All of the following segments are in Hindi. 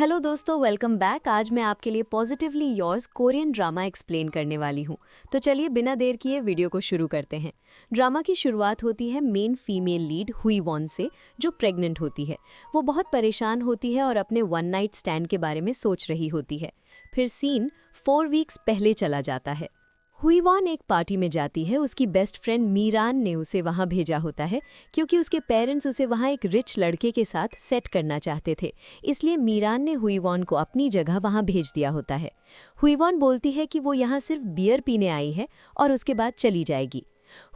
हेलो दोस्तों, वेलकम बैक। आज मैं आपके लिए positively yours Korean drama explain करने वाली हूँ। तो चलिए बिना देर किए वीडियो को शुरू करते हैं। ड्रामा की शुरुआत होती है मेन फीमेल लीड हुई वॉन से, जो प्रेग्नेंट होती है। वो बहुत परेशान होती है और अपने वन नाइट स्टैंड के बारे में सोच रही होती है। फिर सीन 4 वीक्स पहले चला जाता है। हुईवॉन एक पार्टी में जाती है। उसकी बेस्ट फ्रेंड मीरान ने उसे वहां भेजा होता है क्योंकि उसके पेरेंट्स उसे वहां एक रिच लड़के के साथ सेट करना चाहते थे। इसलिए मीरान ने हुईवॉन को अपनी जगह वहां भेज दिया होता है। हुईवॉन बोलती है कि वो यहाँ सिर्फ बियर पीने आई है और उसके बाद चली जाएगी।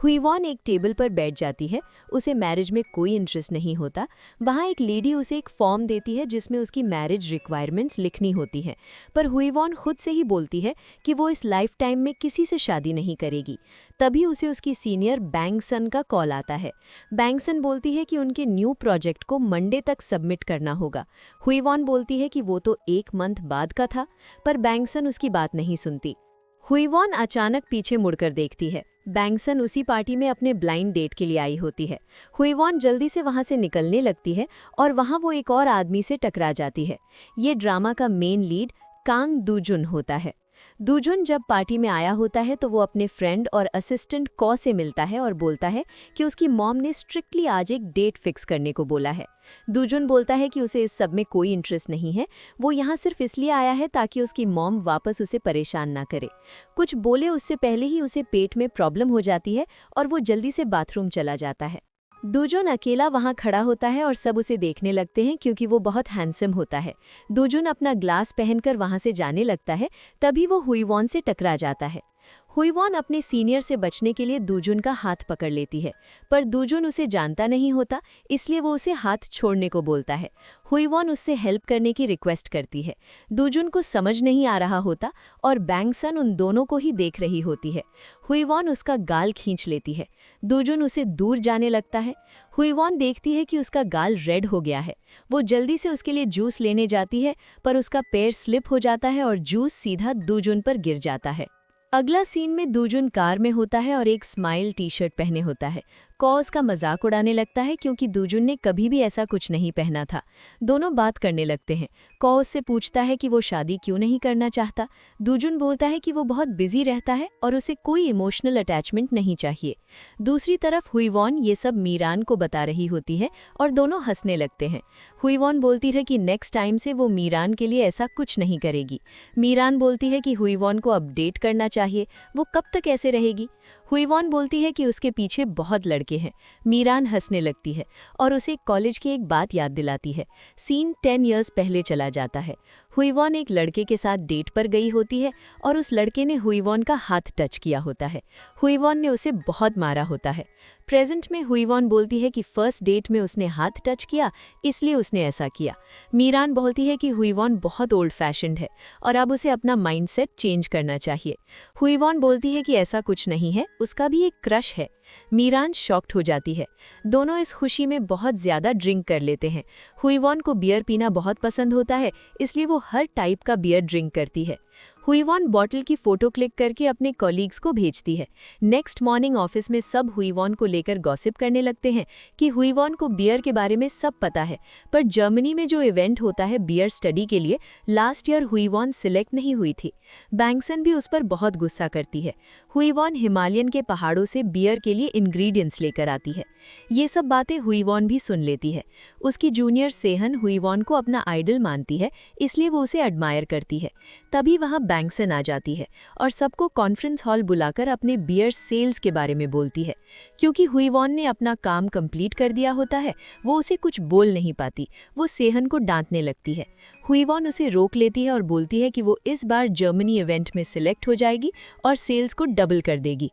हुईवॉन एक टेबल पर बैठ जाती है। उसे मैरिज में कोई इंटरेस्ट नहीं होता। वहाँ एक लेडी उसे एक फॉर्म देती है जिसमें उसकी मैरिज रिक्वायरमेंट्स लिखनी होती हैं। पर हुईवॉन खुद से ही बोलती है कि वो इस लाइफ टाइम में किसी से शादी नहीं करेगी। तभी उसे उसकी सीनियर बैंगसन का कॉल आता है। बैंगसन बोलती है कि उनके न्यू प्रोजेक्ट को मंडे तक सबमिट करना होगा। हुईवॉन बोलती है कि वो तो 1 मंथ बाद का था, पर बैंगसन उसकी बात नहीं सुनती। हुईवॉन अचानक पीछे मुड़कर देखती है। बैंगसन उसी पार्टी में अपने ब्लाइंड डेट के लिए आई होती है। हुईवॉन जल्दी से वहां से निकलने लगती है और वहां वो एक और आदमी से टकरा जाती है। ये ड्रामा का मेन लीड कांग दूजुन होता है। दूजुन जब पार्टी में आया होता है तो वो अपने फ्रेंड और असिस्टेंट कॉ से मिलता है और बोलता है कि उसकी मॉम ने स्ट्रिक्टली आज एक डेट फिक्स करने को बोला है। दूजुन बोलता है कि उसे इस सब में कोई इंटरेस्ट नहीं है। वो यहाँ सिर्फ इसलिए आया है ताकि उसकी मॉम वापस उसे परेशान ना करे। कुछ बोले उससे पहले ही उसे पेट में प्रॉब्लम हो जाती है और वो जल्दी से बाथरूम चला जाता है। दूजुन अकेला वहां खड़ा होता है और सब उसे देखने लगते हैं क्योंकि वो बहुत हैंडसम होता है। दूजुन अपना ग्लास पहनकर वहां से जाने लगता है। तभी वो हुईवॉन से टकरा जाता है। हुईवॉन अपने सीनियर से बचने के लिए दूजुन का हाथ पकड़ लेती है, पर दूजुन उसे जानता नहीं होता, इसलिए वो उसे हाथ छोड़ने को बोलता है। हुईवॉन उससे हेल्प करने की रिक्वेस्ट करती है। दूजुन को समझ नहीं आ रहा होता और बैंगसन उन दोनों को ही देख रही होती है। हुईवॉन उसका गाल खींच लेती है। दूजुन उसे दूर जाने लगता है। हुईवॉन देखती है कि उसका गाल रेड हो गया है। वो जल्दी से उसके लिए जूस लेने जाती है, पर उसका पैर स्लिप हो जाता है और जूस सीधा दूजुन पर गिर जाता है। अगला सीन में दूजुन कार में होता है और एक स्माइल टी शर्ट पहने होता है। कॉज का मजाक उड़ाने लगता है क्योंकि दूजुन ने कभी भी ऐसा कुछ नहीं पहना था। दोनों बात करने लगते हैं। कॉज से पूछता है कि वो शादी क्यों नहीं करना चाहता। दूजुन बोलता है कि वो बहुत बिजी रहता है और उसे कोई इमोशनल अटैचमेंट नहीं चाहिए। दूसरी तरफ हुईवॉन ये सब मीरान को बता रही होती है और दोनों हंसने लगते हैं। हुईवॉन बोलती है कि नेक्स्ट टाइम से वो मीरान के लिए ऐसा कुछ नहीं करेगी। मीरान बोलती है कि हुईवॉन को अपडेट करना चाहिए, वो कब तक ऐसे रहेगी। हुईवॉन बोलती है कि उसके पीछे बहुत लड़के हैं। मीरान हंसने लगती है और उसे कॉलेज की एक बात याद दिलाती है। सीन 10 इयर्स पहले चला जाता है। हुईवॉन एक लड़के के साथ डेट पर गई होती है और उस लड़के ने हुईवॉन का हाथ टच किया होता है। हुईवॉन ने उसे बहुत मारा होता है। प्रेजेंट में हुईवॉन बोलती है कि फर्स्ट डेट में उसने हाथ टच किया, इसलिए उसने ऐसा किया। मीरान बोलती है कि हुईवॉन बहुत ओल्ड फैशन्ड है और अब उसे अपना माइंडसेट चेंज करना चाहिए। हुईवॉन बोलती है कि ऐसा कुछ नहीं है, उसका भी एक क्रश है। मीरान शॉक्ड हो जाती है। दोनों इस खुशी में बहुत ज्यादा ड्रिंक कर लेते हैं। हुईवॉन को बियर पीना बहुत पसंद होता है, इसलिए वो हर टाइप का बियर ड्रिंक करती है। हुईवॉन बॉटल की फोटो क्लिक करके अपने कॉलीग्स को भेजती है। नेक्स्ट मॉर्निंग ऑफिस में सब हुईवॉन को लेकर गॉसिप करने लगते हैं कि हुईवॉन को बियर के बारे में सब पता है, पर जर्मनी में जो इवेंट होता है बियर स्टडी के लिए, लास्ट ईयर हुईवॉन सिलेक्ट नहीं हुई थी। बैंगसन भी उस पर बहुत गुस्सा करती है। हुईवॉन हिमालयन के पहाड़ों से बियर के लिए इंग्रेडिएंट्स लेकर आती है। ये सब बातें हुईवॉन भी सुन लेती है। उसकी जूनियर सेहन हुईवॉन को अपना आइडल मानती है, इसलिए वो उसे एडमायर करती है। तभी वहाँ बैंगसन आ जाती है और सबको कॉन्फ्रेंस हॉल बुलाकर अपने बियर सेल्स के बारे में बोलती है। क्योंकि हुईवॉन ने अपना काम कंप्लीट कर दिया होता है, वो उसे कुछ बोल नहीं पाती। वो सेहन को डांटने लगती है। हुईवॉन उसे रोक लेती है और बोलती है कि वो इस बार जर्मनी इवेंट में सिलेक्ट हो जाएगी और सेल्स को डबल कर देगी।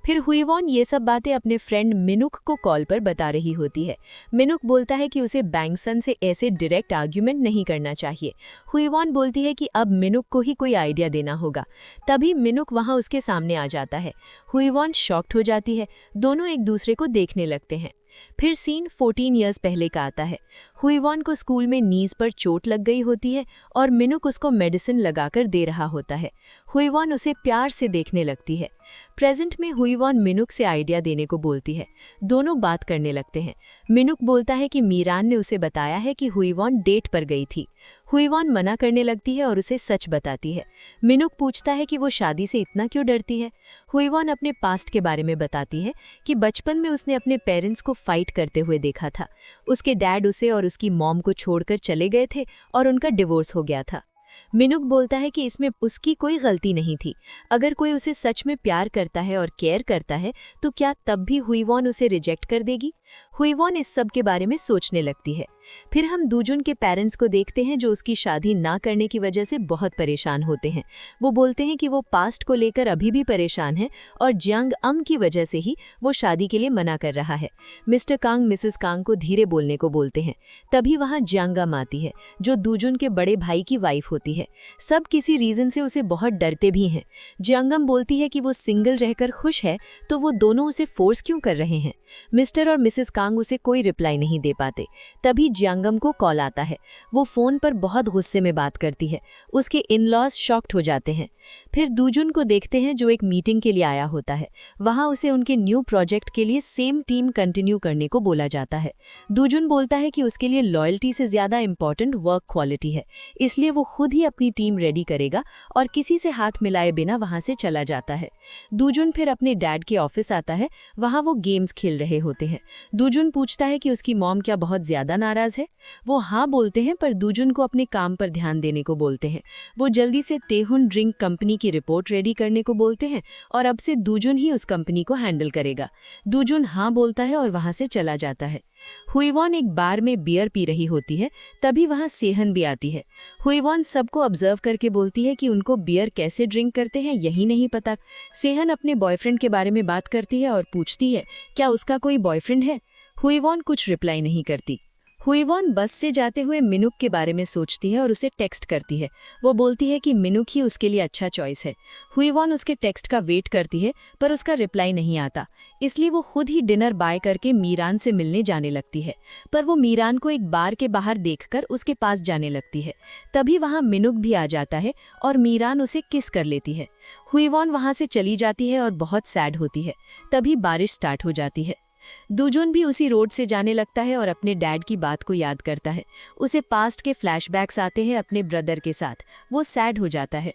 फिर हुईवॉन ये सब बातें अपने फ्रेंड मिनुक को कॉल पर बता रही होती है। मिनुक बोलता है कि उसे बैंगसन से ऐसे डायरेक्ट आर्ग्यूमेंट नहीं करना चाहिए। हुईवॉन बोलती है कि अब मिनुक को ही कोई आइडिया देना होगा। तभी मिनुक वहां उसके सामने आ जाता है। हुईवॉन शॉक्ड हो जाती है। दोनों एक दूसरे को देखने लगते हैं। फिर सीन 14 इयर्स पहले का आता है। हुईवॉन को स्कूल में नीज पर चोट लग गई होती है और मिनुक उसको मेडिसिन लगाकर दे रहा होता है। हुईवॉन उसे प्यार से देखने लगती है। प्रेजेंट में हुईवॉन मिनुक से आइडिया देने को बोलती है। दोनों बात करने लगते हैं। मिनुक बोलता है कि मीरान ने उसे बताया है कि हुईवॉन डेट पर गई थी। हुईवॉन मना करने लगती है और उसे सच बताती है। मिनुक पूछता है कि वो शादी से इतना क्यों डरती है। हुईवॉन अपने पास्ट के बारे में बताती है कि बचपन में उसने अपने पेरेंट्स को फाइट करते हुए देखा था। उसके डैड उसे और उसकी मॉम को छोड़कर चले गए थे और उनका डिवोर्स हो गया था। मिनुक बोलता है कि इसमें उसकी कोई गलती नहीं थी। अगर कोई उसे सच में प्यार करता है और केयर करता है तो क्या तब भी हुईवॉन उसे रिजेक्ट कर देगी। हुईवॉन इस सब के बारे में सोचने लगती है। फिर हम दूजुन के पेरेंट्स को देखते हैं जो उसकी शादी ना करने की वजह से बहुत परेशान होते हैं। वो बोलते हैं कि वो पास्ट को लेकर अभी भी परेशान है और जियांग अम की वजह से ही वो शादी के लिए मना कर रहा है। मिस्टर कांग मिसेस कांग को धीरे बोलने को बोलते हैं। तभी वहाँ जियांगम आती है जो दूजुन के बड़े भाई की वाइफ होती है। सब किसी रीजन से उसे बहुत डरते भी हैं। जियांगम बोलती है कि वो सिंगल रहकर खुश है तो वो दोनों उसे फोर्स क्यों कर रहे हैं। मिस्टर और मिसेस कांग उसे कोई रिप्लाई नहीं दे पाते। तभी जियांगम को कॉल आता है। वो फोन पर बहुत गुस्से में बात करती है। उसके इन-लॉज शॉक्ड हो जाते हैं। फिर दूजुन को देखते हैं जो एक मीटिंग के लिए आया होता है। वहाँ उसे उनके न्यू प्रोजेक्ट के लिए सेम टीम कंटिन्यू करने को बोला जाता है। दूजुन बोलता है कि उसके लिए लॉयल्टी से ज्यादा इंपॉर्टेंट वर्क क्वालिटी है, इसलिए वो खुद ही अपनी टीम रेडी करेगा और किसी से हाथ मिलाए बिना वहाँ से चला जाता है। दूजुन फिर अपने डैड के ऑफिस आता है। वहाँ वो गेम्स खेल रहे होते हैं। दूजुन पूछता है कि उसकी मॉम क्या बहुत ज्यादा नाराज है। वो हाँ बोलते हैं पर दूजुन को अपने काम पर ध्यान देने को बोलते हैं। वो जल्दी से तेहुन ड्रिंक कंपनी की रिपोर्ट रेडी करने को बोलते हैं और अब से दूजुन ही उस कंपनी को हैंडल करेगा। दूजुन हाँ बोलता है और वहाँ से चला जाता है। हुईवॉन एक बार में बियर पी रही होती है। तभी वहाँ सेहन भी आती है। हुईवॉन सबको ऑब्जर्व करके बोलती है कि उनको बियर कैसे ड्रिंक करते हैं यही नहीं पता। सेहन अपने बॉयफ्रेंड के बारे में बात करती है और पूछती है क्या उसका कोई बॉयफ्रेंड है। हुईवॉन कुछ रिप्लाई नहीं करती। हुईवॉन बस से जाते हुए मिनुक के बारे में सोचती है और उसे टेक्स्ट करती है। वो बोलती है कि मिनुक ही उसके लिए अच्छा चॉइस है। हुईवॉन उसके टेक्स्ट का वेट करती है पर उसका रिप्लाई नहीं आता, इसलिए वो खुद ही डिनर बाय करके मीरान से मिलने जाने लगती है। पर वो मीरान को एक बार के बाहर देखकर उसके पास जाने लगती है। तभी वहाँ मिनुक भी आ जाता है और मीरान उसे किस कर लेती है। हुईवॉन वहाँ से चली जाती है और बहुत सैड होती है। तभी बारिश स्टार्ट हो जाती है। दूजुन भी उसी रोड से जाने लगता है और अपने डैड की बात को याद करता है। उसे पास्ट के फ्लैशबैक्स आते हैं अपने ब्रदर के साथ। वो सैड हो जाता है।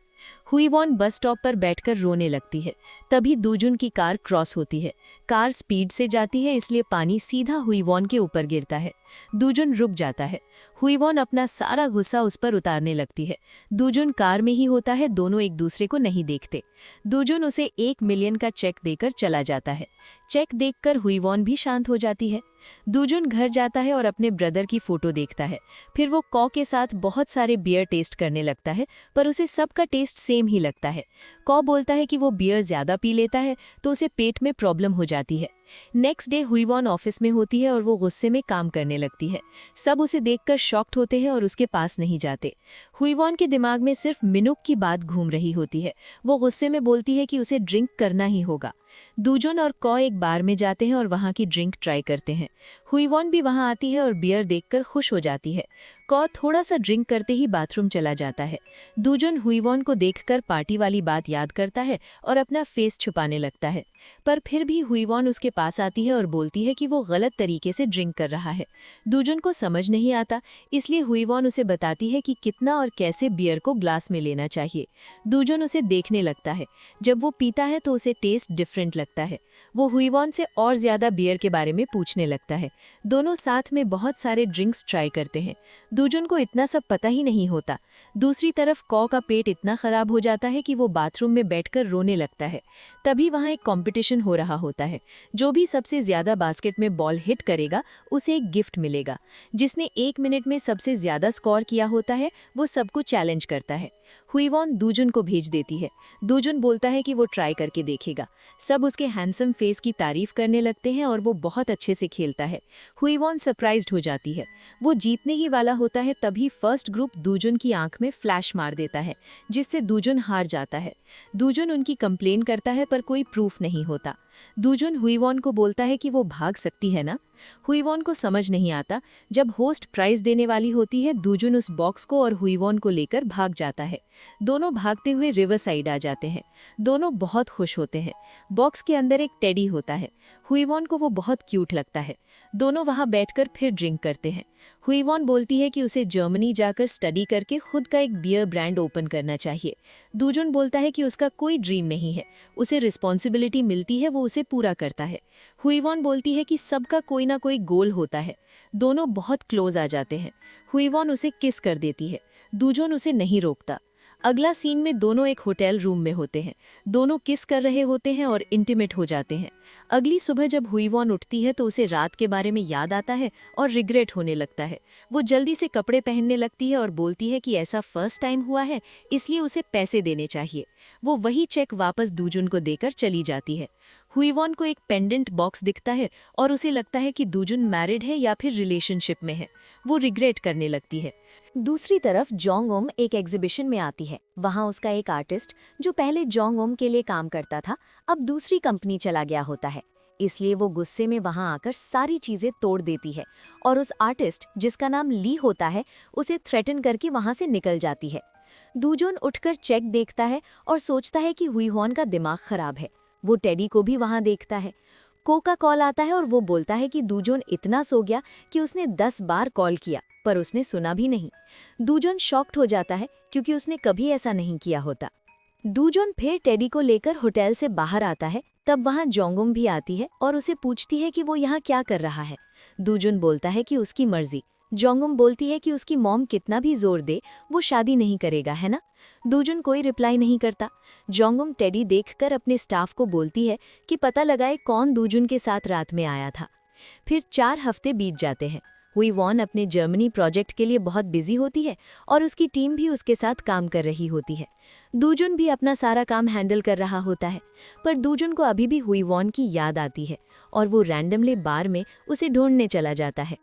हुईवॉन बस स्टॉप पर बैठकर रोने लगती है। तभी दूजुन की कार क्रॉस होती है। कार स्पीड से जाती है इसलिए पानी सीधा हुईवॉन के ऊपर गिरता है। दूजुन रुक जाता है। हुईवॉन अपना सारा गुस्सा उस पर उतारने लगती है। दूजुन कार में ही होता है, दोनों एक दूसरे को नहीं देखते। दूजुन उसे 1 मिलियन का चेक देकर चला जाता है। चेक देखकर हुईवॉन भी शांत हो जाती है। दूजुन घर जाता है और अपने ब्रदर की फोटो देखता है। फिर वो कॉ के साथ बहुत सारे बियर टेस्ट करने लगता है पर उसे सबका टेस्ट सेम ही लगता है। कॉ बोलता है कि वो बियर ज्यादा पी लेता है तो उसे पेट में प्रॉब्लम हो जाती है। नेक्स्ट डे हुईवॉन ऑफिस में होती है और वो गुस्से में काम करने लगती है। सब उसे देखकर शॉक्ड होते हैं और उसके पास नहीं जाते। हुईवॉन के दिमाग में सिर्फ मिनुक की बात घूम रही होती है। वो गुस्से में बोलती है कि उसे ड्रिंक करना ही होगा। दूजुन और कॉ एक बार में जाते हैं और वहाँ की ड्रिंक ट्राई करते हैं। हुईवॉन भी वहाँ आती है और बियर देखकर खुश हो जाती है। कॉ थोड़ा सा ड्रिंक करते ही बाथरूम चला जाता है। दूजुन हुईवॉन को देखकर पार्टी वाली बात याद करता है और अपना फेस छुपाने लगता है। पर फिर भी हुईवॉन उसके पास आती है और बोलती है कि वो गलत तरीके से ड्रिंक कर रहा है। दूजुन को समझ नहीं आता, इसलिए हुईवॉन उसे बताती है कि कितना और कैसे बियर को ग्लास में लेना चाहिए। दूजुन उसे देखने लगता है। जब वो पीता है तो उसे टेस्ट डिफरेंट लगता है। वो हुईवॉन से और ज्यादा बियर के बारे में पूछने लगता है। दोनों साथ में बहुत सारे ड्रिंक्स ट्राई करते हैं। दूजुन को इतना सब पता ही नहीं होता। दूसरी तरफ कॉ का पेट इतना खराब हो जाता है कि वो बाथरूम में बैठकर रोने लगता है। तभी वहाँ एक कंपटीशन हो रहा होता है। जो भी सबसे ज्यादा बास्केट में बॉल हिट करेगा उसे एक गिफ्ट मिलेगा। जिसने 1 मिनट में सबसे ज्यादा स्कोर किया होता है वो सबको चैलेंज करता है। हुईवॉन दूजुन को भेज देती है। दूजुन बोलता है कि वो ट्राई करके देखेगा। सब उसके हैंडसम फेस की तारीफ करने लगते हैं और वो बहुत अच्छे से खेलता है। हुईवॉन सरप्राइज्ड हो जाती है। वो जीतने ही वाला होता है तभी फर्स्ट ग्रुप दूजुन की आंख में फ्लैश मार देता है, जिससे दूजुन हार जाता है। दूजुन उनकी कंप्लेन करता है पर कोई प्रूफ नहीं होता। दूजुन हुईवॉन को बोलता है कि वो भाग सकती है ना। हुईवॉन को समझ नहीं आता। जब होस्ट प्राइज देने वाली होती है, दूजुन उस बॉक्स को और हुईवॉन को लेकर भाग जाता है। दोनों भागते हुए रिवर साइड आ जाते हैं। दोनों बहुत खुश होते हैं। बॉक्स के अंदर एक टेडी होता है। हुईवॉन को वो बहुत क्यूट लगता है। दोनों वहां बैठकर फिर ड्रिंक करते हैं। हुईवॉन बोलती है कि उसे जर्मनी जाकर स्टडी करके खुद का एक बियर ब्रांड ओपन करना चाहिए। दूजुन बोलता है कि उसका कोई ड्रीम नहीं है, उसे रिस्पॉन्सिबिलिटी मिलती है, वो उसे पूरा करता है। हुईवॉन बोलती है कि सबका कोई ना कोई गोल होता है। दोनों बहुत क्लोज आ जाते हैं। हुईवॉन उसे किस कर देती है। दूजुन उसे नहीं रोकता। अगला सीन में दोनों एक होटल रूम में होते हैं। दोनों किस कर रहे होते हैं और इंटीमेट हो जाते हैं। अगली सुबह जब हुईवॉन उठती है तो उसे रात के बारे में याद आता है और रिग्रेट होने लगता है। वो जल्दी से कपड़े पहनने लगती है और बोलती है कि ऐसा फर्स्ट टाइम हुआ है, इसलिए उसे पैसे देने चाहिए। वो वही चेक वापस दूजुन को देकर चली जाती है। हुईवॉन को एक पेंडेंट बॉक्स दिखता है और उसे लगता है कि दूजुन मैरिड है या फिर रिलेशनशिप में है। वो रिग्रेट करने लगती है। दूसरी तरफ जोंग एक एग्जीबिशन में आती है। वहाँ उसका एक आर्टिस्ट जो पहले जोंग के लिए काम करता था, अब दूसरी कंपनी चला गया होता है। इसलिए वो गुस्से में वहाँ आकर सारी चीजें तोड़ देती है और उस आर्टिस्ट जिसका नाम ली होता है उसे थ्रेटन करके वहाँ से निकल जाती है। दूजुन उठकर चेक देखता है और सोचता है कि हुईवॉन का दिमाग खराब है। वो टेडी को भी वहाँ देखता है। को का कॉल आता है और वो बोलता है कि दूजुन इतना सो गया कि उसने 10 बार कॉल किया पर उसने सुना भी नहीं। दूजुन शॉक्ड हो जाता है क्योंकि उसने कभी ऐसा नहीं किया होता। दूजुन फिर टेडी को लेकर होटल से बाहर आता है। तब वहाँ जोंगुम भी आती है और उसे पूछती है कि वो यहाँ क्या कर रहा है। दूजुन बोलता है कि उसकी मर्जी। जोंगुम बोलती है कि उसकी मॉम कितना भी जोर दे वो शादी नहीं करेगा, है ना। दूजुन कोई रिप्लाई नहीं करता। जोंगुम टेडी देखकर अपने स्टाफ को बोलती है कि पता लगाए कौन दूजुन के साथ रात में आया था। फिर 4 हफ्ते बीत जाते हैं। हुईवॉन अपने जर्मनी प्रोजेक्ट के लिए बहुत बिजी होती है और उसकी टीम भी उसके साथ काम कर रही होती है। दूजुन भी अपना सारा काम हैंडल कर रहा होता है, पर दूजुन को अभी भी हुईवॉन की याद आती है और वो रैंडमली बार में उसे ढूंढने चला जाता है।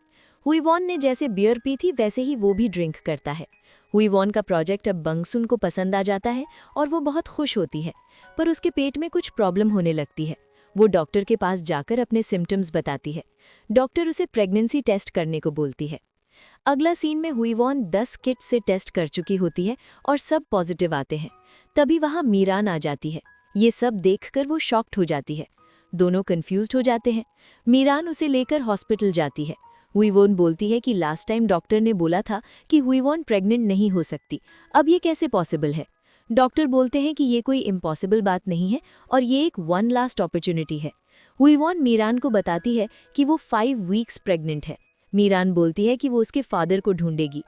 हुईवॉन ने जैसे बियर पी थी वैसे ही वो भी ड्रिंक करता है। हुईवॉन का प्रोजेक्ट अब बंगसुन को पसंद आ जाता है और वो बहुत खुश होती है, पर उसके पेट में कुछ प्रॉब्लम होने लगती है। वो डॉक्टर के पास जाकर अपने सिम्टम्स बताती है। डॉक्टर उसे प्रेगनेंसी टेस्ट करने को बोलती है। अगला सीन में हुईवॉन 10 किट से टेस्ट कर चुकी होती है और सब पॉजिटिव आते हैं। तभी वहाँ मीरान आ जाती है। ये सब देखकर वो शॉक्ड हो जाती है। दोनों कंफ्यूज्ड हो जाते हैं। मीरान उसे लेकर हॉस्पिटल जाती है। हुईवॉन बोलती है कि लास्ट टाइम डॉक्टर ने बोला था कि हुईवॉन प्रेग्नेंट नहीं हो सकती, अब ये कैसे पॉसिबल है। डॉक्टर बोलते हैं कि ये कोई इम्पॉसिबल बात नहीं है और ये एक वन लास्ट अपॉर्चुनिटी है। हुईवॉन मीरान को बताती है कि वो 5 वीक्स प्रेग्नेंट है। मीरान बोलती है कि वो उसके फादर को ढूंढेगी।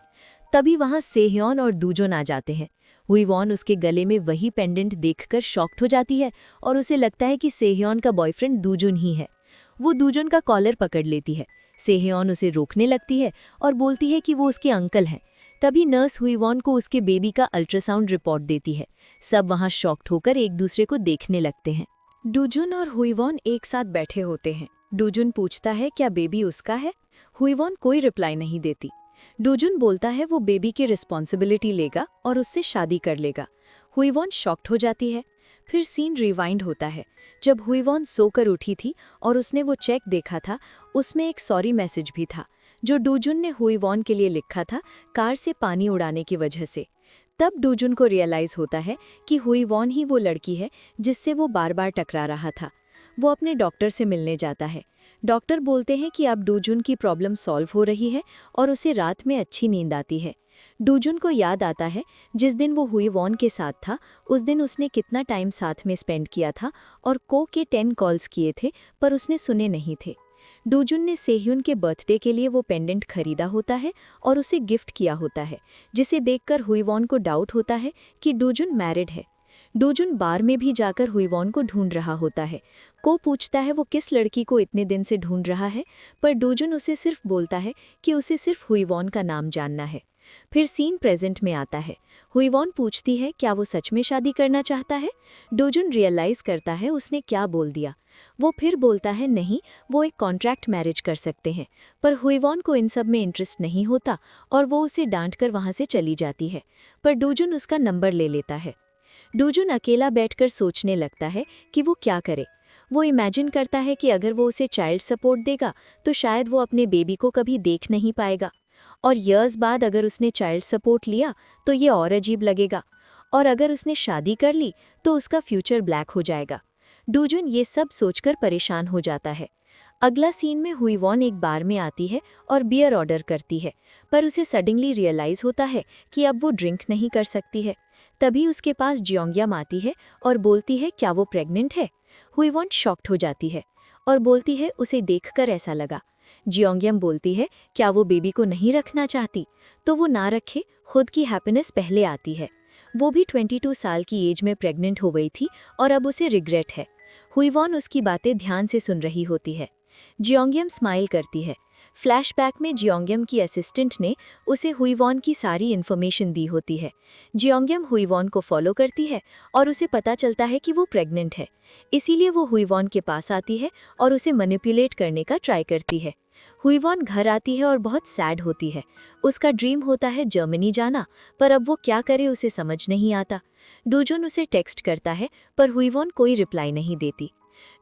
तभी वहाँ सेह्योन और दूजुन आ जाते हैं। हुईवॉन उसके गले में वही पेंडेंट देखकर शॉक्ड हो जाती है और उसे लगता है कि सेह्योन का बॉयफ्रेंड दूजुन ही है। वो दूजुन का कॉलर पकड़ लेती है। सेह्योन उसे रोकने लगती है और बोलती है कि वो उसके अंकल हैं। तभी नर्स हुईवॉन को उसके बेबी का अल्ट्रासाउंड रिपोर्ट देती है। सब वहाँ शॉक्ड होकर एक दूसरे को देखने लगते हैं। दूजुन और हुईवॉन एक साथ बैठे होते हैं। दूजुन पूछता है क्या बेबी उसका है। हुईवॉन कोई रिप्लाई नहीं देती। दूजुन बोलता है वो बेबी की रिस्पॉन्सिबिलिटी लेगा और उससे शादी कर लेगा। हुईवॉन शॉक्ड हो जाती है। फिर सीन रिवाइंड होता है जब हुईवॉन सोकर उठी थी और उसने वो चेक देखा था। उसमें एक सॉरी मैसेज भी था जो दूजुन ने हुईवॉन के लिए लिखा था कार से पानी उड़ाने की वजह से। तब दूजुन को रियलाइज होता है कि हुईवॉन ही वो लड़की है जिससे वो बार बार टकरा रहा था। वो अपने डॉक्टर से मिलने जाता है। डॉक्टर बोलते हैं कि अब दूजुन की प्रॉब्लम सॉल्व हो रही है और उसे रात में अच्छी नींद आती है। दूजुन को याद आता है जिस दिन वो हुईवॉन के साथ था उस दिन उसने कितना टाइम साथ में स्पेंड किया था और को के 10 कॉल्स किए थे पर उसने सुने नहीं थे। दूजुन ने सेह्युन के बर्थडे के लिए वो पेंडेंट खरीदा होता है और उसे गिफ्ट किया होता है, जिसे देखकर हुईवॉन को डाउट होता है कि दूजुन मैरिड है। दूजुन बार में भी जाकर हुईवॉन को ढूंढ रहा होता है। को पूछता है वो किस लड़की को इतने दिन से ढूंढ रहा है, पर दूजुन उसे सिर्फ बोलता है कि उसे सिर्फ हुईवॉन का नाम जानना है। फिर सीन प्रेजेंट में आता है। हुईवॉन पूछती है क्या वो सच में शादी करना चाहता है। दूजुन रियलाइज करता है उसने क्या बोल दिया। वो फिर बोलता है नहीं, वो एक कॉन्ट्रैक्ट मैरिज कर सकते हैं, पर हुईवॉन को इन सब में इंटरेस्ट नहीं होता और वो उसे डांटकर वहाँ से चली जाती है। पर दूजुन उसका नंबर ले लेता है। दूजुन अकेला बैठकर सोचने लगता है कि वो क्या करे। वो इमेजिन करता है कि अगर वो उसे चाइल्ड सपोर्ट देगा तो शायद वो अपने बेबी को कभी देख नहीं पाएगा, और ईयर्स बाद अगर उसने चाइल्ड सपोर्ट लिया तो ये और अजीब लगेगा, और अगर उसने शादी कर ली तो उसका फ्यूचर ब्लैक हो जाएगा। डूजुन ये सब सोचकर परेशान हो जाता है। अगला सीन में हुईवॉन एक बार में आती है और बियर ऑर्डर करती है, पर उसे सडनली रियलाइज होता है कि अब वो ड्रिंक नहीं कर सकती है। तभी उसके पास जियोंग्यम आती है और बोलती है क्या वो प्रेग्नेंट है। हुईवॉन शॉक्ड हो जाती है और बोलती है उसे देखकर ऐसा लगा। जियोंग्यम बोलती है क्या वो बेबी को नहीं रखना चाहती, तो वो ना रखे, खुद की हैप्पीनेस पहले आती है। वो भी 22 साल की एज में प्रेग्नेंट हो गई थी और अब उसे रिग्रेट है। हुईवॉन उसकी बातें ध्यान से सुन रही होती है। जियोंग्यम स्माइल करती है। फ्लैशबैक में जियोंग्यम की असिस्टेंट ने उसे हुईवॉन की सारी इन्फॉर्मेशन दी होती है। जियोंग्यम हुईवॉन को फॉलो करती है और उसे पता चलता है कि वो प्रेग्नेंट है। इसीलिए वो हुईवॉन के पास आती है और उसे मैनिपुलेट करने का ट्राई करती है। हुईवॉन घर आती है और बहुत सैड होती है। उसका ड्रीम होता है जर्मनी जाना, पर अब वो क्या करे उसे समझ नहीं आता। डूजुन उसे टेक्स्ट करता है पर हुईवॉन कोई रिप्लाई नहीं देती।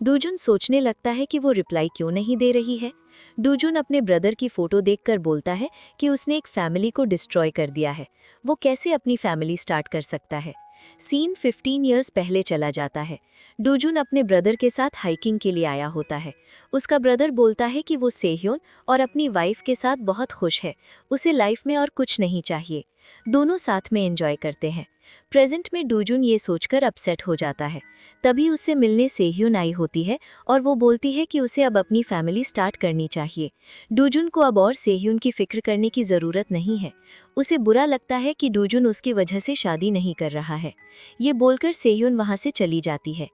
डूजुन सोचने लगता है कि वो रिप्लाई क्यों नहीं दे रही है। डूजुन अपने ब्रदर की फोटो देखकर बोलता है कि उसने एक फैमिली को डिस्ट्रॉय कर दिया है, वो कैसे अपनी फैमिली स्टार्ट कर सकता है। सीन 15 इयर्स पहले चला जाता है। डूजुन अपने ब्रदर के साथ हाइकिंग के लिए आया होता है। उसका ब्रदर बोलता है कि वो सेह्योन और अपनी वाइफ के साथ बहुत खुश है, उसे लाइफ में और कुछ नहीं चाहिए। दोनों साथ में एंजॉय करते हैं। प्रेजेंट में डूजुन ये सोचकर अपसेट हो जाता है। तभी उससे मिलने सेह्योन आई होती है और वो बोलती है कि उसे अब अपनी फैमिली स्टार्ट करनी चाहिए। डूजुन को अब और सेह्योन की फिक्र करने की ज़रूरत नहीं है। उसे बुरा लगता है कि डूजुन उसकी वजह से शादी नहीं कर रहा है। ये बोलकर सेह्योन वहाँ से चली जाती है।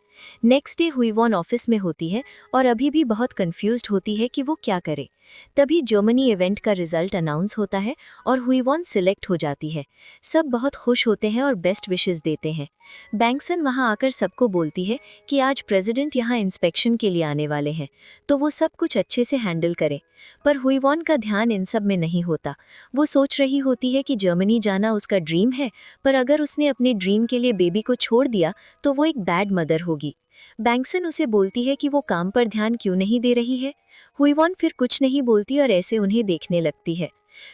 नेक्स्ट डे हुईवॉन ऑफिस में होती है और अभी भी बहुत कंफ्यूज्ड होती है कि वो क्या करे। तभी जर्मनी इवेंट का रिजल्ट अनाउंस होता है और हुईवॉन सिलेक्ट हो जाती है। सब बहुत खुश होते हैं और बेस्ट विशेस देते हैं। बैंक्सन वहां आकर सबको बोलती है कि आज प्रेसिडेंट यहाँ इंस्पेक्शन के लिए आने वाले हैं, तो वो सब कुछ अच्छे से हैंडल करें। पर हुईवॉन का ध्यान इन सब में नहीं होता। वो सोच रही होती है कि जर्मनी जाना उसका ड्रीम है, पर अगर उसने अपने ड्रीम के लिए बेबी को छोड़ दिया तो वो एक बैड मदर होगी। बैंक्सन उसे बोलती है कि वो काम पर ध्यान क्यों नहीं दे रही है। हुईवॉन फिर कुछ नहीं बोलती और ऐसे उन्हें देखने लगती है।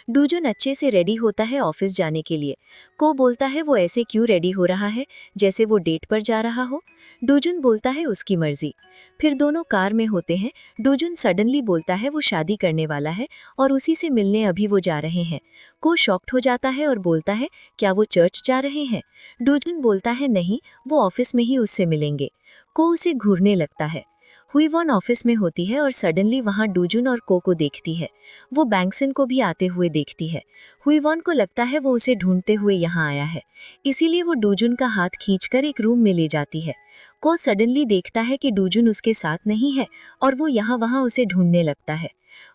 डूजुन अच्छे से रेडी होता है ऑफिस जाने के लिए। को बोलता है वो ऐसे क्यों रेडी हो रहा है, जैसे वो डेट पर जा रहा हो। डूजुन बोलता है उसकी मर्जी। फिर दोनों कार में होते हैं। डूजुन सडनली बोलता है वो शादी करने वाला है और उसी से मिलने अभी वो जा रहे हैं। को शॉक्ड हो जाता है और बोलता है क्या वो चर्च जा रहे हैं। डूजुन बोलता है नहीं, वो ऑफिस में ही उससे मिलेंगे। को उसे घूरने लगता है। हुईवॉन ऑफिस में होती है और सडनली वहां डूजुन और को देखती है। वो बैंक्सन को भी आते हुए देखती है। हुईवॉन को लगता है वो उसे ढूंढते हुए यहाँ आया है, इसीलिए वो डूजुन का हाथ खींचकर एक रूम में ले जाती है। को सडनली देखता है कि डूजुन उसके साथ नहीं है और वो यहाँ वहाँ उसे ढूंढने लगता है।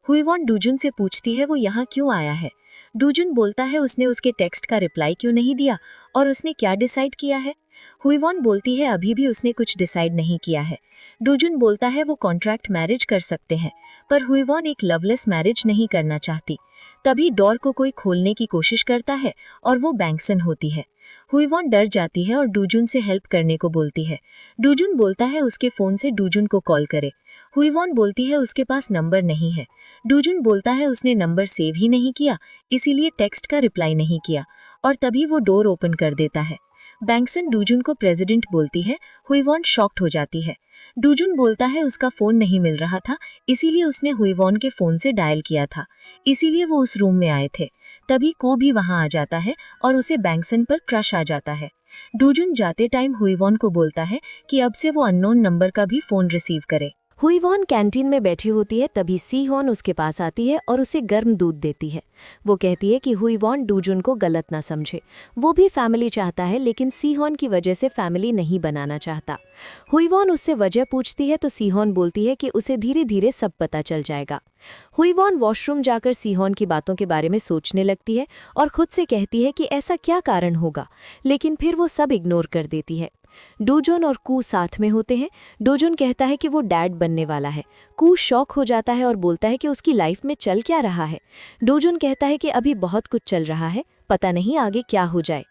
हुईवॉन डूजुन से पूछती है वो यहाँ क्यों आया है। डूजुन बोलता है उसने उसके टेक्स्ट का रिप्लाई क्यों नहीं दिया और उसने क्या डिसाइड किया है। हुईवॉन बोलती है अभी भी उसने कुछ डिसाइड नहीं किया है। डूजुन बोलता है वो कॉन्ट्रैक्ट मैरिज कर सकते हैं, पर हुईवॉन एक लवलेस मैरिज नहीं करना चाहती। तभी डोर को कोई खोलने की कोशिश करता है और वो बैंक्सन होती है। हुईवॉन डर जाती है और डूजुन से हेल्प करने को बोलती है। डूजुन बोलता है उसके फ़ोन से डूजुन को कॉल करे। हुईवॉन बोलती है उसके पास नंबर नहीं है। डूजुन बोलता है उसने नंबर सेव ही नहीं किया, इसीलिए टेक्स्ट का रिप्लाई नहीं किया, और तभी वो डोर ओपन कर देता है। बैंक्सन डूजुन को प्रेसिडेंट बोलती है। हुईवॉन शॉक्ड हो जाती है। डूजुन बोलता है उसका फ़ोन नहीं मिल रहा था, इसीलिए उसने हुईवॉन के फ़ोन से डायल किया था, इसीलिए वो उस रूम में आए थे। तभी को भी वहां आ जाता है और उसे बैंक्सन पर क्रश आ जाता है। डूजुन जाते टाइम हुईवॉन को बोलता है कि अब से वो अननोन नंबर का भी फ़ोन रिसीव करे। हुईवॉन कैंटीन में बैठी होती है, तभी सीहोन उसके पास आती है और उसे गर्म दूध देती है। वो कहती है कि हुईवॉन डूजुन को गलत ना समझे, वो भी फैमिली चाहता है, लेकिन सीहोन की वजह से फैमिली नहीं बनाना चाहता। हुईवॉन उससे वजह पूछती है तो सीहोन बोलती है कि उसे धीरे धीरे सब पता चल जाएगा। हुईवॉन वॉशरूम जाकर सीहोन की बातों के बारे में सोचने लगती है और खुद से कहती है कि ऐसा क्या कारण होगा, लेकिन फिर वो सब इग्नोर कर देती है। डूजुन और कू साथ में होते हैं। डूजुन कहता है कि वो डैड बनने वाला है। कू शॉक हो जाता है और बोलता है कि उसकी लाइफ में चल क्या रहा है। डूजुन कहता है कि अभी बहुत कुछ चल रहा है, पता नहीं आगे क्या हो जाए।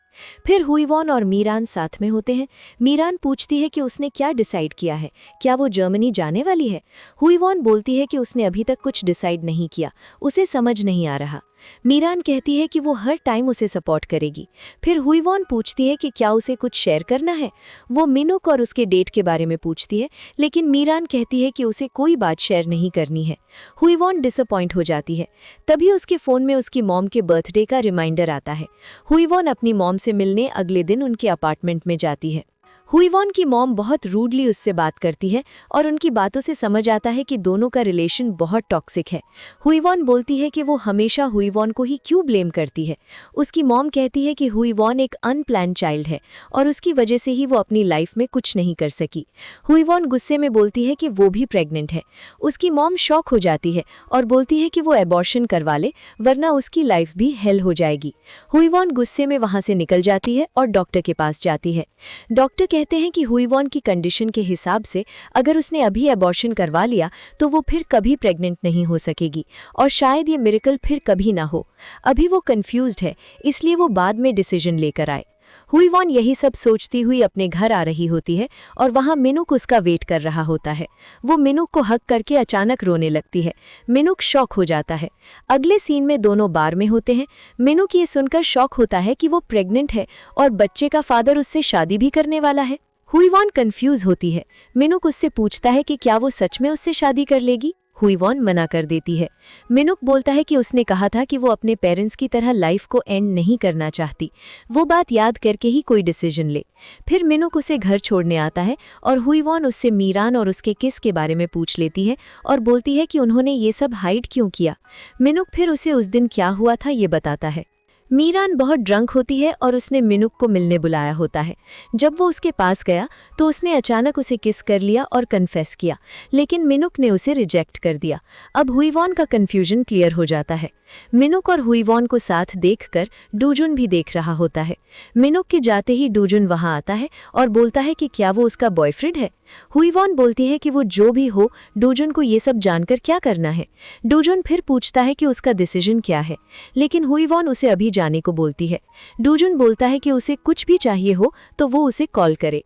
फिर हुईवॉन और मीरान साथ में होते हैं। मीरान पूछती है कि उसने क्या डिसाइड किया है, क्या वो जर्मनी जाने वाली है। हुईवॉन बोलती है कि उसने अभी तक कुछ डिसाइड नहीं किया, उसे समझ नहीं आ रहा। मीरान कहती है कि वो हर टाइम उसे सपोर्ट करेगी। फिर हुईवॉन पूछती है कि क्या उसे कुछ शेयर करना है। वो मिनुक और उसके डेट के बारे में पूछती है, लेकिन मीरान कहती है कि उसे कोई बात शेयर नहीं करनी है। हुईवॉन डिसअपॉइंट हो जाती है। तभी उसके फ़ोन में उसकी मॉम के बर्थडे का रिमाइंडर आता है। हुईवॉन अपनी मॉम से मिलने अगले दिन उनके अपार्टमेंट में जाती है। हुईवॉन की मॉम बहुत रूडली उससे बात करती है और उनकी बातों से समझ आता है कि दोनों का रिलेशन बहुत टॉक्सिक है। हुईवॉन बोलती है कि वो हमेशा हुईवॉन को ही क्यों ब्लेम करती है। उसकी मॉम कहती है कि हुईवॉन एक अनप्लान्ड चाइल्ड है और उसकी वजह से ही वो अपनी लाइफ में कुछ नहीं कर सकी। हुईवॉन गुस्से में बोलती है कि वो भी प्रेग्नेंट है। उसकी मॉम शॉक हो जाती है और बोलती है कि वो एबॉर्शन करवा ले, वरना उसकी लाइफ भी हेल हो जाएगी। हुईवॉन गुस्से में वहाँ से निकल जाती है और डॉक्टर के पास जाती है। डॉक्टर कहते हैं कि हुईवॉन की कंडीशन के हिसाब से अगर उसने अभी एबॉर्शन करवा लिया तो वो फिर कभी प्रेग्नेंट नहीं हो सकेगी और शायद ये मिरेकल फिर कभी ना हो। अभी वो कंफ्यूज्ड है, इसलिए वो बाद में डिसीजन लेकर आए। हुईवॉन यही सब सोचती हुई अपने घर आ रही होती है और वहाँ मिनुक उसका वेट कर रहा होता है। वो मिनुक को हक करके अचानक रोने लगती है। मिनुक शॉक हो जाता है। अगले सीन में दोनों बार में होते हैं। मिनुक ये सुनकर शॉक होता है कि वो प्रेग्नेंट है और बच्चे का फादर उससे शादी भी करने वाला है। हुईवॉन कंफ्यूज होती है। मिनुक उससे पूछता है कि क्या वो सच में उससे शादी कर लेगी। हुईवॉन मना कर देती है। मिनुक बोलता है कि उसने कहा था कि वो अपने पेरेंट्स की तरह लाइफ को एंड नहीं करना चाहती, वो बात याद करके ही कोई डिसीजन ले। फिर मिनुक उसे घर छोड़ने आता है और हुईवॉन उससे मीरान और उसके किस के बारे में पूछ लेती है और बोलती है कि उन्होंने ये सब हाइड क्यों किया। मिनुक फिर उसे उस दिन क्या हुआ था ये बताता है। मीरान बहुत ड्रंक होती है और उसने मिनुक को मिलने बुलाया होता है। जब वो उसके पास गया तो उसने अचानक उसे किस कर लिया और कन्फेस किया, लेकिन मिनुक ने उसे रिजेक्ट कर दिया। अब हुईवॉन का कन्फ्यूजन क्लियर हो जाता है। मिनुक और हुईवॉन को साथ देखकर डूजुन भी देख रहा होता है। मिनुक के जाते ही डूजुन वहां आता है और बोलता है कि क्या वो उसका बॉयफ्रेंड है। हुईवॉन बोलती है कि वो जो भी हो, डूजुन को ये सब जानकर क्या करना है। डूजुन फिर पूछता है कि उसका डिसीजन क्या है, लेकिन हुईवॉन उसे अभी जाने को बोलती है। डूजुन बोलता है कि उसे कुछ भी चाहिए हो तो वो उसे कॉल करे।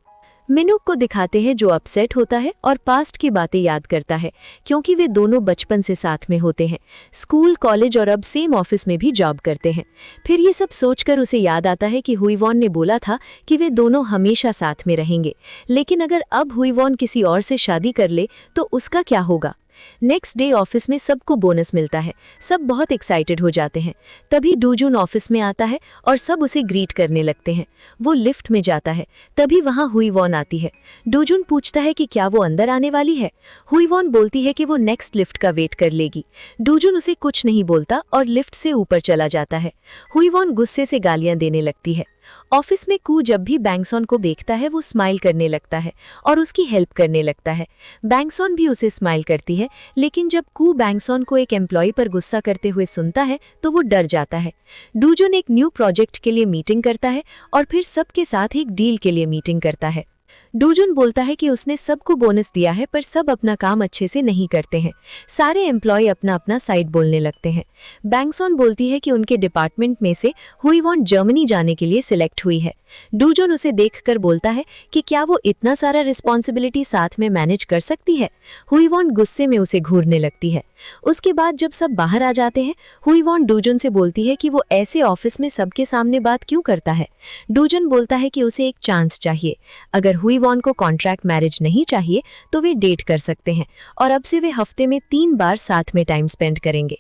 मिनुक को दिखाते हैं जो अपसेट होता है और पास्ट की बातें याद करता है, क्योंकि वे दोनों बचपन से साथ में होते हैं, स्कूल, कॉलेज और अब सेम ऑफिस में भी जॉब करते हैं। फिर ये सब सोचकर उसे याद आता है कि हुईवॉन ने बोला था कि वे दोनों हमेशा साथ में रहेंगे, लेकिन अगर अब हुईवॉन किसी और से शादी कर ले तो उसका क्या होगा। नेक्स्ट डे ऑफिस में सबको बोनस मिलता है। सब बहुत एक्साइटेड हो जाते हैं। तभी डूजुन ऑफिस में आता है और सब उसे ग्रीट करने लगते हैं। वो लिफ्ट में जाता है, तभी वहाँ हुईवॉन आती है। डूजुन पूछता है कि क्या वो अंदर आने वाली है। हुईवॉन बोलती है कि वो नेक्स्ट लिफ्ट का वेट कर लेगी। डूजुन उसे कुछ नहीं बोलता और लिफ्ट से ऊपर चला जाता है। हुईवॉन गुस्से से गालियां देने लगती है। ऑफिस में कू जब भी बैंगसॉन को देखता है वो स्माइल करने लगता है और उसकी हेल्प करने लगता है। बैंगसॉन भी उसे स्माइल करती है, लेकिन जब कू बैंगसॉन को एक एम्प्लॉय पर गुस्सा करते हुए सुनता है तो वो डर जाता है। डूजुन एक न्यू प्रोजेक्ट के लिए मीटिंग करता है और फिर सबके साथ एक डील के लिए मीटिंग करता है। डूजुन बोलता है कि उसने सबको बोनस दिया है पर सब अपना काम अच्छे से नहीं करते हैं। सारे एम्प्लॉय अपना अपना साइड बोलने लगते हैं। बैंगसॉन बोलती है कि उनके डिपार्टमेंट में से हुईवॉन जर्मनी जाने के लिए सिलेक्ट हुई है। डूजुन उसे देखकर बोलता है कि क्या वो इतना सारा रिस्पॉन्सिबिलिटी साथ में मैनेज कर सकती है। हुईवॉन गुस्से में उसे घूरने लगती है। उसके बाद जब सब बाहर आ जाते हैं, हुईवॉन डूजुन से बोलती है कि वो ऐसे ऑफिस में सबके सामने बात क्यों करता है। डूजुन बोलता है कि उसे एक चांस चाहिए। अगर हुईवॉन को कॉन्ट्रैक्ट मैरिज नहीं चाहिए तो वे डेट कर सकते हैं और अब से वे हफ्ते में 3 बार साथ में टाइम स्पेंड करेंगे।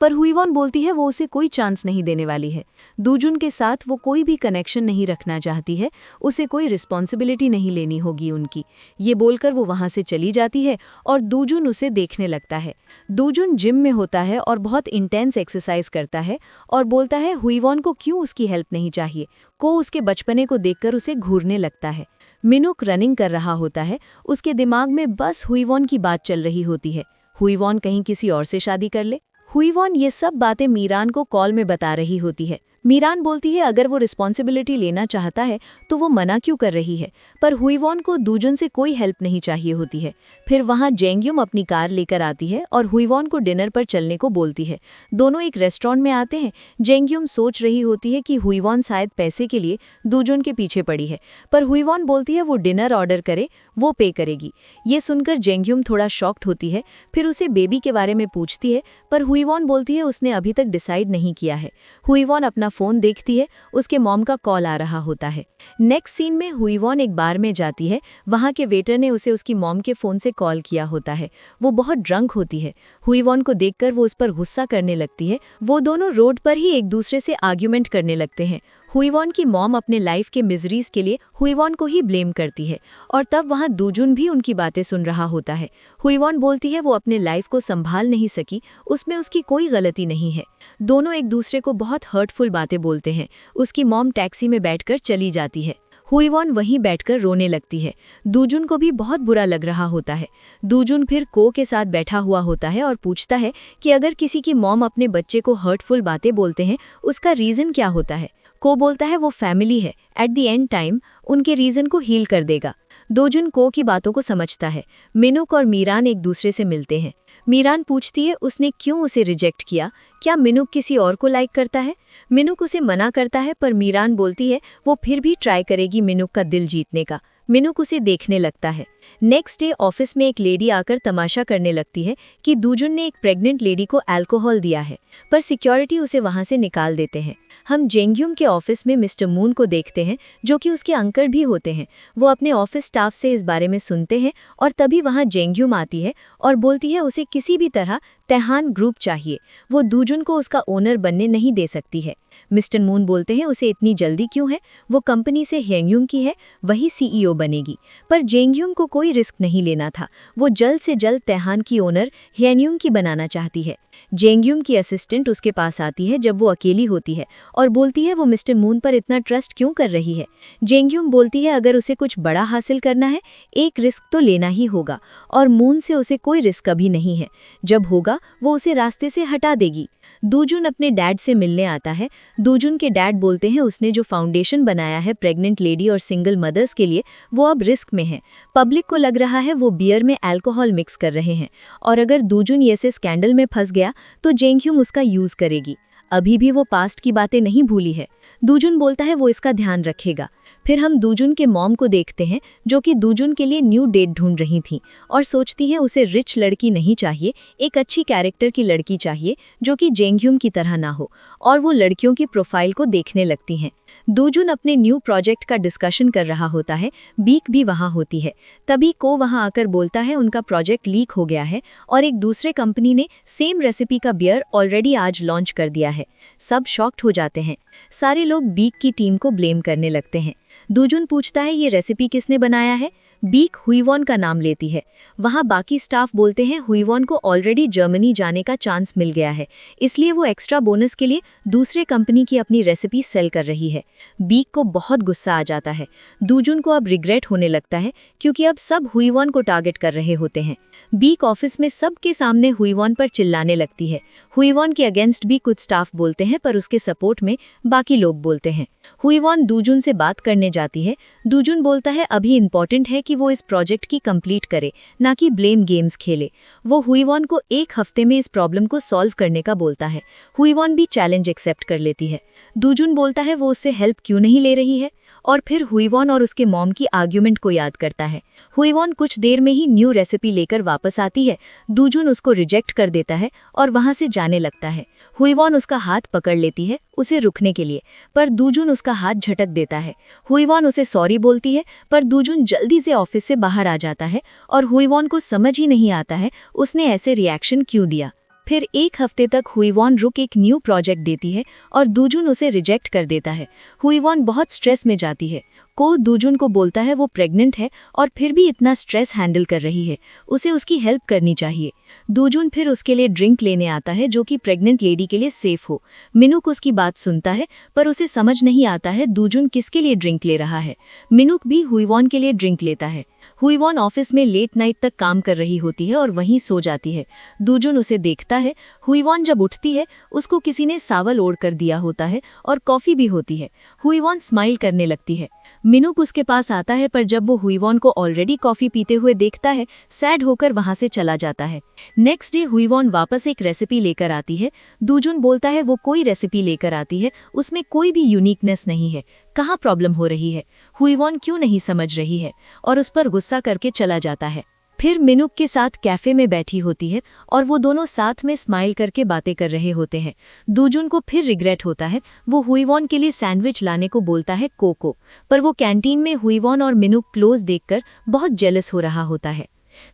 पर हुईवॉन बोलती है वो उसे कोई चांस नहीं देने वाली है। डूजुन के साथ वो कोई भी कनेक्शन नहीं रखना चाहती है, उसे कोई रिस्पॉन्सिबिलिटी नहीं लेनी होगी उनकी। ये बोलकर वो वहाँ से चली जाती है और डूजुन उसे देखने लगता है। डूजुन जिम में होता है और बहुत इंटेंस एक्सरसाइज करता है और बोलता है हुईवॉन को क्यों उसकी हेल्प नहीं चाहिए। को उसके बचपने को देखकर उसे घूरने लगता है। मिनुक रनिंग कर रहा होता है, उसके दिमाग में बस हुईवॉन की बात चल रही होती है। हुईवॉन कहीं किसी और से शादी कर ले। हुईवॉन ये सब बातें मीरान को कॉल में बता रही होती है, मीरान बोलती है अगर वो रिस्पॉन्सिबिलिटी लेना चाहता है तो वो मना क्यों कर रही है, पर हुईवॉन को दूजुन से कोई हेल्प नहीं चाहिए होती है। फिर वहाँ जेंग्युम अपनी कार लेकर आती है और हुईवॉन को डिनर पर चलने को बोलती है। दोनों एक रेस्टोरेंट में आते हैं। जेंग्युम सोच रही होती है कि हुईवॉन शायद पैसे के लिए दूजुन के पीछे पड़ी है, पर हुईवॉन बोलती है वो डिनर ऑर्डर करे, वो पे करेगी। ये सुनकर जेंग्युम थोड़ा शॉक्ड होती है। फिर उसे बेबी के बारे में पूछती है, पर हुईवॉन बोलती है उसने अभी तक डिसाइड नहीं किया है। हुईवॉन अपना फोन देखती है, उसके मॉम का कॉल आ रहा होता है। नेक्स्ट सीन में हुईवॉन एक बार में जाती है। वहाँ के वेटर ने उसे उसकी मॉम के फोन से कॉल किया होता है। वो बहुत ड्रंक होती है। हुईवॉन को देखकर वो उस पर गुस्सा करने लगती है। वो दोनों रोड पर ही एक दूसरे से आर्ग्यूमेंट करने लगते हैं। हुईवॉन की मॉम अपने लाइफ के मिजरीज के लिए हुईवॉन को ही ब्लेम करती है और तब वहाँ दूजुन भी उनकी बातें सुन रहा होता है। हुईवॉन बोलती है वो अपने लाइफ को संभाल नहीं सकी, उसमें उसकी कोई गलती नहीं है। दोनों एक दूसरे को बहुत हर्टफुल बातें बोलते हैं। उसकी मॉम टैक्सी में बैठकर चली जाती है। हुईवॉन वहीं बैठकर रोने लगती है। दूजुन को भी बहुत बुरा लग रहा होता है। दूजुन फिर को के साथ बैठा हुआ होता है और पूछता है कि अगर किसी की मॉम अपने बच्चे को हर्टफुल बातें बोलते हैं, उसका रीज़न क्या होता है। को बोलता है वो फैमिली है, एट द एंड टाइम उनके रीज़न को हील कर देगा। दोजुन को की बातों को समझता है। मिनुक और मीरान एक दूसरे से मिलते हैं। मीरान पूछती है उसने क्यों उसे रिजेक्ट किया, क्या मिनुक किसी और को लाइक करता है। मिनुक उसे मना करता है, पर मीरान बोलती है वो फिर भी ट्राई करेगी मिनुक का दिल जीतने का। मिनुक उसे देखने लगता है। नेक्स्ट डे ऑफिस में एक लेडी आकर तमाशा करने लगती है कि दूजुन ने एक प्रेग्नेंट लेडी को अल्कोहल दिया है, पर सिक्योरिटी उसे वहां से निकाल देते हैं। हम जेंग्युम के ऑफिस में मिस्टर मून को देखते हैं, जो कि उसके अंकल भी होते हैं। वो अपने ऑफिस स्टाफ से इस बारे में सुनते हैं और तभी वहां जेंग्युम आती है और बोलती है उसे किसी भी तरह तेहान ग्रुप चाहिए, वो दूजुन को उसका ओनर बनने नहीं दे सकती है। मिस्टर मून बोलते हैं उसे इतनी जल्दी क्यों है, वो कंपनी से हेंगयुम की है, वही सीईओ बनेगी। पर जेंग्युम को कोई रिस्क नहीं लेना था, वो जल्द से जल्द तेहान की ओनर हेंगयुम की बनाना चाहती है। जेंग्युम की असिस्टेंट उसके पास आती है जब वो अकेली होती है और बोलती है वो मिस्टर मून पर इतना ट्रस्ट क्यों कर रही है। जेंग्युम बोलती है अगर उसे कुछ बड़ा हासिल करना है, एक रिस्क तो लेना ही होगा और मून से उसे कोई रिस्क अभी नहीं है, जब होगा वो उसे रास्ते से हटा देगी। दूजुन अपने डैड से मिलने आता है। दूजुन के डैड बोलते हैं उसने जो फाउंडेशन बनाया है प्रेग्नेंट लेडी और सिंगल मदर्स के लिए, वो अब रिस्क में है। पब्लिक को लग रहा है वो बियर में अल्कोहल मिक्स कर रहे हैं और अगर दूजुन ऐसे स्कैंडल में फंस गया तो जेंग्युम उसका यूज करेगी। अभी भी वो पास्ट की बातें नहीं भूली है। दूजुन बोलता है वो इसका ध्यान रखेगा। फिर हम दूजुन के मॉम को देखते हैं, जो कि दूजुन के लिए न्यू डेट ढूंढ रही थी और सोचती है उसे रिच लड़की नहीं चाहिए, एक अच्छी कैरेक्टर की लड़की चाहिए जो कि जेंग्युम की तरह ना हो, और वो लड़कियों की प्रोफाइल को देखने लगती हैं। दूजुन अपने न्यू प्रोजेक्ट का डिस्कशन कर रहा होता है। बीक भी वहाँ होती है। तभी को वहाँ आकर बोलता है उनका प्रोजेक्ट लीक हो गया है और एक दूसरे कंपनी ने सेम रेसिपी का बियर ऑलरेडी आज लॉन्च कर दिया है। सब शॉक्ड हो जाते हैं। सारे लोग बीक की टीम को ब्लेम करने लगते हैं। दूजुन पूछता है ये रेसिपी किसने बनाया है। बीक हुईवॉन का नाम लेती है। वहाँ बाकी स्टाफ बोलते हैं हुईवॉन को ऑलरेडी जर्मनी जाने का चांस मिल गया है, इसलिए वो एक्स्ट्रा बोनस के लिए दूसरे कंपनी की अपनी रेसिपी सेल कर रही है। बीक को बहुत गुस्सा आ जाता है। दूजुन को अब रिग्रेट होने लगता है क्योंकि अब सब हुईवॉन को टारगेट कर रहे होते हैं। बीक ऑफिस में सबके सामने हुईवॉन पर चिल्लाने लगती है। हुईवॉन के अगेंस्ट भी कुछ स्टाफ बोलते हैं, पर उसके सपोर्ट में बाकी लोग बोलते हैं। हुईवॉन दूजुन से बात करने जाती है। दूजुन बोलता है अभी इम्पोर्टेंट है कि वो इस प्रोजेक्ट की कंप्लीट करे, ना कि ब्लेम गेम्स खेले। वो हुईवॉन को एक हफ्ते में इस प्रॉब्लम को सॉल्व करने का बोलता है। हुईवॉन भी चैलेंज एक्सेप्ट कर लेती है। दूजुन बोलता है वो उससे हेल्प क्यों नहीं ले रही है और फिर हुईवॉन और उसके मॉम की आर्ग्यूमेंट को याद करता है। हुईवॉन कुछ देर में ही न्यू रेसिपी लेकर वापस आती है। दूजुन उसको रिजेक्ट कर देता है और वहां से जाने लगता है। हुईवॉन उसका हाथ पकड़ लेती है उसे रुकने के लिए, पर दूजुन उसका हाथ झटक देता है। हुईवॉन उसे सॉरी बोलती है, पर दूजुन जल्दी से ऑफिस से बाहर आ जाता है और हुईवॉन को समझ ही नहीं आता है उसने ऐसे रिएक्शन क्यों दिया। फिर एक हफ्ते तक हुईवॉन रुक एक न्यू प्रोजेक्ट देती है और दूजुन उसे रिजेक्ट कर देता है। हुईवॉन बहुत स्ट्रेस में जाती है। को दूजुन को बोलता है वो प्रेग्नेंट है और फिर भी इतना स्ट्रेस हैंडल कर रही है, उसे उसकी हेल्प करनी चाहिए। दूजुन फिर उसके लिए ड्रिंक लेने आता है जो कि प्रेग्नेंट लेडी के लिए सेफ हो। मिनुक उसकी बात सुनता है पर उसे समझ नहीं आता है दूजुन किसके लिए ड्रिंक ले रहा है। मिनुक भी हुईवॉन के लिए ड्रिंक लेता है। हुईवॉन ऑफिस में लेट नाइट तक काम कर रही होती है और वहीं सो जाती है। दूजुन उसे देखता है। हुईवॉन जब उठती है उसको किसी ने सावल ओढ़ कर दिया होता है और कॉफी भी होती है। हुईवॉन स्माइल करने लगती है। मिनुक उसके पास आता है पर जब वो हुईवॉन को ऑलरेडी कॉफी पीते हुए देखता है, सैड होकर वहां से चला जाता है। नेक्स्ट डे हुईवॉन वापस एक रेसिपी लेकर आती है। दूजुन बोलता है वो कोई रेसिपी लेकर आती है, उसमें कोई भी यूनिकनेस नहीं है, कहाँ प्रॉब्लम हो रही है, हुईवॉन क्यों नहीं समझ रही है, और उस पर गुस्सा करके चला जाता है। फिर मिनुक के साथ कैफे में बैठी होती है और वो दोनों साथ में स्माइल करके बातें कर रहे होते हैं। दूजुन को फिर रिग्रेट होता है। वो हुईवॉन के लिए सैंडविच लाने को बोलता है कोको, पर वो कैंटीन में हुईवॉन और मिनुक क्लोज देखकर बहुत जेलस हो रहा होता है।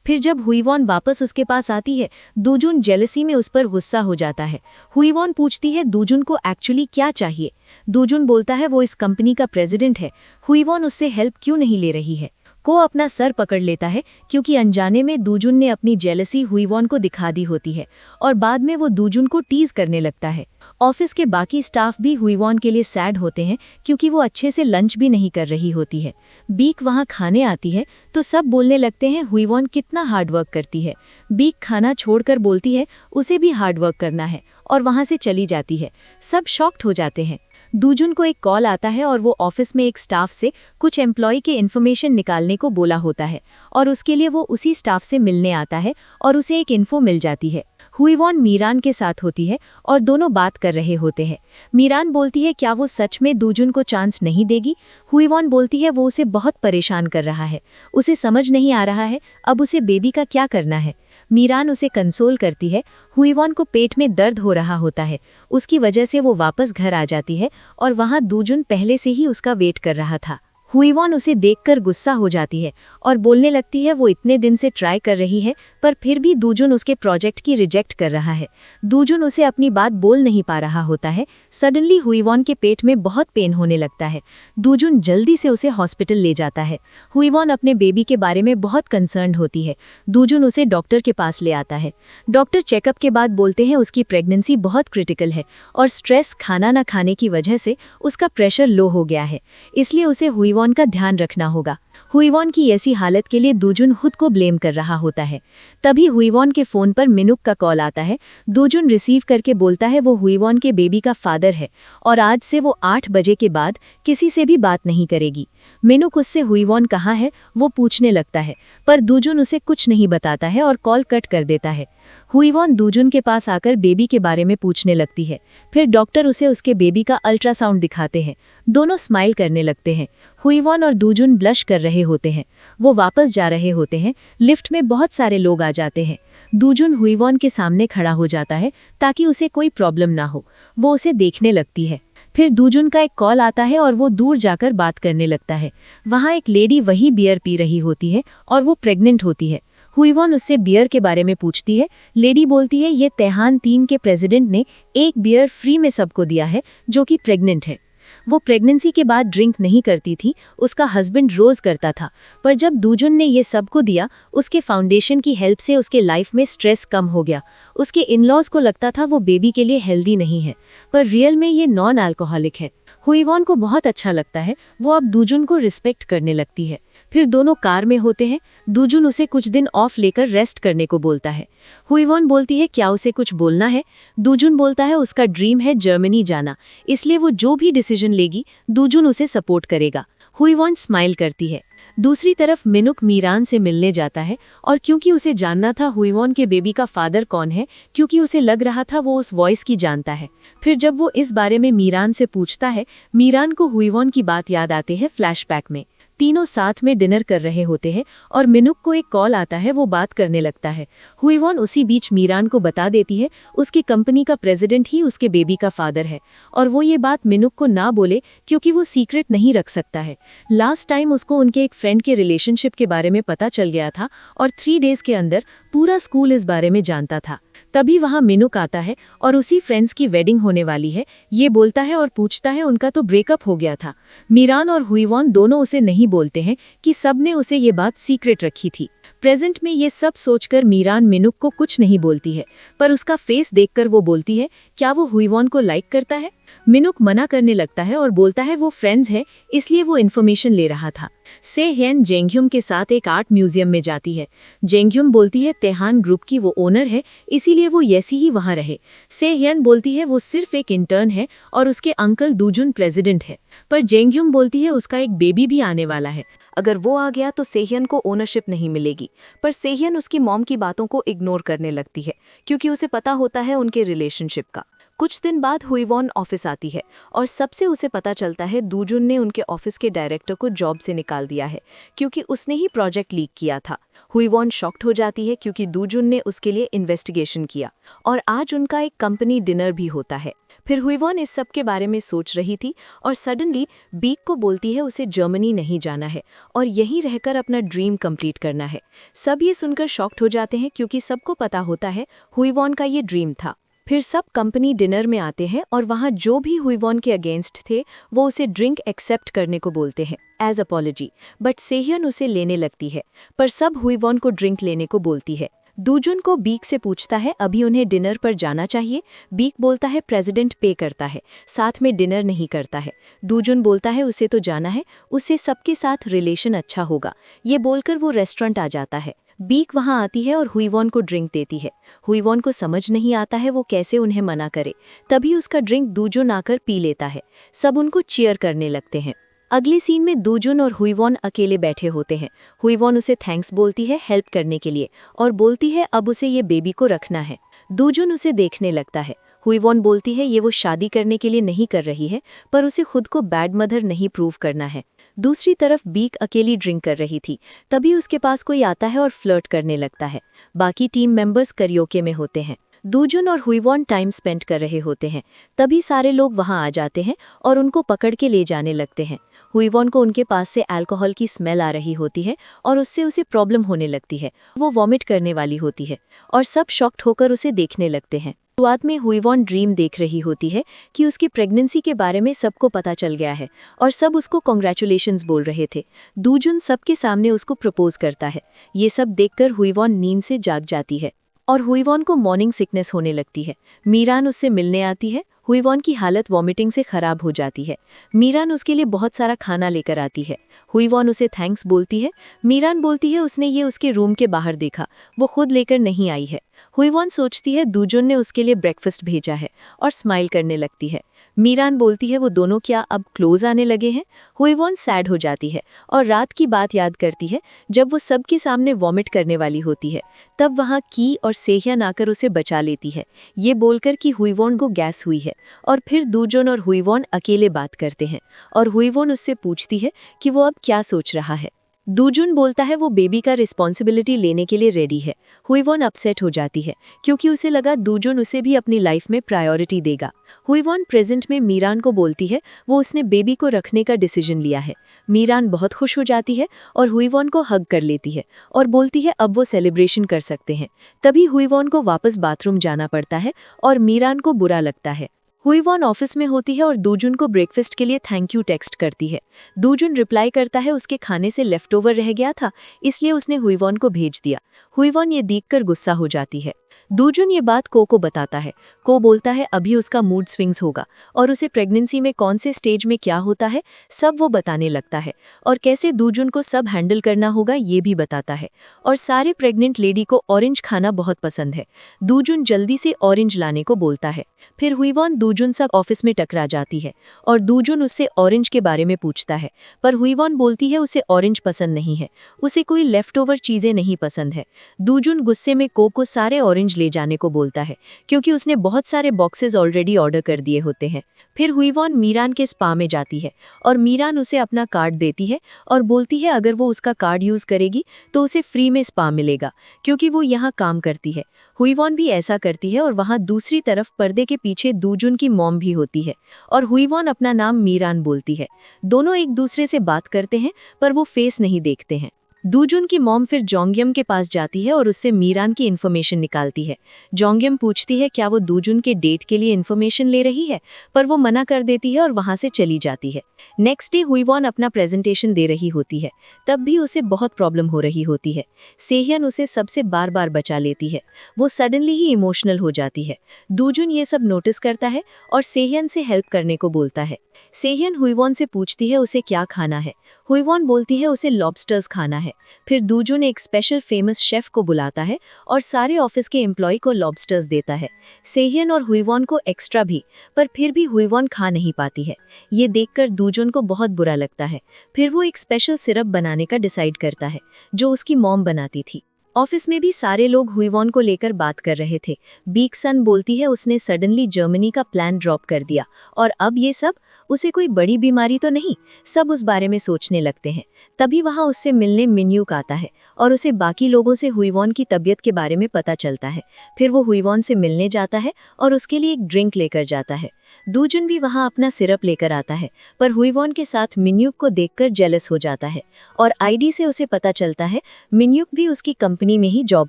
फिर जब हुईवॉन वापस उसके पास आती है, दूजुन जेलसी में उस पर गुस्सा हो जाता है। हुईवॉन पूछती है दूजुन को एक्चुअली क्या चाहिए। दूजुन बोलता है वो इस कंपनी का प्रेसिडेंट है, हुईवॉन उससे हेल्प क्यों नहीं ले रही है। को अपना सर पकड़ लेता है क्योंकि अनजाने में दूजुन ने अपनी जेलसी हुईवॉन को दिखा दी होती है और बाद में वो दूजुन को टीज करने लगता है। ऑफिस के बाकी स्टाफ भी हुईवॉन के लिए सैड होते हैं क्योंकि वो अच्छे से लंच भी नहीं कर रही होती है। बीक वहाँ खाने आती है तो सब बोलने लगते हैं हुईवॉन कितना हार्डवर्क करती है। बीक खाना छोड़कर बोलती है उसे भी हार्डवर्क करना है और वहाँ से चली जाती है। सब शॉक्ड हो जाते हैं। दूजुन को एक कॉल आता है और वो ऑफिस में एक स्टाफ से कुछ एम्प्लॉय के इन्फॉर्मेशन निकालने को बोला होता है और उसके लिए वो उसी स्टाफ से मिलने आता है और उसे एक इन्फो मिल जाती है। हुईवॉन मीरान के साथ होती है और दोनों बात कर रहे होते हैं। मीरान बोलती है क्या वो सच में दूजुन को चांस नहीं देगी। हुईवॉन बोलती है वो उसे बहुत परेशान कर रहा है, उसे समझ नहीं आ रहा है अब उसे बेबी का क्या करना है। मीरान उसे कंसोल करती है। हुईवॉन को पेट में दर्द हो रहा होता है, उसकी वजह से वो वापस घर आ जाती है और वहाँ दूजुन पहले से ही उसका वेट कर रहा था। हुईवॉन उसे देखकर गुस्सा हो जाती है और बोलने लगती है वो इतने दिन से ट्राई कर रही है पर फिर भी दूजुन उसके प्रोजेक्ट की रिजेक्ट कर रहा है। दूजुन उसे अपनी बात बोल नहीं पा रहा होता है। सडनली हुईवॉन के पेट में बहुत पेन होने लगता है। दूजुन जल्दी से उसे हॉस्पिटल ले जाता है। हुईवॉन अपने बेबी के बारे में बहुत कंसर्न्ड होती है। दूजुन उसे डॉक्टर के पास ले आता है। डॉक्टर चेकअप के बाद बोलते हैं उसकी प्रेगनेंसी बहुत क्रिटिकल है और स्ट्रेस, खाना न खाने की वजह से उसका प्रेशर लो हो गया है, इसलिए उसे हुईवॉन का ध्यान रखना होगा। हुईवॉन की ऐसी हालत के लिए दूजुन खुद को ब्लेम कर रहा होता है। तभी हुईवॉन के फोन पर मिनुक का कॉल आता है। दूजुन रिसीव करके बोलता है वो हुईवॉन के बेबी का फादर है और आज से वो 8 बजे के बाद किसी से भी बात नहीं करेगी। मिनुक उससे हुईवॉन कहाँ है वो पूछने लगता है पर दूजुन उसे कुछ नहीं बताता है और कॉल कट कर देता है। हुईवॉन दूजुन के पास आकर बेबी के बारे में पूछने लगती है। फिर डॉक्टर उसे उसके बेबी का अल्ट्रासाउंड दिखाते हैं। दोनों स्माइल करने लगते हैं। हुईवॉन और दूजुन ब्लश कर रहे होते हैं। वो वापस जा रहे होते हैं। लिफ्ट में बहुत सारे लोग आ जाते हैं। दूजुन हुईवॉन के सामने खड़ा हो जाता है ताकि उसे कोई प्रॉब्लम ना हो। वो उसे देखने लगती है। फिर दूजुन का एक कॉल आता है और वो दूर जाकर बात करने लगता है। वहाँ एक लेडी वही बियर पी रही होती है और वो प्रेग्नेंट होती है। हुईवॉन उससे बियर के बारे में पूछती है। लेडी बोलती है ये तेहान 3 के प्रेसिडेंट ने एक बियर फ्री में सबको दिया है जो कि प्रेग्नेंट है। वो प्रेगनेंसी के बाद ड्रिंक नहीं करती थी, उसका हस्बैंड रोज करता था, पर जब दूजुन ने ये सबको दिया उसके फाउंडेशन की हेल्प से उसके लाइफ में स्ट्रेस कम हो गया। उसके इन-लॉज को लगता था वो बेबी के लिए हेल्दी नहीं है, पर रियल में ये नॉन अल्कोहलिक है। हुईवॉन को बहुत अच्छा लगता है। वो अब दूजुन को रिस्पेक्ट करने लगती है। फिर दोनों कार में होते हैं। दूजुन उसे कुछ दिन ऑफ लेकर रेस्ट करने को बोलता है। हुईवॉन बोलती है क्या उसे कुछ बोलना है। दूजुन बोलता है उसका ड्रीम है जर्मनी जाना, इसलिए वो जो भी डिसीजन लेगी दूजुन उसे सपोर्ट करेगा। हुईवॉन स्माइल करती है। दूसरी तरफ मिनुक मीरान से मिलने जाता है और क्योंकि उसे जानना था हुईवॉन के बेबी का फादर कौन है, क्योंकि उसे लग रहा था वो उस वॉइस की जानता है। फिर जब वो इस बारे में मीरान से पूछता है, मीरान को हुईवॉन की बात याद आते हैं फ्लैशबैक में। तीनों साथ में डिनर कर रहे होते हैं और मिनुक को एक कॉल आता है, वो बात करने लगता है। हुईवॉन उसी बीच मीरान को बता देती है उसकी कंपनी का प्रेसिडेंट ही उसके बेबी का फादर है और वो ये बात मिनुक को ना बोले क्योंकि वो सीक्रेट नहीं रख सकता है। लास्ट टाइम उसको उनके एक फ्रेंड के रिलेशनशिप के बारे में पता चल गया था और 3 डेज के अंदर पूरा स्कूल इस बारे में जानता था। तभी वहाँ मिनुक आता है और उसी फ्रेंड्स की वेडिंग होने वाली है ये बोलता है और पूछता है उनका तो ब्रेकअप हो गया था। मीरान और हुईवॉन दोनों उसे नहीं बोलते हैं कि सबने उसे ये बात सीक्रेट रखी थी। प्रेजेंट में ये सब सोचकर मीरान मिनुक को कुछ नहीं बोलती है, पर उसका फेस देखकर वो बोलती है क्या वो हुईवॉन को लाइक करता है। मिनुक मना करने लगता है और बोलता है वो फ्रेंड्स है इसलिए वो इन्फॉर्मेशन ले रहा था। से ह्यन जेंग्युम के साथ एक आर्ट म्यूजियम में जाती है। जेंग्युम बोलती है तेहान ग्रुप की वो ओनर है इसीलिए वो ऐसी ही वहाँ रहे। से ह्यन बोलती है वो सिर्फ एक इंटर्न है और उसके अंकल दूजुन प्रेसिडेंट है, पर जेंग्युम बोलती है उसका एक बेबी भी आने वाला है। अगर वो आ गया तो सेह्यन को ओनरशिप नहीं मिलेगी। पर सेह्यन उसकी मॉम की बातों को इग्नोर करने लगती है क्योंकि उसे पता होता है उनके रिलेशनशिप का। कुछ दिन बाद हुईवॉन ऑफिस आती है और सबसे उसे पता चलता है दूजुन ने उनके ऑफिस के डायरेक्टर को जॉब से निकाल दिया है क्योंकि उसने ही प्रोजेक्ट लीक किया था। हुईवॉन शॉक्ड हो जाती है क्योंकि दूजुन ने उसके लिए इन्वेस्टिगेशन किया और आज उनका एक कंपनी डिनर भी होता है। फिर हुईवॉन इस सब के बारे में सोच रही थी और सडनली बीक को बोलती है उसे जर्मनी नहीं जाना है और यहीं रहकर अपना ड्रीम कंप्लीट करना है। सब ये सुनकर शॉक्ड हो जाते हैं क्योंकि सबको पता होता है हुईवॉन का ये ड्रीम था। फिर सब कंपनी डिनर में आते हैं और वहाँ जो भी हुईवॉन के अगेंस्ट थे वो उसे ड्रिंक एक्सेप्ट करने को बोलते हैं एज अपॉलजी, बट सेह्यन उसे लेने लगती है, पर सब हुईवॉन को ड्रिंक लेने को बोलती है। दूजुन को बीक से पूछता है अभी उन्हें डिनर पर जाना चाहिए। बीक बोलता है प्रेसिडेंट पे करता है, साथ में डिनर नहीं करता है। दूजुन बोलता है उसे तो जाना है, उससे सबके साथ रिलेशन अच्छा होगा। ये बोलकर वो रेस्टोरेंट आ जाता है। बीक वहाँ आती है और हुईवॉन को ड्रिंक देती है। हुईवॉन को समझ नहीं आता है वो कैसे उन्हें मना करे, तभी उसका ड्रिंक दूजुन आकर पी लेता है। सब उनको चीयर करने लगते हैं। अगले सीन में दूजुन और हुईवॉन अकेले बैठे होते हैं। हुईवॉन उसे थैंक्स बोलती है हेल्प करने के लिए और बोलती है अब उसे ये बेबी को रखना है। दूजुन उसे देखने लगता है। हुईवॉन बोलती है ये वो शादी करने के लिए नहीं कर रही है, पर उसे खुद को बैड मदर नहीं प्रूव करना है। दूसरी तरफ बीक अकेली ड्रिंक कर रही थी, तभी उसके पास कोई आता है और फ्लर्ट करने लगता है। बाकी टीम मेंबर्स करियोके में होते हैं। दूजुन और हुईवॉन टाइम स्पेंड कर रहे होते हैं, तभी सारे लोग वहां आ जाते हैं और उनको पकड़ के ले जाने लगते हैं। हुईवॉन को उनके पास से अल्कोहल की स्मेल आ रही होती है और उससे उसे प्रॉब्लम होने लगती है। वो वॉमिट करने वाली होती है और सब शॉक्ड होकर उसे देखने लगते हैं। शुरुआत में हुईवॉन ड्रीम देख रही होती है कि उसकी प्रेगनेंसी के बारे में सबको पता चल गया है और सब उसको कॉन्ग्रेचुलेशंस बोल रहे थे। दूजुन सबके सामने उसको प्रपोज करता है। ये सब देखकर हुईवॉन नींद से जाग जाती है और हुईवॉन को मॉर्निंग सिकनेस होने लगती है। मीरान उससे मिलने आती है। हुईवॉन की हालत वॉमिटिंग से खराब हो जाती है। मीरान उसके लिए बहुत सारा खाना लेकर आती है। हुईवॉन उसे थैंक्स बोलती है। मीरान बोलती है उसने ये उसके रूम के बाहर देखा, वो खुद लेकर नहीं आई है। हुईवॉन सोचती है दूजुन ने उसके लिए ब्रेकफास्ट भेजा है और स्माइल करने लगती है। मीरान बोलती है वो दोनों क्या अब क्लोज आने लगे हैं। हुईवॉन सैड हो जाती है और रात की बात याद करती है जब वो सबके सामने वॉमिट करने वाली होती है। तब वहाँ की और सेह्यन आकर उसे बचा लेती है, ये बोलकर कि हुईवॉन को गैस हुई है। और फिर दूजुन और हुईवॉन अकेले बात करते हैं और हुईवॉन उससे पूछती है कि वो अब क्या सोच रहा है। दूजुन बोलता है वो बेबी का रिस्पॉन्सिबिलिटी लेने के लिए रेडी है। हुईवॉन अपसेट हो जाती है क्योंकि उसे लगा दूजुन उसे भी अपनी लाइफ में प्रायोरिटी देगा। हुईवॉन प्रेजेंट में मीरान को बोलती है वो उसने बेबी को रखने का डिसीजन लिया है। मीरान बहुत खुश हो जाती है और हुईवॉन को हग कर लेती है और बोलती है अब वो सेलिब्रेशन कर सकते हैं। तभी हुईवॉन को वापस बाथरूम जाना पड़ता है और मीरान को बुरा लगता है। हुईवॉन ऑफिस में होती है और दूजुन को ब्रेकफास्ट के लिए थैंक यू टेक्स्ट करती है। दूजुन रिप्लाई करता है उसके खाने से लेफ्ट ओवर रह गया था इसलिए उसने हुईवॉन को भेज दिया। हुईवॉन ये देखकर गुस्सा हो जाती है। दूजुन ये बात को बताता है। को बोलता है अभी उसका मूड स्विंग्स होगा और उसे प्रेगनेंसी में कौन से स्टेज में क्या होता है सब वो बताने लगता है और कैसे दूजुन को सब हैंडल करना होगा ये भी बताता है। और सारे प्रेग्नेंट लेडी को ऑरेंज खाना बहुत पसंद है। दूजुन जल्दी से ऑरेंज लाने को बोलता है। फिर हुईवॉन दूजुन सब ऑफिस में टकरा जाती है और दूजुन उससे ऑरेंज के बारे में पूछता है, पर हुईवॉन बोलती है उसे ऑरेंज पसंद नहीं है, उसे कोई लेफ्ट ओवर चीजें नहीं पसंद है। दूजुन गुस्से में को सारे ऑरेंज ले जाने को बोलता है क्योंकि उसने बहुत सारे बॉक्सेस ऑलरेडी ऑर्डर कर दिए होते हैं। फिर हुईवॉन मीरान के स्पा में जाती है और मीरान उसे अपना कार्ड देती है और बोलती है अगर वो उसका कार्ड यूज करेगी तो उसे फ्री में स्पा मिलेगा क्योंकि वो यहाँ काम करती है। हुईवॉन भी ऐसा करती है और वहाँ दूसरी तरफ पर्दे के पीछे दूजुन की मॉम भी होती है और हुईवॉन अपना नाम मीरान बोलती है। दोनों एक दूसरे से बात करते हैं पर वो फेस नहीं देखते हैं। दूजुन की मॉम फिर जोंग्यम के पास जाती है और उससे मीरान की इन्फॉर्मेशन निकालती है। जोंग्यम पूछती है क्या वो दूजुन के डेट के लिए इन्फॉर्मेशन ले रही है, पर वो मना कर देती है और वहां से चली जाती है। नेक्स्ट डे हुईवॉन अपना प्रेजेंटेशन दे रही होती है, तब भी उसे बहुत प्रॉब्लम हो रही होती है। सेहियन उसे सबसे बार बार बचा लेती है। वो सडनली ही इमोशनल हो जाती है। दूजुन ये सब नोटिस करता है और सेहियन से हेल्प करने को बोलता है। सेहियन हुईवॉन से पूछती है उसे क्या खाना है। हुईवॉन बोलती है उसे लॉबस्टर्स खाना है। फिर दूजुन एक स्पेशल फेमस शेफ को बुलाता है और सारे ऑफिस के एम्प्लॉय को लॉबस्टर्स देता है, सेहियन और हुईवॉन को एक्स्ट्रा भी, पर फिर भी हुईवॉन खा नहीं पाती है। ये देखकर दूजुन को बहुत बुरा लगता है। फिर वो एक स्पेशल सिरप बनाने का डिसाइड करता है जो उसकी मॉम बनाती थी। ऑफिस में भी सारे लोग हुईवॉन को लेकर बात कर रहे थे। बीक सन बोलती है उसने सडनली जर्मनी का प्लान ड्रॉप कर दिया और अब ये सब, उसे कोई बड़ी बीमारी तो नहीं, सब उस बारे में सोचने लगते हैं। तभी वहां उससे मिलने मिन्यूक आता है और उसे बाकी लोगों से हुईवॉन की तबीयत के बारे में पता चलता है। फिर वो हुईवॉन से मिलने जाता है और उसके लिए एक ड्रिंक लेकर जाता है। दूजुन भी वहां अपना सिरप लेकर आता है, पर हुईवॉन के साथ मिन्यूक को देखकर जेलस हो जाता है और आईडी से उसे पता चलता है मिन्यूक भी उसकी कंपनी में ही जॉब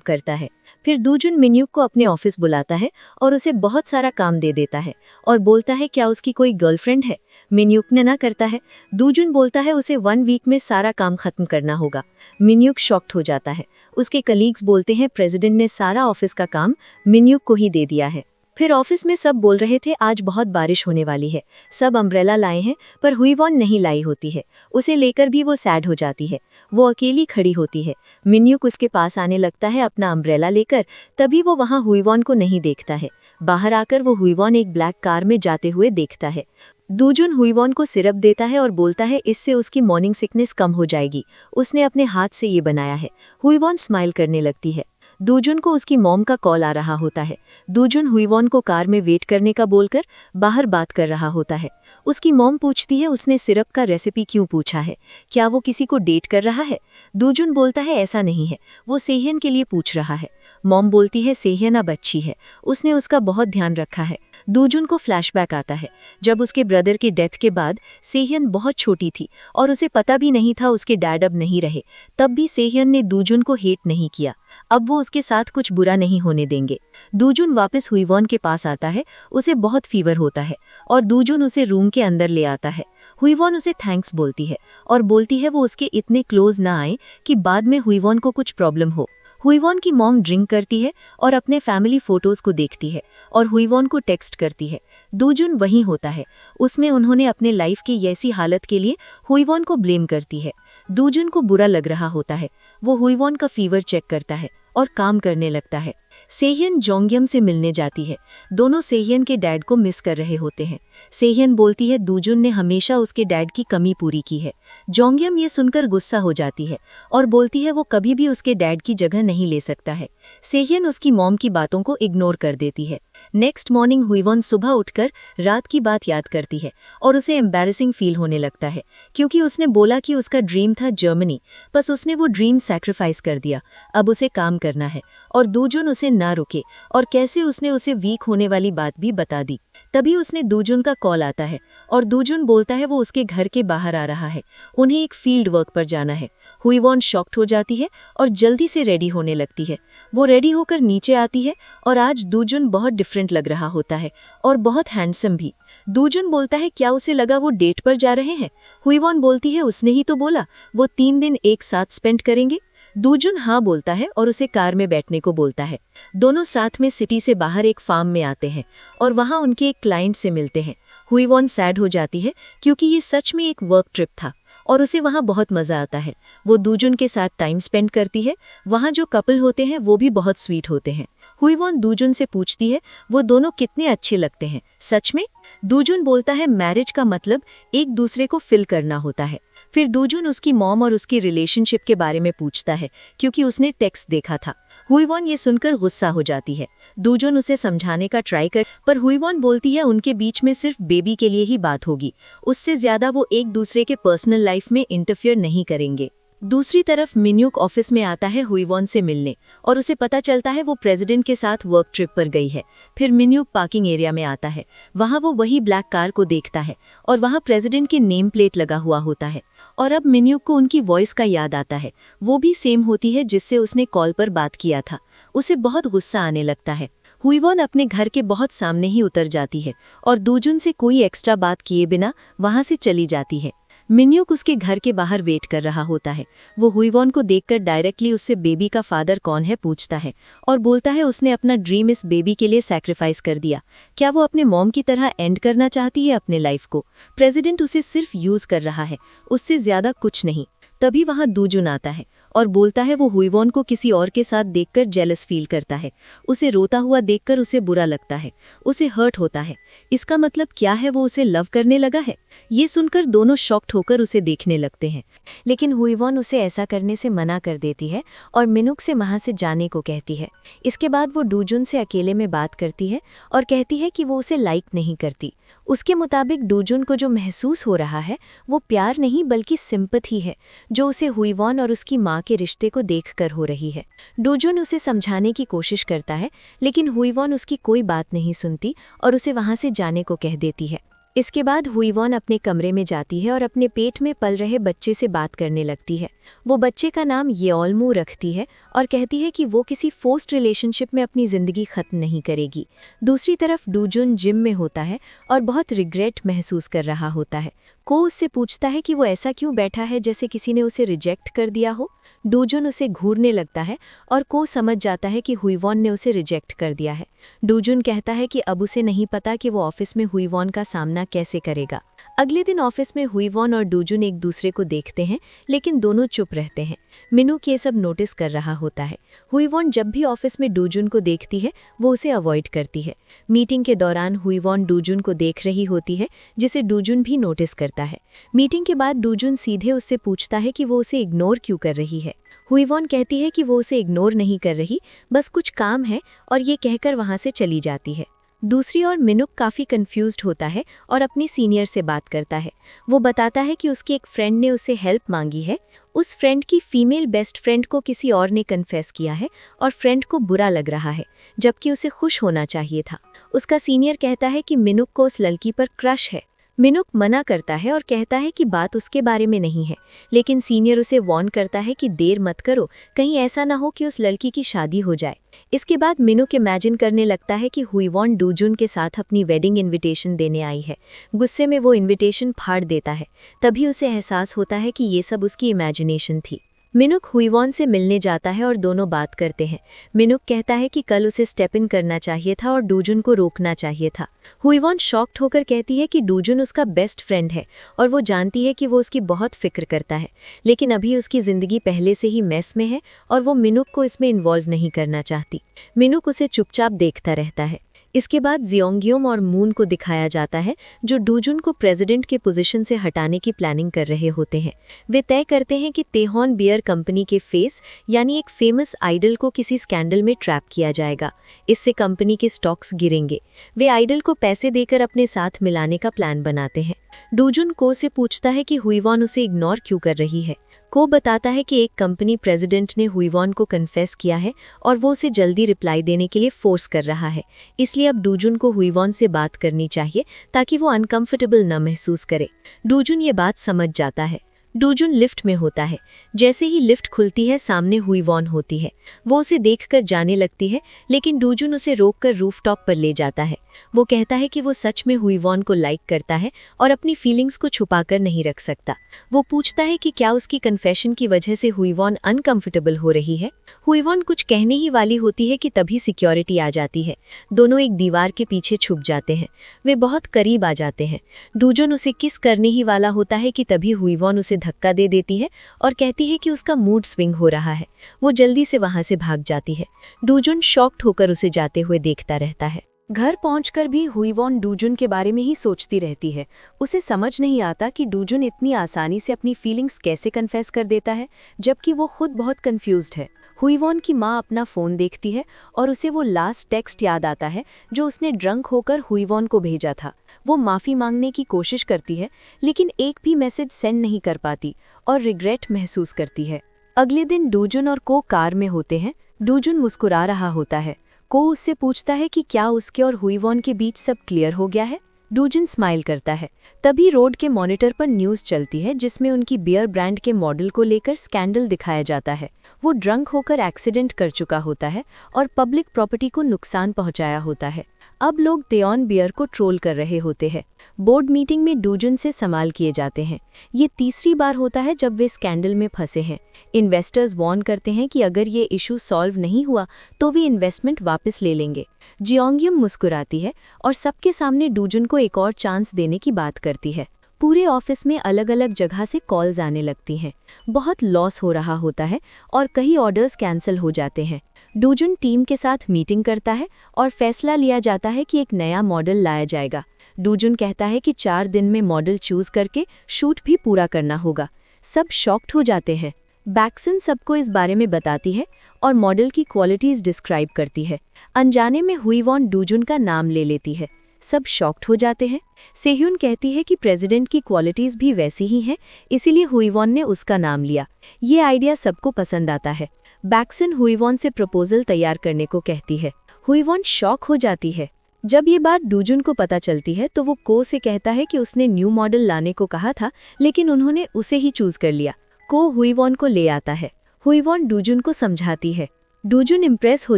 करता है। फिर दूजुन मिन्यूक को अपने ऑफिस बुलाता है और उसे बहुत सारा काम दे देता है और बोलता है क्या उसकी कोई गर्लफ्रेंड है। मिन्यूक ने ना करता है। दूजुन बोलता है उसे 1 वीक में सारा काम खत्म करना होगा। मिन्यूक शॉक्ड हो जाता है। उसके कलीग्स बोलते हैं प्रेसिडेंट ने सारा ऑफिस का काम मिन्यूक को ही दे दिया है। फिर ऑफिस में सब बोल रहे थे आज बहुत बारिश होने वाली है, सब अम्ब्रेला लाए हैं, पर हुईवॉन नहीं लाई होती है। उसे लेकर भी वो सैड हो जाती है। वो अकेली खड़ी होती है। मिन्यूक उसके पास आने लगता है अपना अम्ब्रेला लेकर, तभी वो वहां हुईवॉन को नहीं देखता है। बाहर आकर वो हुईवॉन एक ब्लैक कार में जाते हुए देखता है। दूजुन हुईवॉन को सिरप देता है और बोलता है इससे उसकी मॉर्निंग सिकनेस कम हो जाएगी, उसने अपने हाथ से ये बनाया है। हुईवॉन स्माइल करने लगती है। दूजुन को उसकी मॉम का कॉल आ रहा होता है। दूजुन हुईवॉन को कार में वेट करने का बोलकर बाहर बात कर रहा होता है। उसकी मॉम पूछती है उसने सिरप का रेसिपी क्यों पूछा है, क्या वो किसी को डेट कर रहा है। दूजुन बोलता है ऐसा नहीं है, वो सेहियन के लिए पूछ रहा है। मॉम बोलती है सेहियन अब अच्छी है, उसने उसका बहुत ध्यान रखा है। दूजुन को फ्लैशबैक आता है जब उसके ब्रदर के डेथ के बाद सेहियन बहुत छोटी थी और उसे पता भी नहीं था उसके डैड अब नहीं रहे। तब भी सेहियन ने दूजुन को हेट नहीं किया। अब वो उसके साथ कुछ बुरा नहीं होने देंगे। दूजुन वापस हुईवॉन के पास आता है। उसे बहुत फीवर होता है और दूजुन उसे रूम के अंदर ले आता है। हुईवॉन उसे थैंक्स बोलती है और बोलती है वो उसके इतने क्लोज ना आए कि बाद में हुईवॉन को कुछ प्रॉब्लम हो। हुईवॉन की मॉम ड्रिंक करती है और अपने फैमिली फोटोज को देखती है और हुईवॉन को टेक्स्ट करती है। दूजुन वहीं होता है। उसमें उन्होंने अपने लाइफ की ऐसी हालत के लिए हुईवॉन को ब्लेम करती है। दूजुन को बुरा लग रहा होता है। वो हुईवॉन का फीवर चेक करता है और काम करने लगता है। सेहियन जोंग्यम से मिलने जाती है। दोनों सेहियन के डैड को मिस कर रहे होते हैं। सेहियन बोलती है दूजुन ने हमेशा उसके डैड की कमी पूरी की है। जोंग्यम ये सुनकर गुस्सा हो जाती है और बोलती है वो कभी भी उसके डैड की जगह नहीं ले सकता है। सेहियन उसकी मॉम की बातों को इग्नोर कर देती है। नेक्स्ट मॉर्निंग हुईवॉन सुबह उठकर रात की बात याद करती है और उसे एम्बैरेसिंग फील होने लगता है क्योंकि उसने बोला कि उसका ड्रीम था जर्मनी, बस उसने वो ड्रीम सैक्रिफाइस कर दिया। अब उसे काम करना है और दूजुन उसे ना रुके और कैसे उसने उसे वीक होने वाली बात भी बता दी। तभी उसने दूजुन का कॉल आता है और दूजुन बोलता है वो उसके घर के बाहर आ रहा है, उन्हें एक फील्ड वर्क पर जाना है। हुईवॉन शॉक्ड हो जाती है और जल्दी से रेडी होने लगती है। वो रेडी होकर नीचे आती है और आज दूजुन बहुत डिफरेंट लग रहा होता है और बहुत हैंडसम भी। दूजुन बोलता है क्या उसे लगा वो डेट पर जा रहे हैं। हुईवॉन बोलती है उसने ही तो बोला वो 3 दिन एक साथ स्पेंड करेंगे। दूजुन हाँ बोलता है और उसे कार में बैठने को बोलता है। दोनों साथ में सिटी से बाहर एक फार्म में आते हैं और वहां उनके एक क्लाइंट से मिलते हैं। हुईवॉन सैड हो जाती है क्योंकि ये सच में एक वर्क ट्रिप था और उसे वहां बहुत मजा आता है। वो दूजुन के साथ टाइम स्पेंड करती है। वहां जो कपल होते हैं वो भी बहुत स्वीट होते हैं। हुईवॉन दूजुन से पूछती है वो दोनों कितने अच्छे लगते हैं सच में। दूजुन बोलता है मैरिज का मतलब एक दूसरे को फिल करना होता है। फिर दूजुन उसकी मॉम और उसकी रिलेशनशिप के बारे में पूछता है क्योंकि उसने टेक्स्ट देखा था। हुईवॉन ये सुनकर गुस्सा हो जाती है। दूजुन उसे समझाने का ट्राई कर, पर हुईवॉन बोलती है उनके बीच में सिर्फ बेबी के लिए ही बात होगी, उससे ज्यादा वो एक दूसरे के पर्सनल लाइफ में इंटरफियर नहीं करेंगे। दूसरी तरफ मिन्यूक ऑफिस में आता है हुईवॉन से मिलने और उसे पता चलता है वो प्रेसिडेंट के साथ वर्क ट्रिप पर गई है। फिर मिन्यूक पार्किंग एरिया में आता है। वहाँ वो वही ब्लैक कार को देखता है और वहाँ प्रेसिडेंट की नेम प्लेट लगा हुआ होता है। और अब मिन्यूक को उनकी वॉइस का याद आता है। वो भी सेम होती है जिससे उसने कॉल पर बात किया था। उसे बहुत गुस्सा आने लगता है। हुईवॉन अपने घर के बहुत सामने ही उतर जाती है और दूजुन से कोई एक्स्ट्रा बात किए बिना वहाँ से चली जाती है। मिन्यूक उसके घर के बाहर वेट कर रहा होता है। वो हुईवॉन को देखकर डायरेक्टली उससे बेबी का फादर कौन है पूछता है और बोलता है उसने अपना ड्रीम इस बेबी के लिए सैक्रिफाइस कर दिया। क्या वो अपने मॉम की तरह एंड करना चाहती है अपने लाइफ को? प्रेसिडेंट उसे सिर्फ यूज कर रहा है, उससे ज्यादा कुछ नहीं। तभी वहां दूजुन आता है और बोलता है वो हुईवॉन को किसी और के साथ देखकर जेलस फील करता है। उसे रोता हुआ देखकर उसे बुरा लगता है, उसे हर्ट होता है। इसका मतलब क्या है, वो उसे लव करने लगा है? ये सुनकर दोनों शॉक्ड होकर उसे देखने लगते हैं। लेकिन हुईवॉन उसे ऐसा करने से मना कर देती है और मिनुक से वहां से जाने को कहती है। इसके बाद वो डूजुन से अकेले में बात करती है और कहती है कि वो उसे लाइक नहीं करती। उसके मुताबिक डूजुन को जो महसूस हो रहा है वो प्यार नहीं बल्कि सिंपैथी है, जो उसे हुईवॉन और उसकी माँ के रिश्ते को देखकर हो रही है। डूजुन उसे समझाने की कोशिश करता है लेकिन हुईवॉन उसकी कोई बात नहीं सुनती और उसे वहां से जाने को कह देती है। इसके बाद हुईवॉन अपने कमरे में जाती है और अपने पेट में पल रहे बच्चे से बात करने लगती है। वो बच्चे का नाम येओलमू रखती है और कहती है कि वो किसी फोर्स्ड रिलेशनशिप में अपनी ज़िंदगी ख़त्म नहीं करेगी। दूसरी तरफ डूजुन जिम में होता है और बहुत रिग्रेट महसूस कर रहा होता है। को उससे पूछता है कि वो ऐसा क्यों बैठा है जैसे किसी ने उसे रिजेक्ट कर दिया हो। डूजुन उसे घूरने लगता है और को समझ जाता है कि हुईवॉन ने उसे रिजेक्ट कर दिया है। डूजुन कहता है कि अब उसे नहीं पता कि वो ऑफिस में हुईवॉन का सामना कैसे करेगा। अगले दिन ऑफिस में हुईवॉन और डूजुन एक दूसरे को देखते हैं लेकिन दोनों चुप रहते हैं। मिनुक ये सब नोटिस कर रहा होता है। हुईवॉन जब भी ऑफिस में डूजुन को देखती है वो उसे अवॉइड करती है। मीटिंग के दौरान हुईवॉन डूजुन को देख रही होती है जिसे डूजुन भी नोटिस करता है। मीटिंग के बाद डूजुन सीधे उससे पूछता है कि वो उसे इग्नोर क्यों कर रही है। हुईवॉन कहती है कि वो उसे इग्नोर नहीं कर रही, बस कुछ काम है, और ये कहकर वहां से चली जाती है। दूसरी ओर मिनुक काफ़ी कंफ्यूज्ड होता है और अपनी सीनियर से बात करता है। वो बताता है कि उसकी एक फ्रेंड ने उससे हेल्प मांगी है। उस फ्रेंड की फीमेल बेस्ट फ्रेंड को किसी और ने कन्फेस किया है और फ्रेंड को बुरा लग रहा है, जबकि उसे खुश होना चाहिए था। उसका सीनियर कहता है कि मिनुक को उस लड़की पर क्रश है। मिनुक मना करता है और कहता है कि बात उसके बारे में नहीं है, लेकिन सीनियर उसे वार्न करता है कि देर मत करो, कहीं ऐसा ना हो कि उस लड़की की शादी हो जाए। इसके बाद मिनुक इमेजिन करने लगता है कि हुईवॉन डूजुन के साथ अपनी वेडिंग इनविटेशन देने आई है। गुस्से में वो इनविटेशन फाड़ देता है। तभी उसे एहसास होता है कि ये सब उसकी इमेजिनेशन थी। मिनुक हुईवॉन से मिलने जाता है और दोनों बात करते हैं। मिनुक कहता है कि कल उसे स्टेप इन करना चाहिए था और डूजुन को रोकना चाहिए था। हुईवॉन शॉक्ड होकर कहती है कि डूजुन उसका बेस्ट फ्रेंड है और वो जानती है कि वो उसकी बहुत फिक्र करता है, लेकिन अभी उसकी ज़िंदगी पहले से ही मेस में है और वो मिनुक को इसमें इन्वॉल्व नहीं करना चाहती। मिनुक उसे चुपचाप देखता रहता है। इसके बाद जियोंग्योम और मून को दिखाया जाता है, जो डूजुन को प्रेसिडेंट के पोजीशन से हटाने की प्लानिंग कर रहे होते हैं। वे तय करते हैं कि तेहॉन बियर कंपनी के फेस यानी एक फेमस आइडल को किसी स्कैंडल में ट्रैप किया जाएगा। इससे कंपनी के स्टॉक्स गिरेंगे। वे आइडल को पैसे देकर अपने साथ मिलाने का प्लान बनाते हैं। डूजुन को से पूछता है कि हुईवॉन उसे इग्नोर क्यों कर रही है। को बताता है कि एक कंपनी प्रेसिडेंट ने हुईवॉन को कन्फेस किया है और वो उसे जल्दी रिप्लाई देने के लिए फोर्स कर रहा है। इसलिए अब डूजुन को हुईवॉन से बात करनी चाहिए ताकि वो अनकंफर्टेबल न महसूस करे। डूजुन ये बात समझ जाता है। डूजुन लिफ्ट में होता है। जैसे ही लिफ्ट खुलती है सामने हुईवॉन होती है। वो उसे देखकर जाने लगती है, लेकिन डूजुन उसे रोककर रूफटॉप पर ले जाता है। वो कहता है कि वो सच में हुईवॉन को लाइक करता है और अपनी फीलिंग्स को छुपाकर नहीं रख सकता। वो पूछता है कि क्या उसकी कन्फेशन की वजह से हुईवॉन अनकंफर्टेबल हो रही है। हुईवॉन कुछ कहने ही वाली होती है कि तभी सिक्योरिटी आ जाती है। दोनों एक दीवार के पीछे छुप जाते हैं। वे बहुत करीब आ जाते हैं। डूजुन उसे किस करने ही वाला होता है कि तभी हुईवॉन उसे धक्का दे देती है और कहती है कि उसका मूड स्विंग हो रहा है। वो जल्दी से वहां से भाग जाती है। डूजुन शॉक्ड होकर उसे जाते हुए देखता रहता है। घर पहुंचकर भी हुईवॉन डूजुन के बारे में ही सोचती रहती है। उसे समझ नहीं आता कि डूजुन इतनी आसानी से अपनी फीलिंग्स कैसे कन्फेस कर देता है, जबकि वो खुद बहुत कंफ्यूज्ड है। हुईवॉन की माँ अपना फ़ोन देखती है और उसे वो लास्ट टेक्स्ट याद आता है जो उसने ड्रंक होकर हुईवॉन को भेजा था। वो माफ़ी मांगने की कोशिश करती है, लेकिन एक भी मैसेज सेंड नहीं कर पाती और रिग्रेट महसूस करती है। अगले दिन डूजुन और को कार में होते हैं। डूजुन मुस्कुरा रहा होता है। को उससे पूछता है कि क्या उसके और हुईवॉन के बीच सब क्लियर हो गया है। डूजुन स्माइल करता है। तभी रोड के मॉनिटर पर न्यूज़ चलती है जिसमें उनकी बियर ब्रांड के मॉडल को लेकर स्कैंडल दिखाया जाता है। वो ड्रंक होकर एक्सीडेंट कर चुका होता है और पब्लिक प्रॉपर्टी को नुकसान पहुंचाया होता है। अब लोग तेओन बियर को ट्रोल कर रहे होते हैं। बोर्ड मीटिंग में डूजुन से सवाल किए जाते हैं। ये तीसरी बार होता है जब वे स्कैंडल में फंसे हैं। इन्वेस्टर्स वार्न करते हैं कि अगर ये इशू सॉल्व नहीं हुआ तो वे इन्वेस्टमेंट वापस ले लेंगे। जियोंग्यम मुस्कुराती है और सबके सामने डूजुन को एक और चांस देने की बात करती है। पूरे ऑफिस में अलग अलग जगह से कॉल्स आने लगती हैं। बहुत लॉस हो रहा होता है और कई ऑर्डर्स कैंसिल हो जाते हैं। डूजुन टीम के साथ मीटिंग करता है और फैसला लिया जाता है कि एक नया मॉडल लाया जाएगा। डूजुन कहता है कि 4 दिन में मॉडल चूज करके शूट भी पूरा करना होगा। सब शॉक्ड हो जाते हैं। बैक्सन सबको इस बारे में बताती है और मॉडल की क्वालिटीज डिस्क्राइब करती है। अनजाने में हुईवॉन डूजुन का नाम ले लेती है। सब शॉक्ड हो जाते हैं। सेह्यून कहती है कि प्रेसिडेंट की क्वालिटीज भी वैसी ही हैं, इसीलिए हुईवॉन ने उसका नाम लिया। ये आइडिया सबको पसंद आता है। बैक्सन हुईवॉन से प्रपोजल तैयार करने को कहती है। हुईवॉन शॉक हो जाती है। जब ये बात डूजुन को पता चलती है तो वो को से कहता है कि उसने न्यू मॉडल लाने को कहा था, लेकिन उन्होंने उसे ही चूज कर लिया। को हुईवॉन को ले आता है। हुईवॉन डूजुन को समझाती है। डूजुन इम्प्रेस हो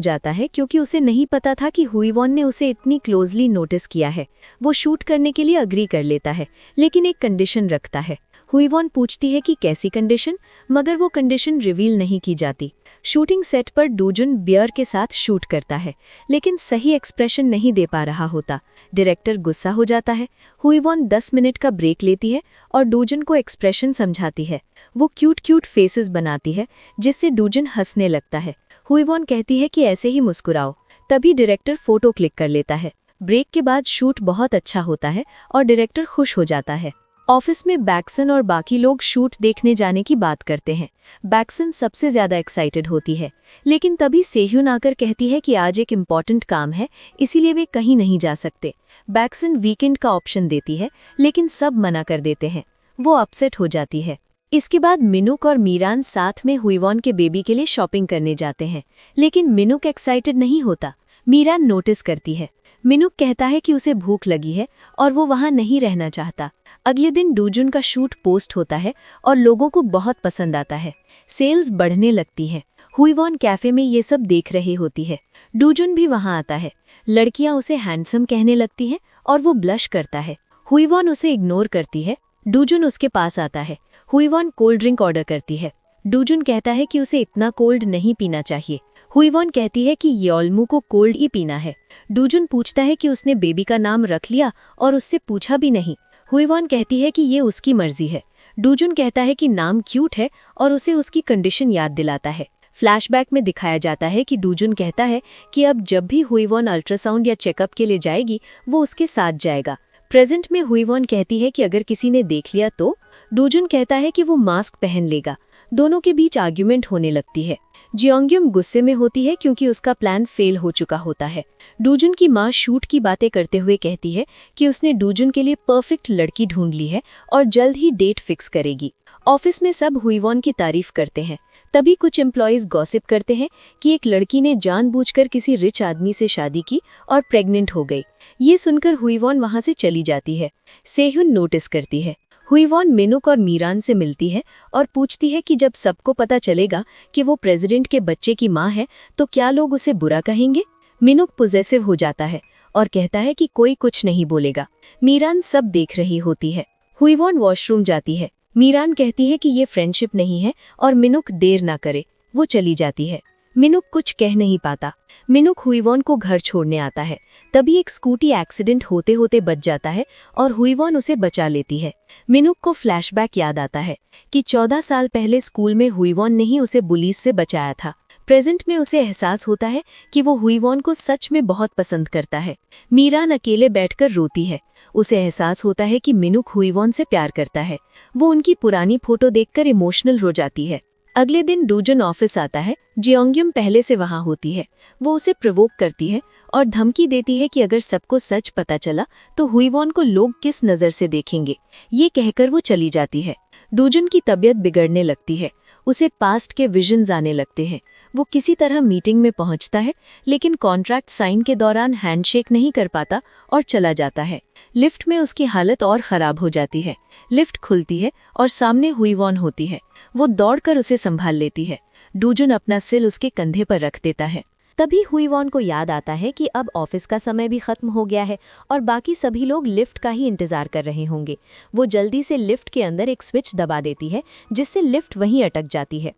जाता है क्योंकि उसे नहीं पता था कि हुईवॉन ने उसे इतनी क्लोजली नोटिस किया है। वो शूट करने के लिए अग्री कर लेता है, लेकिन एक कंडीशन रखता है। हुईवॉन पूछती है कि कैसी कंडीशन, मगर वो कंडीशन रिवील नहीं की जाती। शूटिंग सेट पर डूजुन बियर के साथ शूट करता है, लेकिन सही एक्सप्रेशन नहीं दे पा रहा होता। डायरेक्टर गुस्सा हो जाता है। हुईवॉन 10 मिनट का ब्रेक लेती है और डूजुन को एक्सप्रेशन समझाती है। वो क्यूट फेसेस बनाती है जिससे डूजुन हंसने लगता है। हुईवॉन कहती है कि ऐसे ही मुस्कुराओ। तभी डायरेक्टर फोटो क्लिक कर लेता है। ब्रेक के बाद शूट बहुत अच्छा होता है और डायरेक्टर खुश हो जाता है। ऑफिस में बैक्सन और बाकी लोग शूट देखने जाने की बात करते हैं। बैक्सन सबसे ज्यादा एक्साइटेड होती है, लेकिन तभी सेह्यून आकर कहती है कि आज एक इम्पॉर्टेंट काम है, इसीलिए वे कहीं नहीं जा सकते। बैक्सन वीकेंड का ऑप्शन देती है, लेकिन सब मना कर देते हैं। वो अपसेट हो जाती है। इसके बाद मिनुक और मीरान साथ में हुईवॉन के बेबी के लिए शॉपिंग करने जाते हैं, लेकिन मिनुक एक्साइटेड नहीं होता। मीरान नोटिस करती है। मिनुक कहता है कि उसे भूख लगी है और वो वहां नहीं रहना चाहता। अगले दिन डूजुन का शूट पोस्ट होता है और लोगों को बहुत पसंद आता है। सेल्स बढ़ने लगती हैं। हुईवॉन कैफे में ये सब देख रही होती है। डूजुन भी वहां आता है। लड़कियां उसे हैंडसम कहने लगती हैं और वो ब्लश करता है। हुईवॉन उसे इग्नोर करती है। डूजुन उसके पास आता है। हुईवॉन कोल्ड ड्रिंक ऑर्डर करती है। डूजुन कहता है कि उसे इतना कोल्ड नहीं पीना चाहिए। हुईवॉन कहती है कि येओल्मू को कोल्ड ही पीना है। डूजुन पूछता है कि उसने बेबी का नाम रख लिया और उससे पूछा भी नहीं। हुईवॉन कहती है कि ये उसकी मर्जी है। डूजुन कहता है कि नाम क्यूट है और उसे उसकी कंडीशन याद दिलाता है। फ्लैशबैक में दिखाया जाता है कि डूजुन कहता है कि अब जब भी हुईवॉन अल्ट्रासाउंड या चेकअप के लिए जाएगी वो उसके साथ जाएगा। प्रेजेंट में हुईवॉन कहती है कि अगर किसी ने देख लिया तो। डूजुन कहता है कि वो मास्क पहन लेगा। दोनों के बीच आर्ग्यूमेंट होने लगती है। जियोंग्यम गुस्से में होती है क्योंकि उसका प्लान फेल हो चुका होता है। डूजुन की माँ शूट की बातें करते हुए कहती है कि उसने डूजुन के लिए परफेक्ट लड़की ढूंढ ली है और जल्द ही डेट फिक्स करेगी। ऑफिस में सब हुईवॉन की तारीफ करते हैं। तभी कुछ एम्प्लॉइज गॉसिप करते हैं कि एक लड़की ने जानबूझकर किसी रिच आदमी से शादी की और प्रेग्नेंट हो गई। ये सुनकर हुईवॉन वहां से चली जाती है। सेह्यून नोटिस करती है। हुईवॉन मिनुक और मीरान से मिलती है और पूछती है कि जब सबको पता चलेगा कि वो प्रेसिडेंट के बच्चे की माँ है तो क्या लोग उसे बुरा कहेंगे। मिनुक पॉजेसिव हो जाता है और कहता है कि कोई कुछ नहीं बोलेगा। मीरान सब देख रही होती है। हुईवॉन वॉशरूम जाती है। मीरान कहती है कि ये फ्रेंडशिप नहीं है और मिनुक देर ना करे। वो चली जाती है। मिनुक कुछ कह नहीं पाता। मिनुक हुईवॉन को घर छोड़ने आता है। तभी एक स्कूटी एक्सीडेंट होते होते बच जाता है और हुईवॉन उसे बचा लेती है। मिनुक को फ्लैशबैक याद आता है कि 14 साल पहले स्कूल में हुईवॉन ने ही उसे पुलिस से बचाया था। प्रेजेंट में उसे एहसास होता है कि वो हुईवॉन को सच में बहुत पसंद करता है। मीरान अकेले बैठकर रोती है। उसे एहसास होता है कि मिनुक हुईवॉन से प्यार करता है। वो उनकी पुरानी फोटो देखकर इमोशनल हो जाती है। अगले दिन डूजन ऑफिस आता है। जियोंग्यम पहले से वहां होती है। वो उसे प्रोवोक करती है और धमकी देती है कि अगर सबको सच पता चला तो हुईवॉन को लोग किस नज़र से देखेंगे। ये कहकर वो चली जाती है। डूजन की तबीयत बिगड़ने लगती है। उसे पास्ट के विजन्स आने लगते हैं। वो किसी तरह मीटिंग में पहुंचता है, लेकिन कॉन्ट्रैक्ट साइन के दौरान हैंडशेक नहीं कर पाता और चला जाता है। लिफ्ट में उसकी हालत और खराब हो जाती है। लिफ्ट खुलती है और सामने हुईवॉन होती है। वो दौड़कर उसे संभाल लेती है। डूजन अपना सिर उसके कंधे पर रख देता है। तभी हुईवॉन को याद आता है कि अब ऑफिस का समय भी खत्म हो गया है और बाकी सभी लोग लिफ्ट का ही इंतजार कर रहे होंगे। वो जल्दी से लिफ्ट के अंदर एक स्विच दबा देती है, जिससे लिफ्ट वहीं अटक जाती है।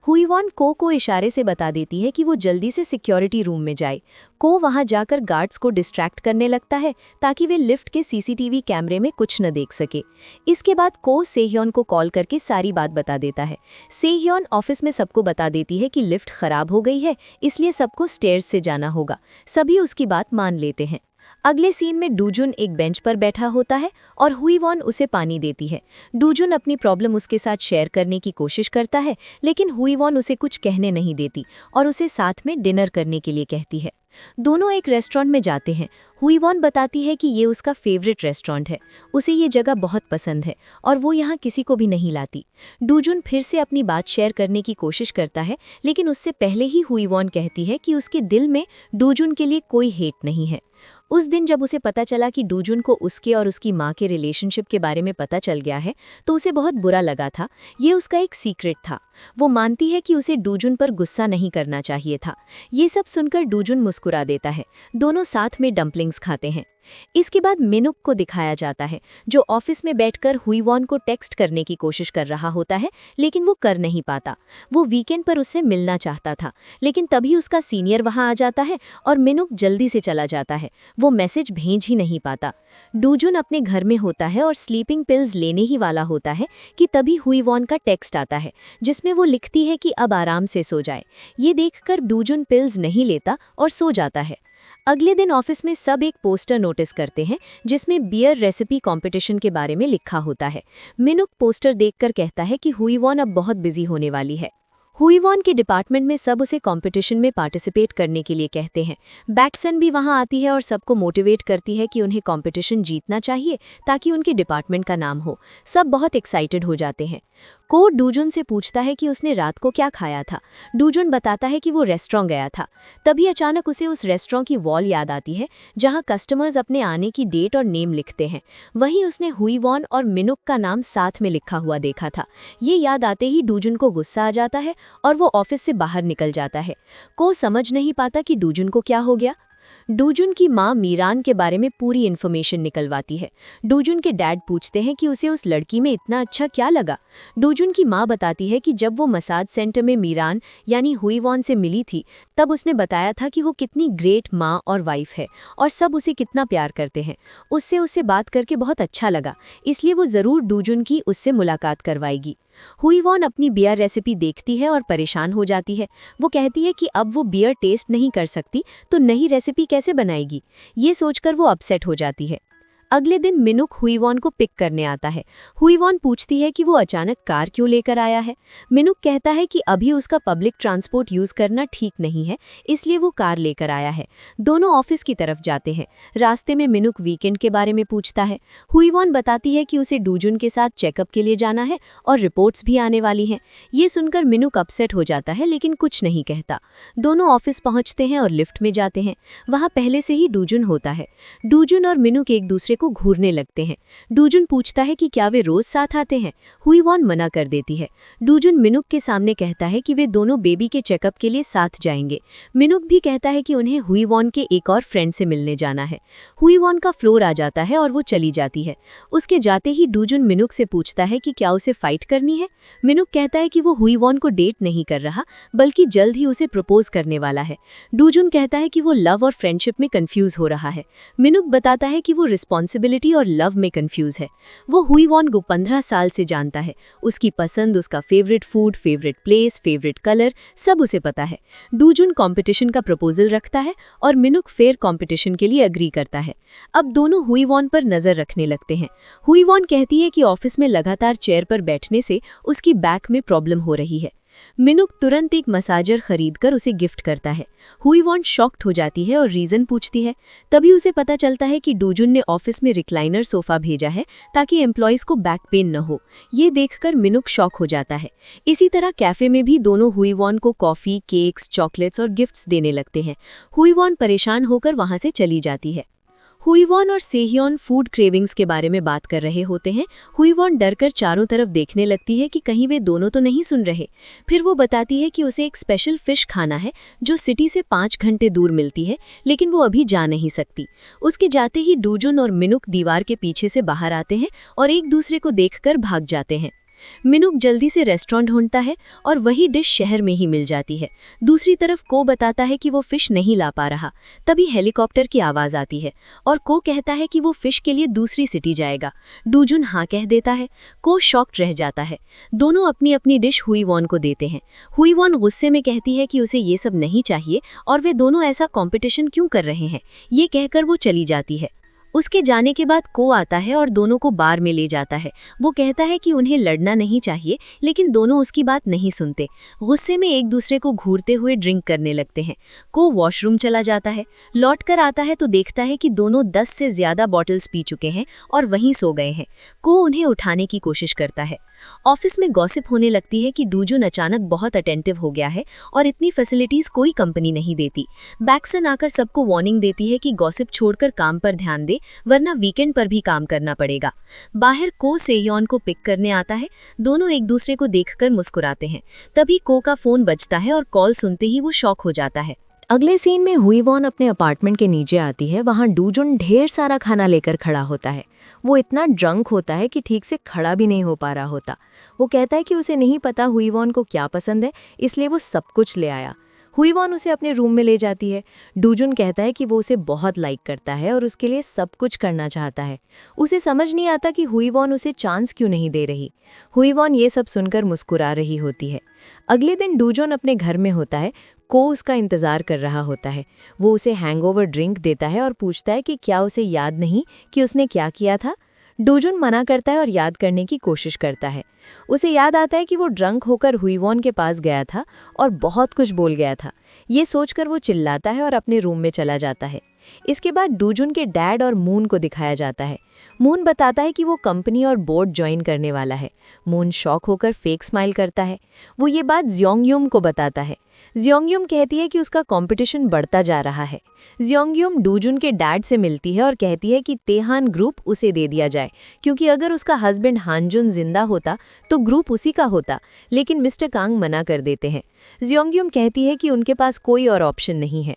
हुईवॉन को इशारे से बता देती है कि वो जल्दी से सिक्योरिटी रूम में जाए। को वहां जाकर गार्ड्स को डिस्ट्रैक्ट करने लगता है ताकि वे लिफ्ट के सीसीटीवी कैमरे में कुछ न देख सके। इसके बाद को सेह्योन को कॉल करके सारी बात बता देता है। सेह्योन ऑफिस में सबको बता देती है कि लिफ्ट खराब हो गई है, इसलिए सबको स्टेयर्स से जाना होगा। सभी उसकी बात मान लेते हैं। अगले सीन में डूजुन एक बेंच पर बैठा होता है और हुईवॉन उसे पानी देती है। डूजुन अपनी प्रॉब्लम उसके साथ शेयर करने की कोशिश करता है, लेकिन हुईवॉन उसे कुछ कहने नहीं देती और उसे साथ में डिनर करने के लिए कहती है। दोनों एक रेस्टोरेंट में जाते हैं। हुईवॉन बताती है कि ये उसका फेवरेट रेस्टोरेंट है। उसे ये जगह बहुत पसंद है और वो यहाँ किसी को भी नहीं लाती। डूजुन फिर से अपनी बात शेयर करने की कोशिश करता है, लेकिन उससे पहले ही हुईवॉन कहती है कि उसके दिल में डूजुन के लिए कोई हेट नहीं है। उस दिन जब उसे पता चला कि डूजुन को उसके और उसकी माँ के रिलेशनशिप के बारे में पता चल गया है, तो उसे बहुत बुरा लगा था। ये उसका एक सीक्रेट था। वो मानती है कि उसे डूजुन पर गुस्सा नहीं करना चाहिए था। ये सब सुनकर डूजुन मुस्कुरा देता है। दोनों साथ में डम्पलिंग्स खाते हैं। इसके बाद मिनुक को दिखाया जाता है, जो ऑफिस में बैठकर हुईवॉन को टेक्स्ट करने की कोशिश कर रहा होता है, लेकिन वो कर नहीं पाता। वो वीकेंड पर उससे मिलना चाहता था, लेकिन तभी उसका सीनियर वहां आ जाता है और मिनुक जल्दी से चला जाता है। वो मैसेज भेज ही नहीं पाता। डूजुन अपने घर में होता है और स्लीपिंग पिल्स लेने ही वाला होता है कि तभी हुईवॉन का टेक्स्ट आता है, जिसमें वो लिखती है कि अब आराम से सो जाए। ये देखकर डूजुन पिल्स नहीं लेता और सो जाता है। अगले दिन ऑफिस में सब एक पोस्टर नोटिस करते हैं, जिसमें बियर रेसिपी कंपटीशन के बारे में लिखा होता है। मिनुक पोस्टर देखकर कहता है कि हुईवॉन अब बहुत बिजी होने वाली है। हुईवॉन के डिपार्टमेंट में सब उसे कंपटीशन में पार्टिसिपेट करने के लिए कहते हैं। बैक्सन भी वहां आती है और सबको मोटिवेट करती है कि उन्हें कंपटीशन जीतना चाहिए ताकि उनके डिपार्टमेंट का नाम हो। सब बहुत एक्साइटेड हो जाते हैं। को डूजुन से पूछता है कि उसने रात को क्या खाया था। डूजुन बताता है कि वो रेस्टोरेंट गया था। तभी अचानक उसे उस रेस्टोरेंट की वॉल याद आती है, जहां कस्टमर्स अपने आने की डेट और नेम लिखते हैं। वहीं उसने हुईवॉन और मिनुक का नाम साथ में लिखा हुआ देखा था। ये याद आते ही डूजुन को गुस्सा आ जाता है और वो ऑफिस से बाहर निकल जाता है। को समझ नहीं पाता कि डूजुन को क्या हो गया। डूजुन की माँ मीरान के बारे में पूरी इन्फॉर्मेशन निकलवाती है। डूजुन के डैड पूछते हैं कि उसे उस लड़की में इतना अच्छा क्या लगा। डूजुन की माँ बताती है कि जब वो मसाज सेंटर में मीरान यानी हुईवॉन से मिली थी, तब उसने बताया था कि वो कितनी ग्रेट माँ और वाइफ है और सब उसे कितना प्यार करते हैं। उससे बात करके बहुत अच्छा लगा, इसलिए वो ज़रूर डूजुन की उससे मुलाकात करवाएगी। हुईवॉन अपनी बियर रेसिपी देखती है और परेशान हो जाती है। वो कहती है कि अब वो बियर टेस्ट नहीं कर सकती तो नई रेसिपी कैसे बनाएगी। ये सोचकर वो अपसेट हो जाती है। अगले दिन मिनुक हुईवॉन को पिक करने आता है। हुईवॉन पूछती है कि वो अचानक कार क्यों लेकर आया है। मिनुक कहता है कि अभी उसका पब्लिक ट्रांसपोर्ट यूज़ करना ठीक नहीं है, इसलिए वो कार लेकर आया है। दोनों ऑफिस की तरफ जाते हैं। रास्ते में मिनुक वीकेंड के बारे में पूछता है। हुईवॉन बताती है कि उसे डूजुन के साथ चेकअप के लिए जाना है और रिपोर्ट्स भी आने वाली हैं। ये सुनकर मिनुक अपसेट हो जाता है, लेकिन कुछ नहीं कहता। दोनों ऑफिस पहुंचते हैं और लिफ्ट में जाते हैं। वहाँ पहले से ही डूजुन होता है। डूजुन और मिनुक एक दूसरे को घूरने लगते हैं। डूजुन पूछता है कि क्या वे रोज साथ आते हैं। हुईवॉन मना कर देती है। डूजुन मिनुक के सामने कहता है कि वे दोनों बेबी के चेकअप के लिए साथ जाएंगे। मिनुक भी कहता है कि उन्हें हुईवॉन के एक और फ्रेंड से मिलने जाना है। हुईवॉन का फ्लोर आ जाता है और वो चली जाती है। उसके जाते ही डूजुन मिनुक से पूछता है कि क्या उसे फाइट करनी है। मिनुक कहता है कि वो हुईवॉन को डेट नहीं कर रहा, बल्कि जल्द ही उसे प्रपोज करने वाला है। डूजुन कहता है कि वो लव और फ्रेंडशिप में कंफ्यूज हो रहा है। मिनुक बताता है कि वो रिस्पॉन्सिबल रिस्पॉन्सिबिलिटी और लव में कंफ्यूज है। वो हुईवॉन को 15 साल से जानता है। उसकी पसंद, उसका favourite food, favourite place, favourite colour सब उसे पता है। डूजुन कंपटीशन का प्रपोजल रखता है और मिनुक फेयर कंपटीशन के लिए अग्री करता है। अब दोनों हुईवॉन पर नजर रखने लगते हैं। हुईवॉन कहती है कि ऑफिस में लगातार चेयर पर बैठने से उसकी बैक में प्रॉब्लम हो रही है। मिनुक तुरंत एक मसाजर खरीदकर उसे गिफ्ट करता है। हुईवॉन शॉक्ड हो जाती है और रीजन पूछती है। तभी उसे पता चलता है कि डूजुन ने ऑफिस में रिक्लाइनर सोफा भेजा है ताकि एम्प्लॉयज को बैक पेन न हो। ये देखकर मिनुक शॉक हो जाता है। इसी तरह कैफे में भी दोनों हुईवॉन को कॉफी, केक्स, चॉकलेट्स और गिफ्ट्स देने लगते हैं। हुईवॉन परेशान होकर वहां से चली जाती है। हुईवॉन और सेह्योन फूड क्रेविंग्स के बारे में बात कर रहे होते हैं। हुईवॉन डरकर चारों तरफ देखने लगती है कि कहीं वे दोनों तो नहीं सुन रहे। फिर वो बताती है कि उसे एक स्पेशल फिश खाना है जो सिटी से 5 घंटे दूर मिलती है, लेकिन वो अभी जा नहीं सकती। उसके जाते ही डूजुन और मिनुक दीवार के पीछे से बाहर आते हैं और एक दूसरे को देखकर भाग जाते हैं। मिनुक जल्दी से रेस्टोरेंट ढूंढता है और वही डिश शहर में ही मिल जाती है। दूसरी तरफ को बताता है कि वो फिश नहीं ला पा रहा। तभी हेलीकॉप्टर की आवाज़ आती है और को कहता है कि वो फिश के लिए दूसरी सिटी जाएगा। डूजुन हाँ कह देता है। को शॉक्ड रह जाता है। दोनों अपनी अपनी डिश हुईवॉन को देते हैं। हुईवॉन गुस्से में कहती है कि उसे ये सब नहीं चाहिए और वे दोनों ऐसा कॉम्पिटिशन क्यों कर रहे हैं। ये कहकर वो चली जाती है। उसके जाने के बाद को आता है और दोनों को बार में ले जाता है। वो कहता है कि उन्हें लड़ना नहीं चाहिए, लेकिन दोनों उसकी बात नहीं सुनते। गुस्से में एक दूसरे को घूरते हुए ड्रिंक करने लगते हैं। को वॉशरूम चला जाता है। लौटकर आता है तो देखता है कि दोनों 10 से ज़्यादा बॉटल्स पी चुके हैं और वहीं सो गए हैं। को उन्हें उठाने की कोशिश करता है। ऑफिस में गॉसिप होने लगती है कि डूजुन अचानक बहुत अटेंटिव हो गया है और इतनी फैसिलिटीज कोई कंपनी नहीं देती। बैक्सन आकर सबको वार्निंग देती है कि गॉसिप छोड़कर काम पर ध्यान दे, वरना वीकेंड पर भी काम करना पड़ेगा। बाहर को सेह्योन को पिक करने आता है। दोनों एक दूसरे को देखकर मुस्कुराते हैं। तभी को का फोन बजता है और कॉल सुनते ही वो शॉक हो जाता है। अगले सीन में हुईवॉन अपने अपार्टमेंट के नीचे आती है। वहाँ डूजुन ढेर सारा खाना लेकर खड़ा होता है। वो इतना ड्रंक होता है कि ठीक से खड़ा भी नहीं हो पा रहा होता। वो कहता है कि उसे नहीं पता हुईवॉन को क्या पसंद है, इसलिए वो सब कुछ ले आया। हुईवॉन उसे अपने रूम में ले जाती है। डूजुन कहता है कि वो उसे बहुत लाइक करता है और उसके लिए सब कुछ करना चाहता है। उसे समझ नहीं आता कि हुईवॉन उसे चांस क्यों नहीं दे रही। हुईवॉन ये सब सुनकर मुस्कुरा रही होती है। अगले दिन डूजुन अपने घर में होता है। को उसका इंतज़ार कर रहा होता है। वो उसे हैंगओवर ड्रिंक देता है और पूछता है कि क्या उसे याद नहीं कि उसने क्या किया था। डूजुन मना करता है और याद करने की कोशिश करता है। उसे याद आता है कि वो ड्रंक होकर हुईवॉन के पास गया था और बहुत कुछ बोल गया था। ये सोचकर वो चिल्लाता है और अपने रूम में चला जाता है। इसके बाद डूजुन के डैड और मून को दिखाया जाता है। मून बताता है कि वो कंपनी और बोर्ड ज्वाइन करने वाला है। मून शॉक होकर फेक स्माइल करता है। वो ये बात जियोंगयुम को बताता है। जियोंगयुम कहती है कि उसका कंपटीशन बढ़ता जा रहा है। जियोंगयुम डूजुन के डैड से मिलती है और कहती है कि तेहान ग्रुप उसे दे दिया जाए, क्योंकि अगर उसका हस्बैंड हानजुन जिंदा होता तो ग्रुप उसी का होता, लेकिन मिस्टर कांग मना कर देते हैं। जियोंगयुम कहती है कि उनके पास कोई और ऑप्शन नहीं है।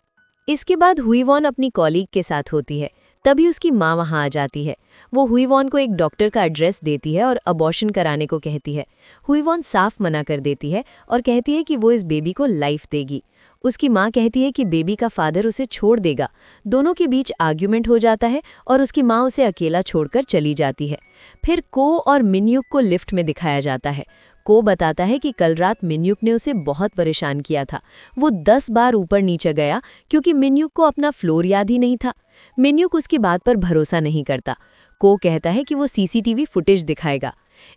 इसके बाद हुईवॉन अपनी कॉलीग के साथ होती है। तभी उसकी माँ वहाँ आ जाती है। वो हुईवॉन को एक डॉक्टर का एड्रेस देती है और अबॉर्शन कराने को कहती है। हुईवॉन साफ मना कर देती है और कहती है कि वो इस बेबी को लाइफ देगी। उसकी माँ कहती है कि बेबी का फादर उसे छोड़ देगा। दोनों के बीच आर्ग्यूमेंट हो जाता है और उसकी माँ उसे अकेला छोड़कर चली जाती है। फिर को और मिन्युक को लिफ्ट में दिखाया जाता है। को बताता है कि कल रात मिन्युक ने उसे बहुत परेशान किया था। वो 10 बार ऊपर नीचे गया क्योंकि मिन्युक को अपना फ्लोर याद ही नहीं था। मिन्युक उसकी बात पर भरोसा नहीं करता। को कहता है कि वो सीसीटीवी फुटेज दिखाएगा।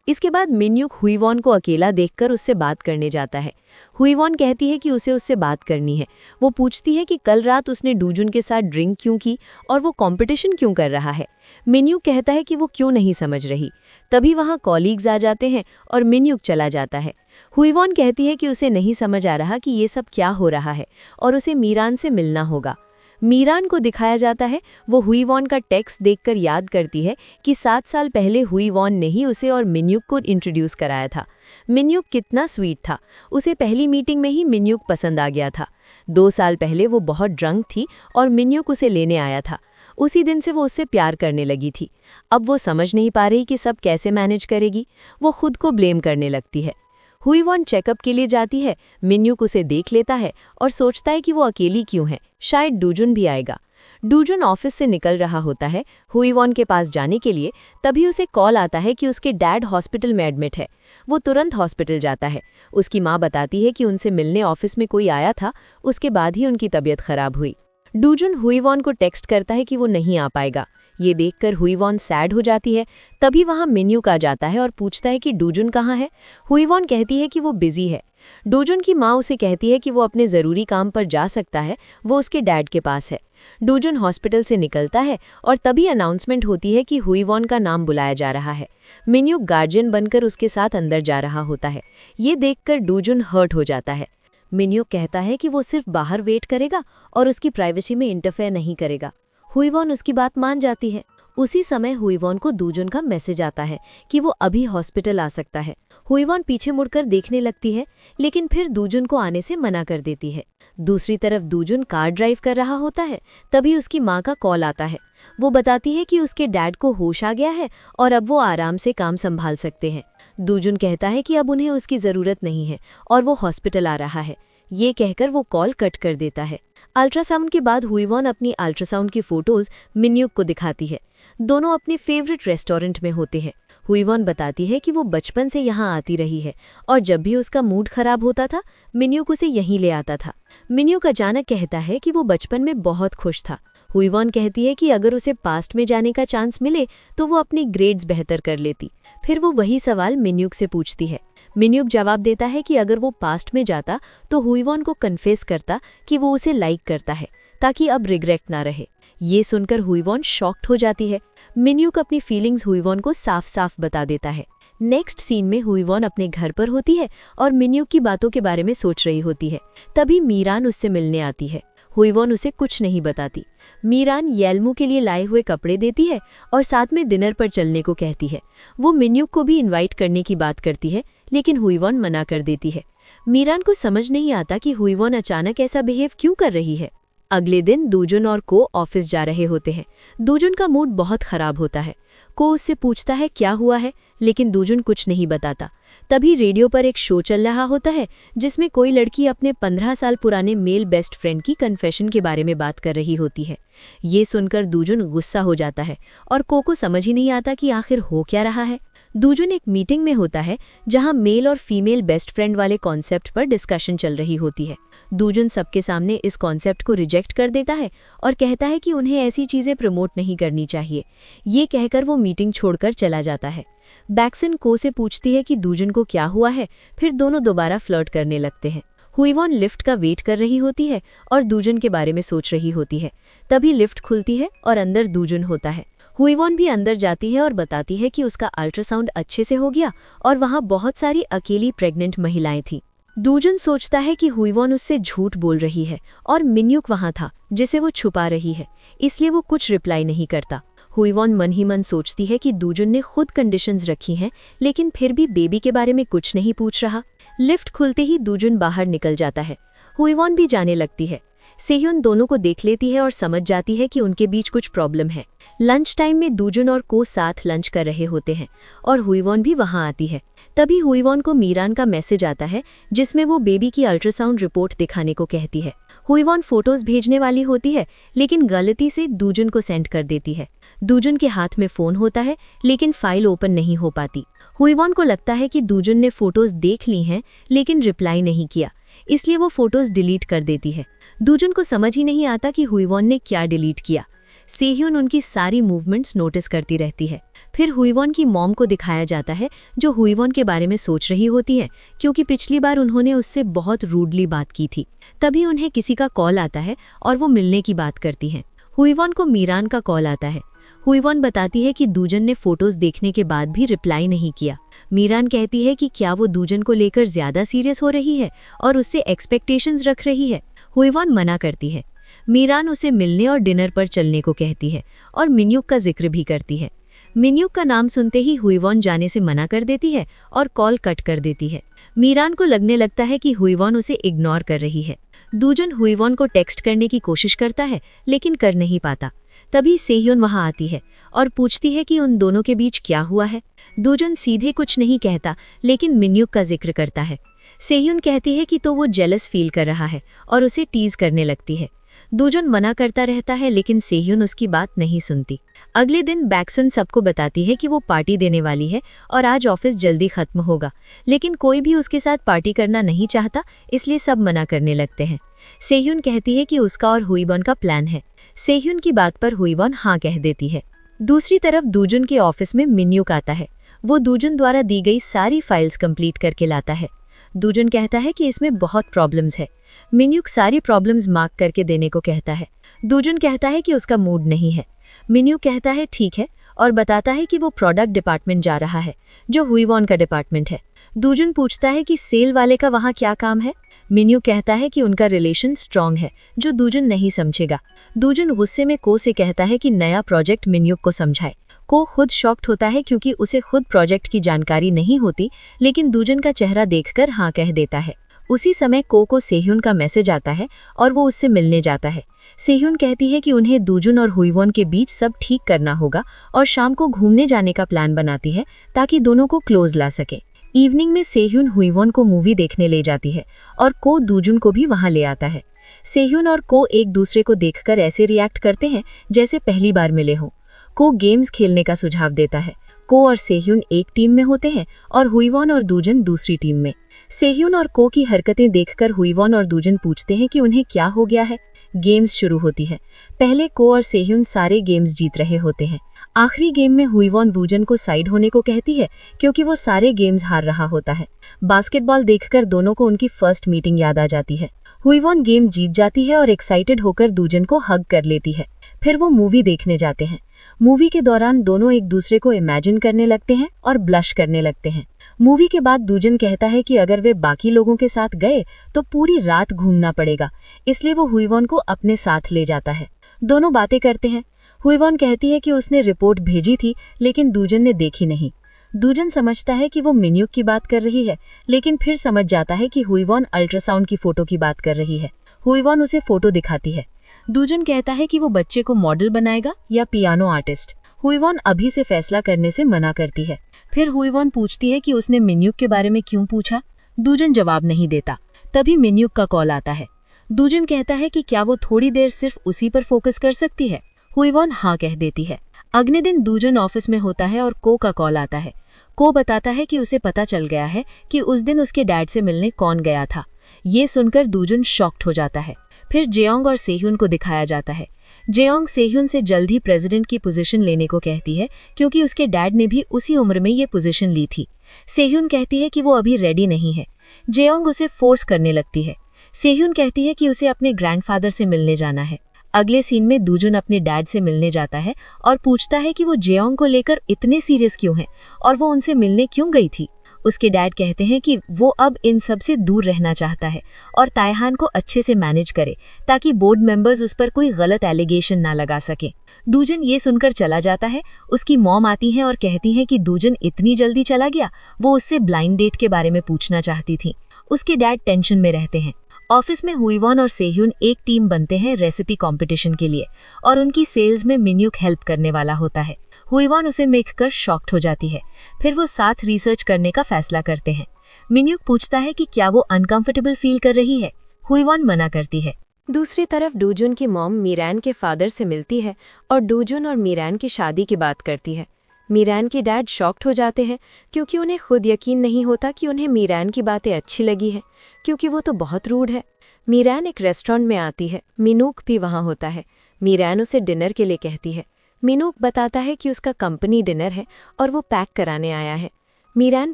इसके बाद मिन्युक हुईवॉन को अकेला देखकर उससे बात करने जाता है। हुईवॉन कहती है कि उसे उससे बात करनी है। वो पूछती है कि कल रात उसने डूजुन के साथ ड्रिंक क्यों की और वो कंपटीशन क्यों कर रहा है। मिन्युक कहता है कि वो क्यों नहीं समझ रही। तभी वहाँ कॉलीग्स आ जाते हैं और मिन्युक चला जाता है। हुईवॉन कहती है कि उसे नहीं समझ आ रहा कि ये सब क्या हो रहा है और उसे मीरान से मिलना होगा। मीरान को दिखाया जाता है। वो हुईवॉन का टेक्स्ट देखकर याद करती है कि 7 साल पहले हुईवॉन ने ही उसे और मिन्युक को इंट्रोड्यूस कराया था। मिन्युक कितना स्वीट था। उसे पहली मीटिंग में ही मिन्युक पसंद आ गया था। 2 साल पहले वो बहुत ड्रंक थी और मिन्युक उसे लेने आया था। उसी दिन से वो उससे प्यार करने लगी थी। अब वो समझ नहीं पा रही कि सब कैसे मैनेज करेगी। वो खुद को ब्लेम करने लगती है। हुईवॉन चेकअप के लिए जाती है। मिन्युक उसे देख लेता है और सोचता है कि वो अकेली क्यों है, शायद डूजुन भी आएगा। डूजुन ऑफिस से निकल रहा होता है हुईवॉन के पास जाने के लिए, तभी उसे कॉल आता है कि उसके डैड हॉस्पिटल में एडमिट है। वो तुरंत हॉस्पिटल जाता है। उसकी माँ बताती है कि उनसे मिलने ऑफिस में कोई आया था, उसके बाद ही उनकी तबीयत खराब हुई। डूजुन हुईवॉन को टेक्स्ट करता है कि वो नहीं आ पाएगा। ये देखकर हुईवॉन सैड हो जाती है। तभी वहाँ मिन्यूक आ जाता है और पूछता है कि डूजुन कहाँ है। हुईवॉन कहती है कि वो बिजी है। डूजुन की माँ उसे कहती है कि वो अपने ज़रूरी काम पर जा सकता है, वो उसके डैड के पास है। डूजुन हॉस्पिटल से निकलता है और तभी अनाउंसमेंट होती है कि हुईवॉन का नाम बुलाया जा रहा है। मिन्यूक गार्जियन बनकर उसके साथ अंदर जा रहा होता है। ये देखकर डूजुन हर्ट हो जाता है। मिन्यूक कहता है कि वो सिर्फ बाहर वेट करेगा और उसकी प्राइवेसी में इंटरफेयर नहीं करेगा। हुईवॉन उसकी बात मान जाती है। उसी समय हुईवॉन को डूजुन का मैसेज आता है कि वो अभी हॉस्पिटल आ सकता है। हुईवॉन पीछे मुड़कर देखने लगती है, लेकिन फिर डूजुन को आने से मना कर देती है। दूसरी तरफ डूजुन कार ड्राइव कर रहा होता है, तभी उसकी माँ का कॉल आता है। वो बताती है कि उसके डैड को होश आ गया है और अब वो आराम से काम संभाल सकते हैं। डूजुन कहता है कि अब उन्हें उसकी ज़रूरत नहीं है और वो हॉस्पिटल आ रहा है। ये कहकर वो कॉल कट कर देता है। अल्ट्रासाउंड के बाद हुईवॉन अपनी अल्ट्रासाउंड की फोटोज मिन्यूक को दिखाती है। दोनों अपने फेवरेट रेस्टोरेंट में होते हैं। हुईवॉन बताती है कि वो बचपन से यहाँ आती रही है और जब भी उसका मूड खराब होता था, मिन्यूक उसे यहीं ले आता था। मिन्यूक अचानक कहता है कि वो बचपन में बहुत खुश था। हुईवॉन कहती है कि अगर उसे पास्ट में जाने का चांस मिले तो वो अपनी ग्रेड्स बेहतर कर लेती। फिर वो वही सवाल मिन्यूक से पूछती है। मिन्यूक जवाब देता है कि अगर वो पास्ट में जाता तो हुईवॉन को कन्फेस करता कि वो उसे लाइक करता है, ताकि अब रिग्रेट ना रहे। ये सुनकर हुईवॉन शॉक्ड हो जाती है। मिन्यूक अपनी फीलिंग्स हुईवॉन को साफ साफ बता देता है। नेक्स्ट सीन में हुईवॉन अपने घर पर होती है और मिन्यूक की बातों के बारे में सोच रही होती है। तभी मीरान उससे मिलने आती है। हुईवॉन उसे कुछ नहीं बताती। मीरान येल्मू के लिए लाए हुए कपड़े देती है और साथ में डिनर पर चलने को कहती है। वो मिन्यूक को भी इनवाइट करने की बात करती है, लेकिन हुईवॉन मना कर देती है। मीरान को समझ नहीं आता कि हुईवॉन अचानक ऐसा बिहेव क्यों कर रही है। अगले दिन डूजुन और को ऑफिस जा रहे होते हैं। डूजुन का मूड बहुत खराब होता है। को उससे पूछता है क्या हुआ है, लेकिन डूजुन कुछ नहीं बताता। तभी रेडियो पर एक शो चल रहा होता है जिसमें कोई लड़की अपने 15 साल पुराने मेल बेस्ट फ्रेंड की कन्फेशन के बारे में बात कर रही होती है। ये सुनकर डूजुन गुस्सा हो जाता है और को समझ ही नहीं आता कि आखिर हो क्या रहा है। डूजुन एक मीटिंग में होता है जहां मेल और फीमेल बेस्ट फ्रेंड वाले कॉन्सेप्ट पर डिस्कशन चल रही होती है। डूजुन सबके सामने इस कॉन्सेप्ट को रिजेक्ट कर देता है और कहता है कि उन्हें ऐसी चीज़ें प्रमोट नहीं करनी चाहिए। ये कहकर वो मीटिंग छोड़कर चला जाता है। बैक्सन को से पूछती है कि डूजुन को क्या हुआ है, फिर दोनों दोबारा फ्लर्ट करने लगते हैं। हुईवॉन लिफ्ट का वेट कर रही होती है और डूजुन के बारे में सोच रही होती है। तभी लिफ्ट खुलती है और अंदर डूजुन होता है। हुईवॉन भी अंदर जाती है और बताती है कि उसका अल्ट्रासाउंड अच्छे से हो गया और वहाँ बहुत सारी अकेली प्रेग्नेंट महिलाएं थीं। डूजुन सोचता है कि हुईवॉन उससे झूठ बोल रही है और मिन्यूक वहाँ था जिसे वो छुपा रही है, इसलिए वो कुछ रिप्लाई नहीं करता। हुईवॉन मन ही मन सोचती है कि डूजुन ने खुद कंडीशंस रखी हैं, लेकिन फिर भी बेबी के बारे में कुछ नहीं पूछ रहा। लिफ्ट खुलते ही डूजुन बाहर निकल जाता है। हुईवॉन भी जाने लगती है। सेह्युन दोनों को देख लेती है और समझ जाती है कि उनके बीच कुछ प्रॉब्लम है। लंच टाइम में डूजुन और को साथ लंच कर रहे होते हैं और हुईवॉन भी वहां आती है। तभी हुईवॉन को मीरान का मैसेज आता है जिसमें वो बेबी की अल्ट्रासाउंड रिपोर्ट दिखाने को कहती है। हुईवॉन फोटोज भेजने वाली होती है, लेकिन गलती से डूजुन को सेंड कर देती है। डूजुन के हाथ में फ़ोन होता है, लेकिन फाइल ओपन नहीं हो पाती। हुईवॉन को लगता है कि डूजुन ने फोटोज देख ली हैं, लेकिन रिप्लाई नहीं किया, इसलिए वो फोटोज डिलीट कर देती है। डूजुन को समझ ही नहीं आता कि हुईवॉन ने क्या डिलीट किया। सेह्युन उनकी सारी मूवमेंट्स नोटिस करती रहती है। फिर हुईवॉन की मॉम को दिखाया जाता है जो हुईवॉन के बारे में सोच रही होती है, क्योंकि पिछली बार उन्होंने उससे बहुत रूडली बात की थी। तभी उन्हें किसी का कॉल आता है और वो मिलने की बात करती हैं। हुईवॉन को मीरान का कॉल आता है। हुईवॉन बताती है कि डूजुन ने फोटोज देखने के बाद भी रिप्लाई नहीं किया। मीरान कहती है कि क्या वो डूजुन को लेकर ज्यादा सीरियस हो रही है और उससे एक्सपेक्टेशंस रख रही है। हुईवॉन मना करती है। मीरान उसे मिलने और डिनर पर चलने को कहती है और मिन्यूक का जिक्र भी करती है। मिन्यूक का नाम सुनते ही हुईवॉन जाने से मना कर देती है और कॉल कट कर देती है। मीरान को लगने लगता है कि हुईवॉन उसे इग्नोर कर रही है। डूजुन हुईवॉन को टेक्स्ट करने की कोशिश करता है, लेकिन कर नहीं पाता। तभी सेह्युन वहां आती है और पूछती है कि उन दोनों के बीच क्या हुआ है। डूजुन सीधे कुछ नहीं कहता, लेकिन मिन्यूक का जिक्र करता है। सेह्युन कहती है कि तो वो जेलस फील कर रहा है और उसे टीज करने लगती है। दूजुन मना करता रहता है लेकिन सेह्यून उसकी बात नहीं सुनती। अगले दिन बैक्सन सबको बताती है कि वो पार्टी देने वाली है और आज ऑफिस जल्दी खत्म होगा, लेकिन कोई भी उसके साथ पार्टी करना नहीं चाहता, इसलिए सब मना करने लगते हैं। सेह्यून कहती है कि उसका और हुईवॉन का प्लान है। सेह्यून की बात पर हुईवॉन हाँ कह देती है। दूसरी तरफ दूजुन के ऑफिस में मिन्यूक आता है। वो दूजुन द्वारा दी गई सारी फाइल्स कंप्लीट करके लाता है। दूजुन कहता है कि इसमें बहुत प्रॉब्लम्स है। मिन्यूक सारी प्रॉब्लम्स मार्क करके देने को कहता है। दूजुन कहता है कि उसका मूड नहीं है। मिन्यूक कहता है ठीक है और बताता है कि वो प्रोडक्ट डिपार्टमेंट जा रहा है, जो हुईवॉन का डिपार्टमेंट है। दूजुन पूछता है कि सेल वाले का वहाँ क्या काम है। मिन्यूक कहता है कि उनका रिलेशन स्ट्रांग है, जो दूजुन नहीं समझेगा। दूजुन गुस्से में को से कहता है कि नया प्रोजेक्ट मिन्यूक को समझाए। को खुद शॉक्ड होता है क्योंकि उसे खुद प्रोजेक्ट की जानकारी नहीं होती, लेकिन दूजुन का चेहरा देखकर हाँ कह देता है। उसी समय को सेह्यून का मैसेज आता है और वो उससे मिलने जाता है। सेह्यून कहती है कि उन्हें दूजुन और हुईवॉन के बीच सब ठीक करना होगा और शाम को घूमने जाने का प्लान बनाती है ताकि दोनों को क्लोज ला सके। इवनिंग में सेह्यून हुईवॉन को मूवी देखने ले जाती है और को दूजुन को भी वहां ले आता है। सेह्यून और को एक दूसरे को देखकर ऐसे रिएक्ट करते हैं जैसे पहली बार मिले हों। को गेम्स खेलने का सुझाव देता है। को और सेह्यून एक टीम में होते हैं और हुईवॉन और दूजुन दूसरी टीम में। सेह्यून और को की हरकतें देखकर हुईवॉन और दूजुन पूछते हैं कि उन्हें क्या हो गया है। गेम्स शुरू होती है। पहले को और सेह्यून सारे गेम्स जीत रहे होते हैं। आखिरी गेम में हुईवॉन वूजन को साइड होने को कहती है क्योंकि वो सारे गेम्स हार रहा होता है। बास्केटबॉल देखकर दोनों को उनकी फर्स्ट मीटिंग याद आ जाती है। हुईवॉन गेम जीत जाती है और एक्साइटेड होकर दूजुन को हग कर लेती है। फिर वो मूवी देखने जाते हैं। मूवी के दौरान दोनों एक दूसरे को इमेजिन करने लगते हैं और ब्लश करने लगते हैं। मूवी के बाद दूजुन कहता है कि अगर वे बाकी लोगों के साथ गए तो पूरी रात घूमना पड़ेगा, इसलिए वो हुईवॉन को अपने साथ ले जाता है। दोनों बातें करते हैं। हुईवॉन कहती है कि उसने रिपोर्ट भेजी थी लेकिन दूजुन ने देखी नहीं। दूजुन समझता है कि वो मिन्यूक की बात कर रही है, लेकिन फिर समझ जाता है कि हुईवॉन अल्ट्रासाउंड की फोटो की बात कर रही है। हुईवॉन उसे फोटो दिखाती है। दूजुन कहता है कि वो बच्चे को मॉडल बनाएगा या पियानो आर्टिस्ट। हुईवॉन अभी से फैसला करने से मना करती है। फिर हुईवॉन पूछती है कि उसने मिन्यूक के बारे में क्यों पूछा। दूजुन जवाब नहीं देता। तभी मिन्यूक का कॉल आता है। दूजुन कहता है कि क्या वो थोड़ी देर सिर्फ उसी पर फोकस कर सकती है। हुईवॉन हाँ कह देती है। अगले दिन दूजुन ऑफिस में होता है और को का कॉल आता है। को बताता है कि उसे पता चल गया है कि उस दिन उसके डैड से मिलने कौन गया था। ये सुनकर दूजुन शॉक्ड हो जाता है। फिर जेयोंग और सेह्यून को दिखाया जाता है। जेयोंग सेह्यून से जल्द ही प्रेसिडेंट की पोजीशन लेने को कहती है क्योंकि उसके डैड ने भी उसी उम्र में ये पोजीशन ली थी। सेह्यून कहती है कि वो अभी रेडी नहीं है। जेयोंग उसे फोर्स करने लगती है। सेह्यून कहती है कि उसे अपने ग्रैंडफादर से मिलने जाना है। अगले सीन में दूजुन अपने डैड से मिलने जाता है और पूछता है कि वो जेयोंग को लेकर इतने सीरियस क्यों हैं और वो उनसे मिलने क्यों गई थी। उसके डैड कहते हैं कि वो अब इन सब से दूर रहना चाहता है और ताइहान को अच्छे से मैनेज करे ताकि बोर्ड मेंबर्स उस पर कोई गलत एलिगेशन ना लगा सके। दूजुन ये सुनकर चला जाता है। उसकी मॉम आती है और कहती है कि दूजुन इतनी जल्दी चला गया। वो उससे ब्लाइंड डेट के बारे में पूछना चाहती थी। उसके डैड टेंशन में रहते हैं। ऑफिस में हुईवॉन और सेह्यून एक टीम बनते हैं रेसिपी कंपटीशन के लिए और उनकी सेल्स में मिन्यूक हेल्प करने वाला होता है। हुईवॉन उसे देखकर शॉक्ड हो जाती है। फिर वो साथ रिसर्च करने का फैसला करते हैं। मिन्यूक पूछता है कि क्या वो अनकंफर्टेबल फील कर रही है। हुईवॉन मना करती है। दूसरी तरफ डूजुन की मॉम मीरान के फादर से मिलती है और डूजुन और मीरान की शादी की बात करती है। मीरान के डैड शॉक्ड हो जाते हैं क्योंकि उन्हें खुद यकीन नहीं होता कि उन्हें मीरान की बातें अच्छी लगी है, क्योंकि वो तो बहुत रूड है। मीरान एक रेस्टोरेंट में आती है। मिनूक भी वहाँ होता है। मीरान उसे डिनर के लिए कहती है। मिनूक बताता है कि उसका कंपनी डिनर है और वो पैक कराने आया है। मीरान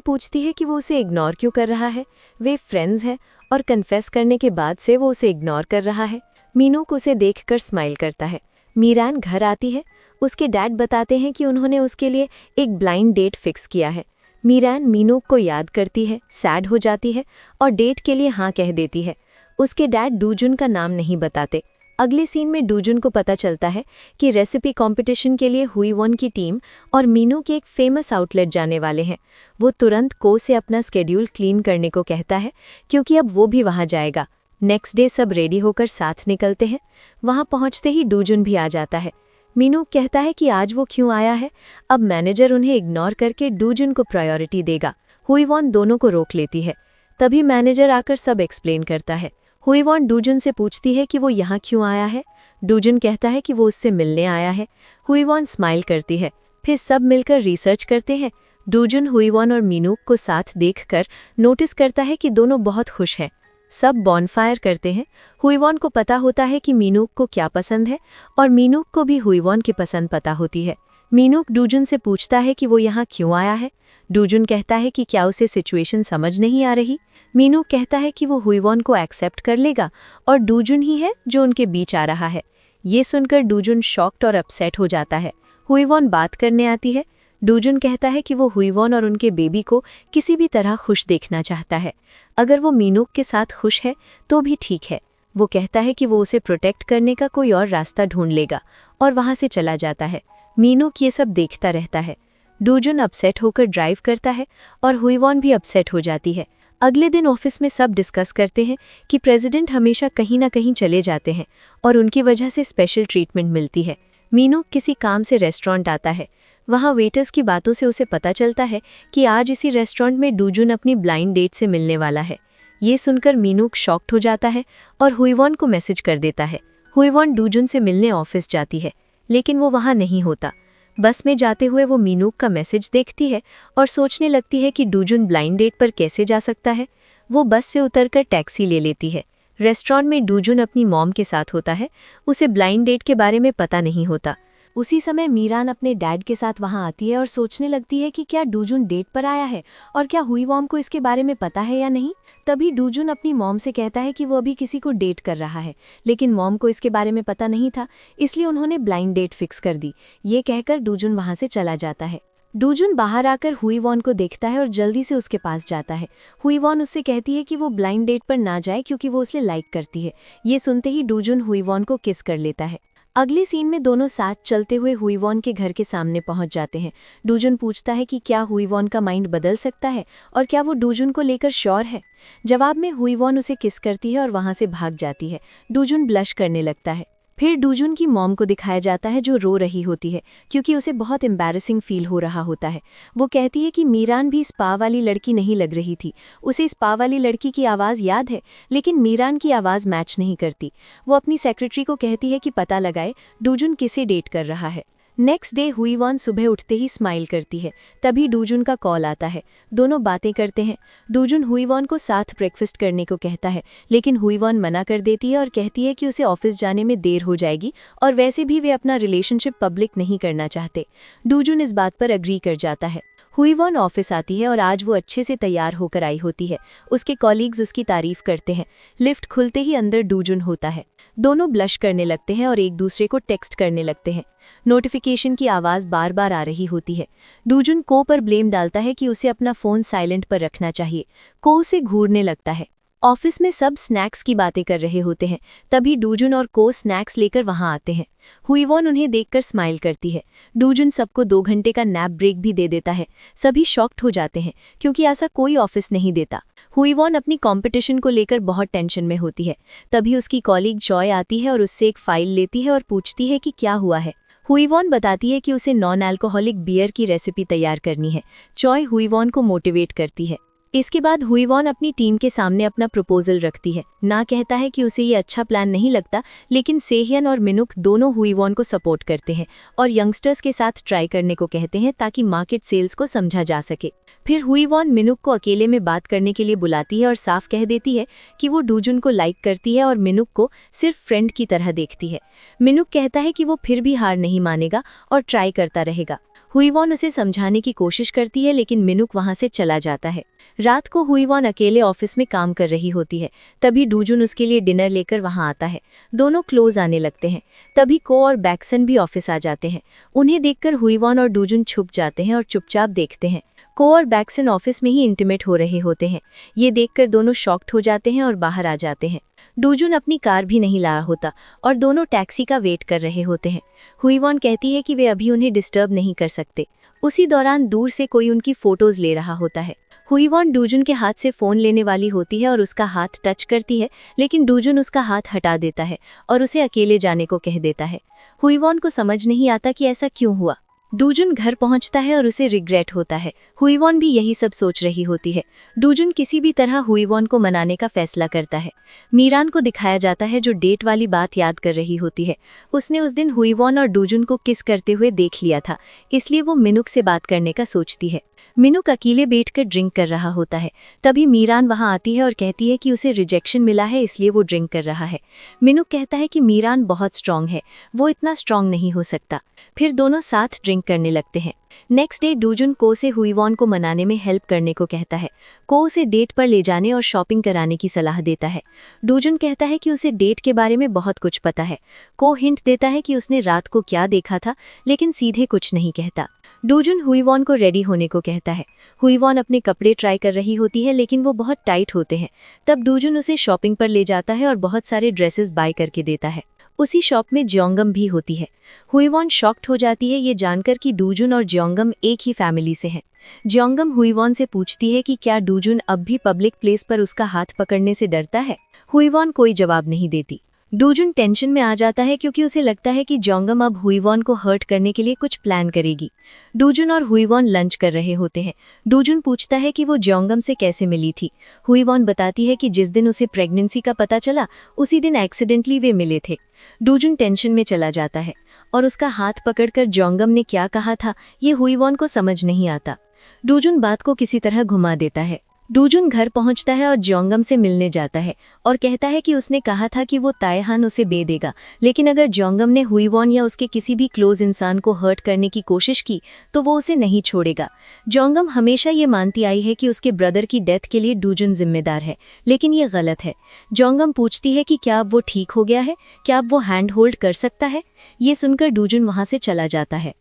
पूछती है कि वो उसे इग्नोर क्यों कर रहा है। वे फ्रेंड्स हैं और कन्फेस करने के बाद से वो उसे इग्नोर कर रहा है। मिनूक उसे देखकर स्माइल करता है। मीरान घर आती है। उसके डैड बताते हैं कि उन्होंने उसके लिए एक ब्लाइंड डेट फिक्स किया है। मीरान मिनूक को याद करती है, सैड हो जाती है और डेट के लिए हाँ कह देती है। उसके डैड डूजुन का नाम नहीं बताते। अगले सीन में डूजुन को पता चलता है कि रेसिपी कंपटीशन के लिए हुईवॉन की टीम और मीनू के एक फेमस आउटलेट जाने वाले हैं। वो तुरंत को से अपना स्केड्यूल क्लीन करने को कहता है क्योंकि अब वो भी वहाँ जाएगा। नेक्स्ट डे सब रेडी होकर साथ निकलते हैं। वहाँ पहुँचते ही डूजुन भी आ जाता है। मीनू कहता है कि आज वो क्यों आया है। अब मैनेजर उन्हें इग्नोर करके डूजुन को प्रायोरिटी देगा। हुईवॉन दोनों को रोक लेती है। तभी मैनेजर आकर सब एक्सप्लेन करता है। हुईवॉन डूजुन से पूछती है कि वो यहाँ क्यों आया है। डूजुन कहता है कि वो उससे मिलने आया है। हुईवॉन स्माइल करती है। फिर सब मिलकर रिसर्च करते हैं। डूजुन हुईवॉन और मीनूक को साथ देखकर नोटिस करता है कि दोनों बहुत खुश हैं। सब बॉनफायर करते हैं। हुईवॉन को पता होता है कि मीनूक को क्या पसंद है और मीनूक को भी हुईवॉन की पसंद पता होती है। मीनूक डूजुन से पूछता है कि वो यहाँ क्यों आया है। डूजुन कहता है कि क्या उसे सिचुएशन समझ नहीं आ रही। मीनूक कहता है कि वो हुईवॉन को एक्सेप्ट कर लेगा और डूजुन ही है जो उनके बीच आ रहा है। ये सुनकर डूजुन शॉक्ड और अपसेट हो जाता है। हुईवॉन बात करने आती है। डूजुन कहता है कि वो हुईवॉन और उनके बेबी को किसी भी तरह खुश देखना चाहता है। अगर वो मीनूक के साथ खुश है तो भी ठीक है। वो कहता है कि वो उसे प्रोटेक्ट करने का कोई और रास्ता ढूंढ लेगा और वहाँ से चला जाता है। मीनूक ये सब देखता रहता है। डूजुन अपसेट होकर ड्राइव करता है और हुईवॉन भी अपसेट हो जाती है। अगले दिन ऑफिस में सब डिस्कस करते हैं कि प्रेसिडेंट हमेशा कहीं ना कहीं चले जाते हैं और उनकी वजह से स्पेशल ट्रीटमेंट मिलती है। मीनूक किसी काम से रेस्टोरेंट आता है। वहाँ वेटर्स की बातों से उसे पता चलता है कि आज इसी रेस्टोरेंट में डूजुन अपनी ब्लाइंड डेट से मिलने वाला है। ये सुनकर मीनूक शॉक्ड हो जाता है और हुईवॉन को मैसेज कर देता है। हुईवॉन डूजुन से मिलने ऑफिस जाती है, लेकिन वो वहाँ नहीं होता। बस में जाते हुए वो मीनूक का मैसेज देखती है और सोचने लगती है कि डूजुन ब्लाइंड डेट पर कैसे जा सकता है। वो बस से उतरकर टैक्सी ले लेती है। रेस्टोरेंट में डूजुन अपनी मॉम के साथ होता है। उसे ब्लाइंड डेट के बारे में पता नहीं होता। उसी समय मीरान अपने डैड के साथ वहां आती है और सोचने लगती है कि क्या डूजुन डेट पर आया है और क्या हुईवॉन को इसके बारे में पता है या नहीं। तभी डूजुन अपनी मॉम से कहता है कि वो अभी किसी को डेट कर रहा है, लेकिन मॉम को इसके बारे में पता नहीं था, इसलिए उन्होंने ब्लाइंड डेट फिक्स कर दी। ये कहकर डूजुन वहां से चला जाता है। डूजुन बाहर आकर हुईवॉन को देखता है और जल्दी से उसके पास जाता है। हुईवॉन उससे कहती है कि वो ब्लाइंड डेट पर ना जाए क्योंकि वो उसे लाइक करती है। ये सुनते ही डूजुन हुईवॉन को किस कर लेता है। अगली सीन में दोनों साथ चलते हुए हुईवॉन के घर के सामने पहुंच जाते हैं। डूजुन पूछता है कि क्या हुईवॉन का माइंड बदल सकता है और क्या वो डूजुन को लेकर श्योर है। जवाब में हुईवॉन उसे किस करती है और वहां से भाग जाती है। डूजुन ब्लश करने लगता है। फिर डूजुन की मॉम को दिखाया जाता है जो रो रही होती है क्योंकि उसे बहुत एम्बैरेसिंग फील हो रहा होता है। वो कहती है कि मीरान भी स्पा वाली लड़की नहीं लग रही थी। उसे स्पा वाली लड़की की आवाज़ याद है, लेकिन मीरान की आवाज़ मैच नहीं करती। वो अपनी सेक्रेटरी को कहती है कि पता लगाए डूजुन किसे डेट कर रहा है। नेक्स्ट डे हुईवॉन सुबह उठते ही स्माइल करती है। तभी डूजुन का कॉल आता है। दोनों बातें करते हैं। डूजुन हुईवॉन को साथ ब्रेकफास्ट करने को कहता है, लेकिन हुईवॉन मना कर देती है और कहती है कि उसे ऑफिस जाने में देर हो जाएगी और वैसे भी वे अपना रिलेशनशिप पब्लिक नहीं करना चाहते। डूजुन इस बात पर अग्री कर जाता है। हुईवॉन ऑफिस आती है और आज वो अच्छे से तैयार होकर आई होती है। उसके कॉलीग्स उसकी तारीफ करते हैं। लिफ्ट खुलते ही अंदर डूजुन होता है। दोनों ब्लश करने लगते हैं और एक दूसरे को टेक्स्ट करने लगते हैं। नोटिफिकेशन की आवाज़ बार बार आ रही होती है। डूजुन को पर ब्लेम डालता है कि उसे अपना फ़ोन साइलेंट पर रखना चाहिए। को उसे घूरने लगता है। ऑफिस में सब स्नैक्स की बातें कर रहे होते हैं। तभी डूजुन और को स्नैक्स लेकर वहां आते हैं। हुईवॉन उन्हें देखकर स्माइल करती है। डूजुन सबको 2 घंटे का नैप ब्रेक भी दे देता है। सभी शॉक्ड हो जाते हैं क्योंकि ऐसा कोई ऑफिस नहीं देता। हुईवॉन अपनी कंपटीशन को लेकर बहुत टेंशन में होती है। तभी उसकी कॉलीग जॉय आती है और उससे एक फाइल लेती है और पूछती है कि क्या हुआ है। हुईवॉन बताती है कि उसे नॉन अल्कोहलिक बियर की रेसिपी तैयार करनी है। जॉय हुईवॉन को मोटिवेट करती है। इसके बाद हुईवॉन अपनी टीम के सामने अपना प्रपोजल रखती है। ना कहता है कि उसे ये अच्छा प्लान नहीं लगता, लेकिन सेहियन और मिनुक दोनों हुईवॉन को सपोर्ट करते हैं और यंगस्टर्स के साथ ट्राई करने को कहते हैं ताकि मार्केट सेल्स को समझा जा सके। फिर हुईवॉन मिनुक को अकेले में बात करने के लिए बुलाती है और साफ कह देती है कि वो डूजुन को लाइक करती है और मिनुक को सिर्फ फ्रेंड की तरह देखती है। मिनुक कहता है कि वो फिर भी हार नहीं मानेगा और ट्राई करता रहेगा। हुईवॉन उसे समझाने की कोशिश करती है, लेकिन मिनुक वहां से चला जाता है। रात को हुईवॉन अकेले ऑफिस में काम कर रही होती है। तभी डूजुन उसके लिए डिनर लेकर वहां आता है। दोनों क्लोज आने लगते हैं। तभी को और बैक्सन भी ऑफिस आ जाते हैं। उन्हें देखकर हुईवॉन और डूजुन छुप जाते हैं और चुपचाप देखते हैं। को और बैक्सन ऑफिस में ही इंटीमेट हो रहे होते हैं। ये देखकर दोनों शॉक्ड हो जाते हैं और बाहर आ जाते हैं। डूजुन अपनी कार भी नहीं लाया होता और दोनों टैक्सी का वेट कर रहे होते हैं। हुईवॉन कहती है कि वे अभी उन्हें डिस्टर्ब नहीं कर सकते। उसी दौरान दूर से कोई उनकी फोटोज ले रहा होता है। हुईवॉन डूजुन के हाथ से फ़ोन लेने वाली होती है और उसका हाथ टच करती है, लेकिन डूजुन उसका हाथ हटा देता है और उसे अकेले जाने को कह देता है। हुईवॉन को समझ नहीं आता कि ऐसा क्यों हुआ। डूजुन घर पहुंचता है और उसे रिग्रेट होता है। हुईवॉन भी यही सब सोच रही होती है। डूजुन किसी भी तरह हुईवॉन को मनाने का फैसला करता है। मीरान को दिखाया जाता है जो डेट वाली बात याद कर रही होती है। उसने उस दिन हुईवॉन और डूजुन को किस करते हुए देख लिया था, इसलिए वो मिनुक से बात करने का सोचती है। मिनुक अकेले बैठकर ड्रिंक कर रहा होता है। तभी मीरान वहां आती है और कहती है कि उसे रिजेक्शन मिला है, इसलिए वो ड्रिंक कर रहा है। मिनुक कहता है कि मीरान बहुत स्ट्रांग है, वो इतना स्ट्रांग नहीं हो सकता। फिर दोनों साथ ड्रिंक करने लगते हैं। नेक्स्ट डे डूजुन को से हुईवॉन को मनाने में हेल्प करने को कहता है। को उसे डेट पर ले जाने और शॉपिंग कराने की सलाह देता है। डूजुन कहता है कि उसे डेट के बारे में बहुत कुछ पता है। को हिंट देता है कि उसने रात को क्या देखा था, लेकिन सीधे कुछ नहीं कहता। डूजुन हुईवॉन को रेडी होने को कहता है। हुईवॉन अपने कपड़े ट्राई कर रही होती है, लेकिन वो बहुत टाइट होते हैं। तब डूजुन उसे शॉपिंग पर ले जाता है और बहुत सारे ड्रेसेस बाय करके देता है। उसी शॉप में ज्योंगम भी होती है। हुईवॉन शॉक्ड हो जाती है ये जानकर कि डूजुन और ज्योंगम एक ही फैमिली से हैं। ज्योंगम हुईवॉन से पूछती है कि क्या डूजुन अब भी पब्लिक प्लेस पर उसका हाथ पकड़ने से डरता है। हुईवॉन कोई जवाब नहीं देती। डूजुन टेंशन में आ जाता है क्योंकि उसे लगता है कि ज्योंगम अब हुईवॉन को हर्ट करने के लिए कुछ प्लान करेगी। डूजुन और हुईवॉन लंच कर रहे होते हैं। डूजुन पूछता है कि वो ज्योंगम से कैसे मिली थी। हुईवॉन बताती है कि जिस दिन उसे प्रेगनेंसी का पता चला, उसी दिन एक्सीडेंटली वे मिले थे। डूजुन टेंशन में चला जाता है और उसका हाथ पकड़कर ज्योंगम ने क्या कहा था ये हुईवॉन को समझ नहीं आता। डूजुन बात को किसी तरह घुमा देता है। डूजुन घर पहुंचता है और ज्योंगम से मिलने जाता है और कहता है कि उसने कहा था कि वो तायहान उसे बे देगा, लेकिन अगर ज्योंगम ने हुईवॉन या उसके किसी भी क्लोज इंसान को हर्ट करने की कोशिश की तो वो उसे नहीं छोड़ेगा। ज्योंगम हमेशा ये मानती आई है कि उसके ब्रदर की डेथ के लिए डूजुन जिम्मेदार है, लेकिन ये गलत है। ज्योंगम पूछती है कि क्या अब वो ठीक हो गया है, क्या अब वो हैंड होल्ड कर सकता है। ये सुनकर डूजुन वहां से चला जाता है।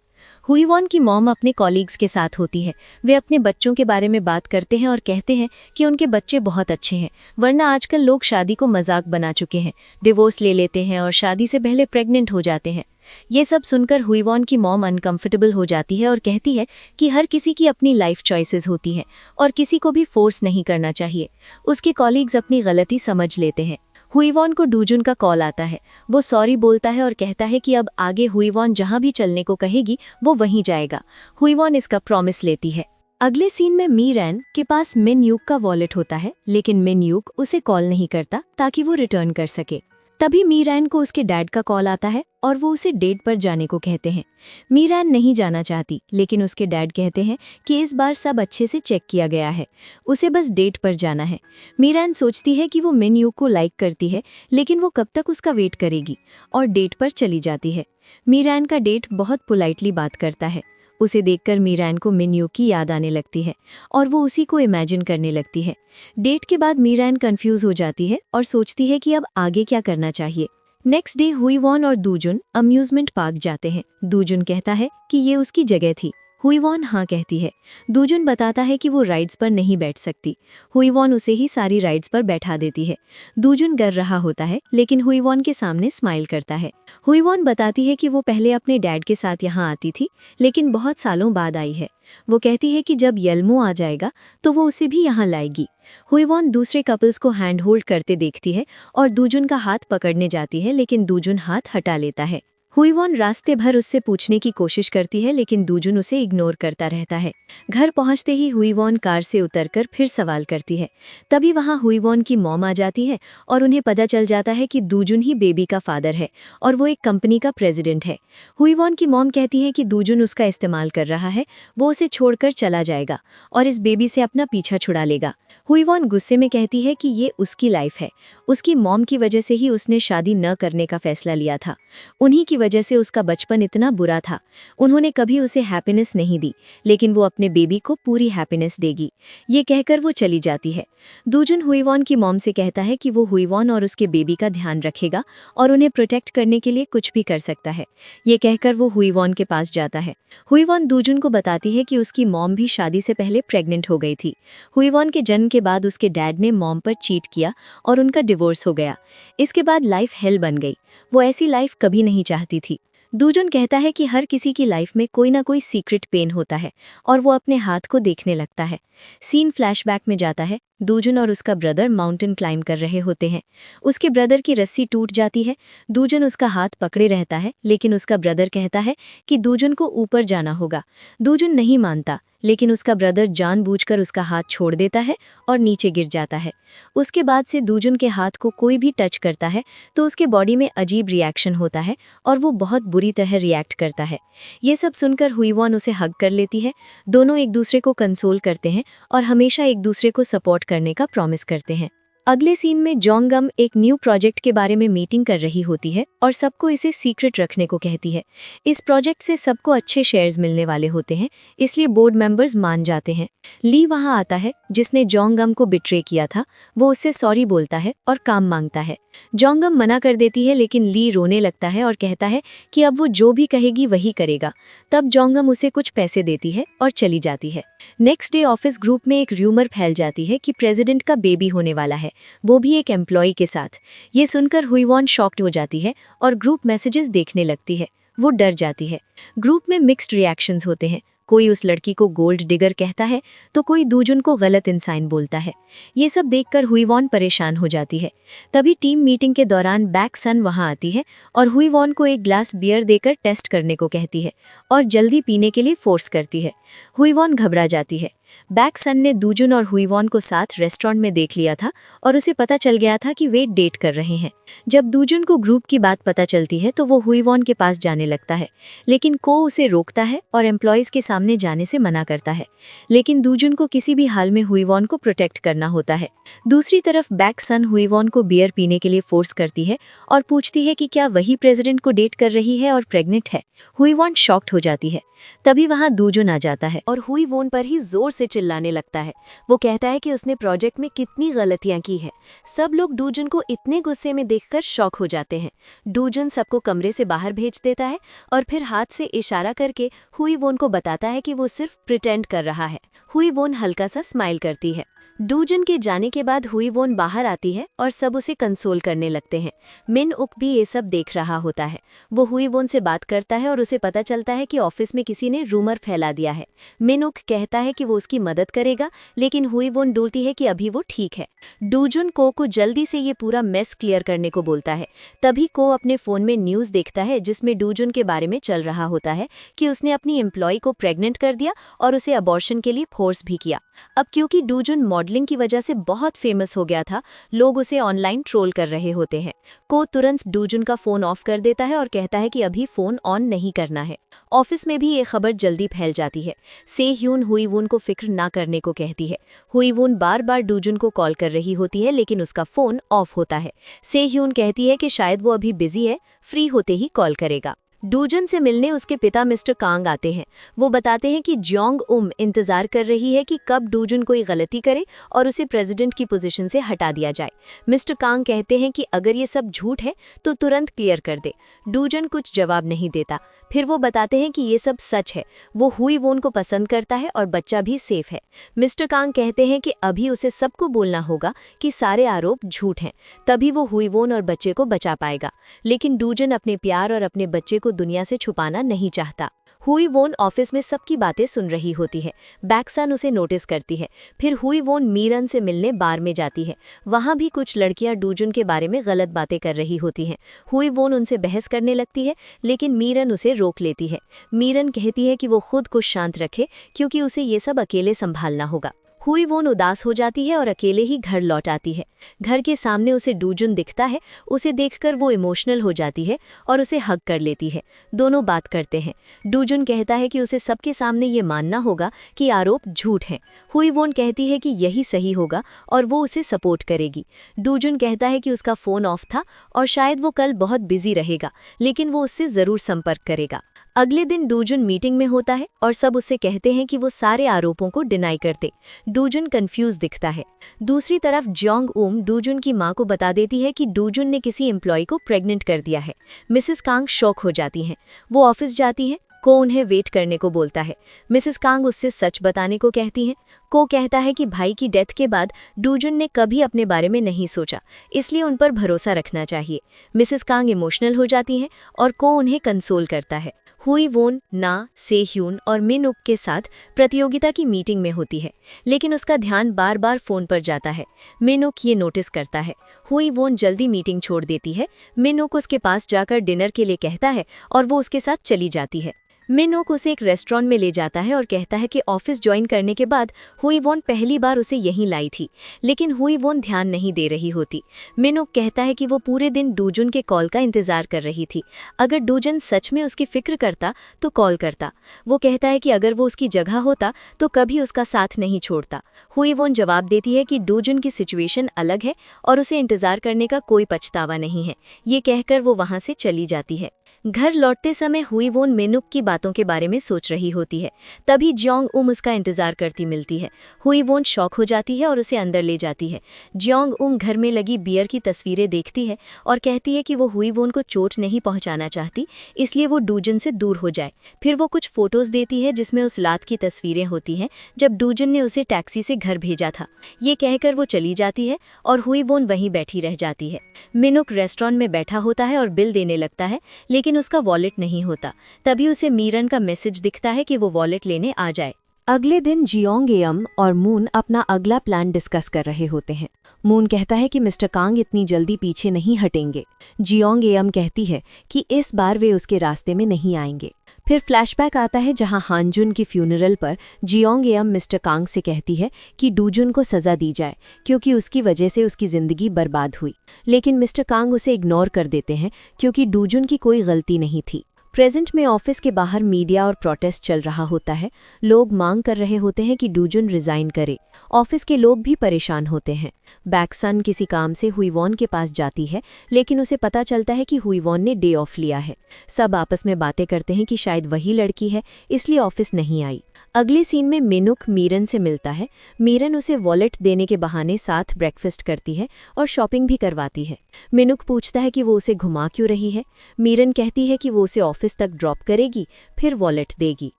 हुईवॉन की मॉम अपने कॉलीग्स के साथ होती है। वे अपने बच्चों के बारे में बात करते हैं और कहते हैं कि उनके बच्चे बहुत अच्छे हैं, वरना आजकल लोग शादी को मजाक बना चुके हैं, डिवोर्स ले लेते हैं और शादी से पहले प्रेग्नेंट हो जाते हैं। ये सब सुनकर हुईवॉन की मॉम अनकंफर्टेबल हो जाती है और कहती है कि हर किसी की अपनी लाइफ चॉइसेस होती हैं और किसी को भी फोर्स नहीं करना चाहिए। उसके कॉलीग्स अपनी गलती समझ लेते हैं। हुईवॉन को डूजुन का कॉल आता है। वो सॉरी बोलता है और कहता है कि अब आगे हुईवॉन जहां भी चलने को कहेगी वो वहीं जाएगा। हुईवॉन इसका प्रॉमिस लेती है। अगले सीन में मीरैन के पास मिन यूक का वॉलेट होता है, लेकिन मिन यूक उसे कॉल नहीं करता ताकि वो रिटर्न कर सके। तभी मीरैन को उसके डैड का कॉल आता है और वो उसे डेट पर जाने को कहते हैं। मीरैन नहीं जाना चाहती, लेकिन उसके डैड कहते हैं कि इस बार सब अच्छे से चेक किया गया है, उसे बस डेट पर जाना है। मीरैन सोचती है कि वो मिन यूक को लाइक करती है, लेकिन वो कब तक उसका वेट करेगी और डेट पर चली जाती है। मीरैन का डेट बहुत पोलाइटली बात करता है। उसे देखकर मीरैन को मिन यूक की याद आने लगती है और वो उसी को इमेजिन करने लगती है। डेट के बाद मीरैन कंफ्यूज हो जाती है और सोचती है कि अब आगे क्या करना चाहिए। नेक्स्ट डे हुईवॉन और डूजुन अम्यूजमेंट पार्क जाते हैं। डूजुन कहता है कि ये उसकी जगह थी। हुईवॉन हाँ कहती है। डूजुन बताता है कि वो राइड्स पर नहीं बैठ सकती। हुईवॉन उसे ही सारी राइड्स पर बैठा देती है। डूजुन डर रहा होता है, लेकिन हुईवॉन के सामने स्माइल करता है। हुईवॉन बताती है कि वो पहले अपने डैड के साथ यहाँ आती थी, लेकिन बहुत सालों बाद आई है। वो कहती है कि जब यल्मो आ जाएगा तो वो उसे भी यहाँ लाएगी। हुईवॉन दूसरे कपल्स को हैंड होल्ड करते देखती है और डूजुन का हाथ पकड़ने जाती है, लेकिन डूजुन हाथ हटा लेता है। हुईवॉन रास्ते भर उससे पूछने की कोशिश करती है, लेकिन डूजुन उसे इग्नोर करता रहता है। घर पहुंचते ही हुईवॉन कार से उतरकर फिर सवाल करती है। तभी वहां हुईवॉन की मॉम आ जाती है और उन्हें पता चल जाता है कि डूजुन ही बेबी का फादर है और वो एक कंपनी का प्रेसिडेंट है। हुईवॉन की मॉम कहती है कि डूजुन उसका इस्तेमाल कर रहा है, वो उसे छोड़कर चला जाएगा और इस बेबी से अपना पीछा छुड़ा लेगा। हुईवॉन गुस्से में कहती है कि ये उसकी लाइफ है, उसकी मॉम की वजह से ही उसने शादी न करने का फैसला लिया था। उन्हीं की वजह से उसका बचपन इतना बुरा था। उन्होंने कभी उसे हैप्पीनेस नहीं दी, लेकिन वो अपने बेबी को पूरी हैप्पीनेस देगी। ये कहकर वो चली जाती है। डूजुन हुईवॉन की मॉम से कहता है कि वो हुईवॉन और उसके बेबी का ध्यान रखेगा और उन्हें प्रोटेक्ट करने के लिए कुछ भी कर सकता है। ये कहकर वो हुईवॉन के पास जाता है। हुईवॉन डूजुन को बताती है कि उसकी मॉम भी शादी से पहले प्रेग्नेंट हो गई थी। हुईवॉन के जन्म के बाद उसके डैड ने मॉम पर चीट किया और उनका डिवोर्स हो गया। इसके बाद लाइफ हेल बन गई। वो ऐसी लाइफ कभी नहीं चाहती थी। डूजुन कहता है कि हर किसी की लाइफ में कोई ना कोई सीक्रेट पेन होता है और वो अपने हाथ को देखने लगता है। सीन फ्लैशबैक में जाता है दूजन और उसका ब्रदर माउंटेन क्लाइंब कर रहे होते हैं। उसके ब्रदर की रस्सी टूट जाती है। दूजन उसका हाथ पकड़े रहता है, लेकिन उसका ब्रदर कहता है कि दूजन को ऊपर जाना होगा। दूजन नहीं मानता, लेकिन उसका ब्रदर जानबूझकर उसका हाथ छोड़ देता है और नीचे गिर जाता है। उसके बाद से दूजन के हाथ को कोई भी टच करता है तो उसके बॉडी में अजीब रिएक्शन होता है और वो बहुत बुरी तरह रिएक्ट करता है। ये सब सुनकर हुईवॉन उसे हग कर लेती है। दोनों एक दूसरे को कंसोल करते हैं और हमेशा एक दूसरे को सपोर्ट करने का प्रॉमिस करते हैं। अगले सीन में जोंगम एक न्यू प्रोजेक्ट के बारे में मीटिंग कर रही होती है और सबको इसे सीक्रेट रखने को कहती है। इस प्रोजेक्ट से सबको अच्छे शेयर्स मिलने वाले होते हैं, इसलिए बोर्ड मेंबर्स मान जाते हैं। ली वहां आता है, जिसने जोंगम को बिट्रे किया था। वो उससे सॉरी बोलता है और काम मांगता है। जोंगम मना कर देती है, लेकिन ली रोने लगता है और कहता है कि अब वो जो भी कहेगी वही करेगा। तब जोंगम उसे कुछ पैसे देती है और चली जाती है। नेक्स्ट डे ऑफिस ग्रुप में एक र्यूमर फैल जाती है कि प्रेसिडेंट का बेबी होने वाला है, वो भी एक एम्प्लॉय के साथ। ये सुनकर हुईवॉन शॉक्ड हो जाती है और ग्रुप मैसेजेस देखने लगती है। वो डर जाती है। ग्रुप में मिक्स्ड रिएक्शंस होते हैं। कोई उस लड़की को गोल्ड डिगर कहता है तो कोई दूजन को गलत इंसान बोलता है। ये सब देखकर हुईवॉन परेशान हो जाती है। तभी टीम मीटिंग के दौरान बैक सन वहां आती है और हुईवॉन को एक ग्लास बियर देकर टेस्ट करने को कहती है और जल्दी पीने के लिए फोर्स करती है। हुईवॉन घबरा जाती है। बैक सन ने दूजन और हुईवॉन को साथ रेस्टोरेंट में देख लिया था और उसे पता चल गया था कि वे डेट कर रहे हैं। जब दूजन को ग्रुप की बात पता चलती है तो वो हुईवॉन के पास जाने लगता है, लेकिन को उसे रोकता है और एम्प्लॉयज के सामने जाने से मना करता है। लेकिन दूजन को किसी भी हाल में हुईवॉन को प्रोटेक्ट करना होता है। दूसरी तरफ बैक सन हुईवॉन को बियर पीने के लिए फोर्स करती है और पूछती है कि क्या वही प्रेसिडेंट को डेट कर रही है और प्रेग्नेंट है। हुईवॉन शॉक्ड हो जाती है। तभी वहां दूजन आ जाता है और हुईवॉन पर ही जोर से चिल्लाने लगता है। वो कहता है कि उसने प्रोजेक्ट में कितनी गलतियां की है। सब लोग डूजन को इतने गुस्से में देखकर शॉक हो जाते हैं। डूजन सबको कमरे से बाहर भेज देता है और फिर हाथ से इशारा करके हुईवॉन को बताता है कि वो सिर्फ प्रिटेंड कर रहा है। हुईवॉन हल्का सा स्माइल करती है। डूजन के जाने के बाद हुईवॉन बाहर आती है और सब उसे कंसोल करने लगते हैं। मिन उक भी ये सब देख रहा होता है। वो हुईवॉन से बात करता है और उसे पता चलता है कि ऑफिस में किसी ने रूमर फैला दिया है। मिन उक कहता है कि वो उसकी मदद करेगा, लेकिन हुईवॉन बोलती है कि अभी वो ठीक है। डूजन को जल्दी से ये पूरा मेस क्लियर करने को बोलता है। तभी को अपने फोन में न्यूज़ देखता है, जिसमें डूजन के बारे में चल रहा होता है कि उसने अपनी एम्प्लॉय को प्रेग्नेंट कर दिया और उसे अबॉर्शन के लिए फोर्स भी किया। अब क्योंकि डूजन मॉडलिंग की वजह से बहुत फेमस हो गया था, लोग उसे ऑनलाइन ट्रोल कर रहे होते हैं। को तुरंत डूजन का फोन ऑफ कर देता है और कहता है कि अभी फोन ऑन नहीं करना है। ऑफिस में भी ये खबर जल्दी फैल जाती है। से ह्यून हुईवॉन को फिक्र ना करने को कहती है। हुईवॉन बार बार डूजन को कॉल कर रही होती है, लेकिन उसका फोन ऑफ होता है। से ह्यून कहती है कि शायद वो अभी बिजी है, फ्री होते ही कॉल करेगा। डूजन से मिलने उसके पिता मिस्टर कांग आते हैं। वो बताते हैं कि जोंग उम इंतजार कर रही है कि कब डूजन कोई गलती करे और उसे प्रेसिडेंट की पोजीशन से हटा दिया जाए। मिस्टर कांग कहते हैं कि अगर ये सब झूठ है तो तुरंत क्लियर कर दे। डूजन कुछ जवाब नहीं देता। फिर वो बताते हैं कि ये सब सच है। वो हुईवॉन को पसंद करता है और बच्चा भी सेफ है। मिस्टर कांग कहते हैं कि अभी उसे सबको बोलना होगा कि सारे आरोप झूठ हैं, तभी वो हुईवॉन और बच्चे को बचा पाएगा। लेकिन डूजन अपने प्यार और अपने बच्चे को दुनिया से छुपाना नहीं चाहता। हुईवॉन ऑफिस में सबकी बातें सुन रही होती है। बैकसन उसे नोटिस करती है। फिर हुईवॉन मीरन से मिलने बार में जाती है। वहां भी कुछ लड़कियां डूजन के बारे में गलत बातें कर रही होती हैं। हुईवॉन उनसे बहस करने लगती है, लेकिन मीरन उसे रोक लेती है। मीरन कहती है कि वो खुद को शांत रखे, क्योंकि उसे ये सब अकेले संभालना होगा। हुईवॉन उदास हो जाती है और अकेले ही घर लौट आती है। घर के सामने उसे डूजन दिखता है। उसे देखकर वो इमोशनल हो जाती है और उसे हग कर लेती है। दोनों बात करते हैं। डूजन कहता है कि उसे सबके सामने ये मानना होगा कि आरोप झूठ हैं। हुईवॉन कहती है कि यही सही होगा और वो उसे सपोर्ट करेगी। डूजन कहता है कि उसका फ़ोन ऑफ था और शायद वो कल बहुत बिजी रहेगा, लेकिन वो उससे ज़रूर संपर्क करेगा। अगले दिन डूजन मीटिंग में होता है और सब उससे कहते हैं कि वो सारे आरोपों को डिनाई करते। डूजन कंफ्यूज दिखता है। दूसरी तरफ जोंग उम डूजन की मां को बता देती है कि डूजन ने किसी एम्प्लॉय को प्रेग्नेंट कर दिया है। मिसेस कांग शॉक हो जाती हैं। वो ऑफिस जाती हैं। को उन्हें वेट करने को बोलता है। मिसेस कांग उससे सच बताने को कहती हैं। को कहता है कि भाई की डेथ के बाद डूजुन ने कभी अपने बारे में नहीं सोचा, इसलिए उन पर भरोसा रखना चाहिए। मिसेस कांग इमोशनल हो जाती हैं और को उन्हें कंसोल करता है। हुई वोन, ना, से ह्यून और मिन उक के साथ प्रतियोगिता की मीटिंग में होती है, लेकिन उसका ध्यान बार बार फोन पर जाता है। मिन उक ये नोटिस करता है। हुई वोन जल्दी मीटिंग छोड़ देती है। मिन उक उसके पास जाकर डिनर के लिए कहता है और वो उसके साथ चली जाती है। मिन उक उसे एक रेस्टोरेंट में ले जाता है और कहता है कि ऑफिस ज्वाइन करने के बाद हुई वोन पहली बार उसे यहीं लाई थी, लेकिन हुई वोन ध्यान नहीं दे रही होती। मिन उक कहता है कि वो पूरे दिन डूजुन के कॉल का इंतजार कर रही थी। अगर डूजुन सच में उसकी फिक्र करता तो कॉल करता। वो कहता है कि अगर वो उसकी जगह होता तो कभी उसका साथ नहीं छोड़ता। हुई वोन जवाब देती है कि डूजुन की सिचुएशन अलग है और उसे इंतजार करने का कोई पछतावा नहीं है। ये कहकर वो वहां से चली जाती है। घर लौटते समय हुई वोन मिनुक की बातों के बारे में सोच रही होती है। तभी जियोंग उम उसका इंतजार करती मिलती है। हुई वोन शॉक हो जाती है और उसे अंदर ले जाती है। जियोंग उम घर में लगी बियर की तस्वीरें देखती है और कहती है कि वो हुई वोन को चोट नहीं पहुंचाना चाहती, इसलिए वो डूजुन से दूर हो जाए। फिर वो कुछ फोटोज देती है जिसमें उस रात की तस्वीरें होती हैं जब डूजुन ने उसे टैक्सी से घर भेजा था। ये कहकर वो चली जाती है और हुई वोन वहीं बैठी रह जाती है। मिनुक रेस्टोरेंट में बैठा होता है और बिल देने लगता है, लेकिन उसका वॉलेट नहीं होता। तभी उसे मीरन का मैसेज दिखता है कि वो वॉलेट लेने आ जाए। अगले दिन जियोंग एयम और मून अपना अगला प्लान डिस्कस कर रहे होते हैं। मून कहता है कि मिस्टर कांग इतनी जल्दी पीछे नहीं हटेंगे। जियोंग एयम कहती है कि इस बार वे उसके रास्ते में नहीं आएंगे। फिर फ्लैशबैक आता है जहां हानजुन की फ्यूनरल पर जियोंग एयम मिस्टर कांग से कहती है कि डूजुन को सजा दी जाए क्योंकि उसकी वजह से उसकी जिंदगी बर्बाद हुई। लेकिन मिस्टर कांग उसे इग्नोर कर देते हैं क्योंकि डूजुन की कोई गलती नहीं थी। प्रेजेंट में ऑफिस के बाहर मीडिया और प्रोटेस्ट चल रहा होता है। लोग मांग कर रहे होते हैं कि डूजुन रिजाइन करे। ऑफिस के लोग भी परेशान होते हैं। बैकसन किसी काम से हुई वॉन के पास जाती है, लेकिन उसे पता चलता है कि हुई वॉन ने डे ऑफ लिया है। सब आपस में बातें करते हैं कि शायद वही लड़की है, इसलिए ऑफिस नहीं आई। अगले सीन में मिनुक मीरन से मिलता है। मीरन उसे वॉलेट देने के बहाने साथ ब्रेकफास्ट करती है और शॉपिंग भी करवाती है। मिनुक पूछता है कि वो उसे घुमा क्यों रही है। मीरन कहती है कि वो उसे ऑफिस तक ड्रॉप करेगी, फिर वॉलेट देगी।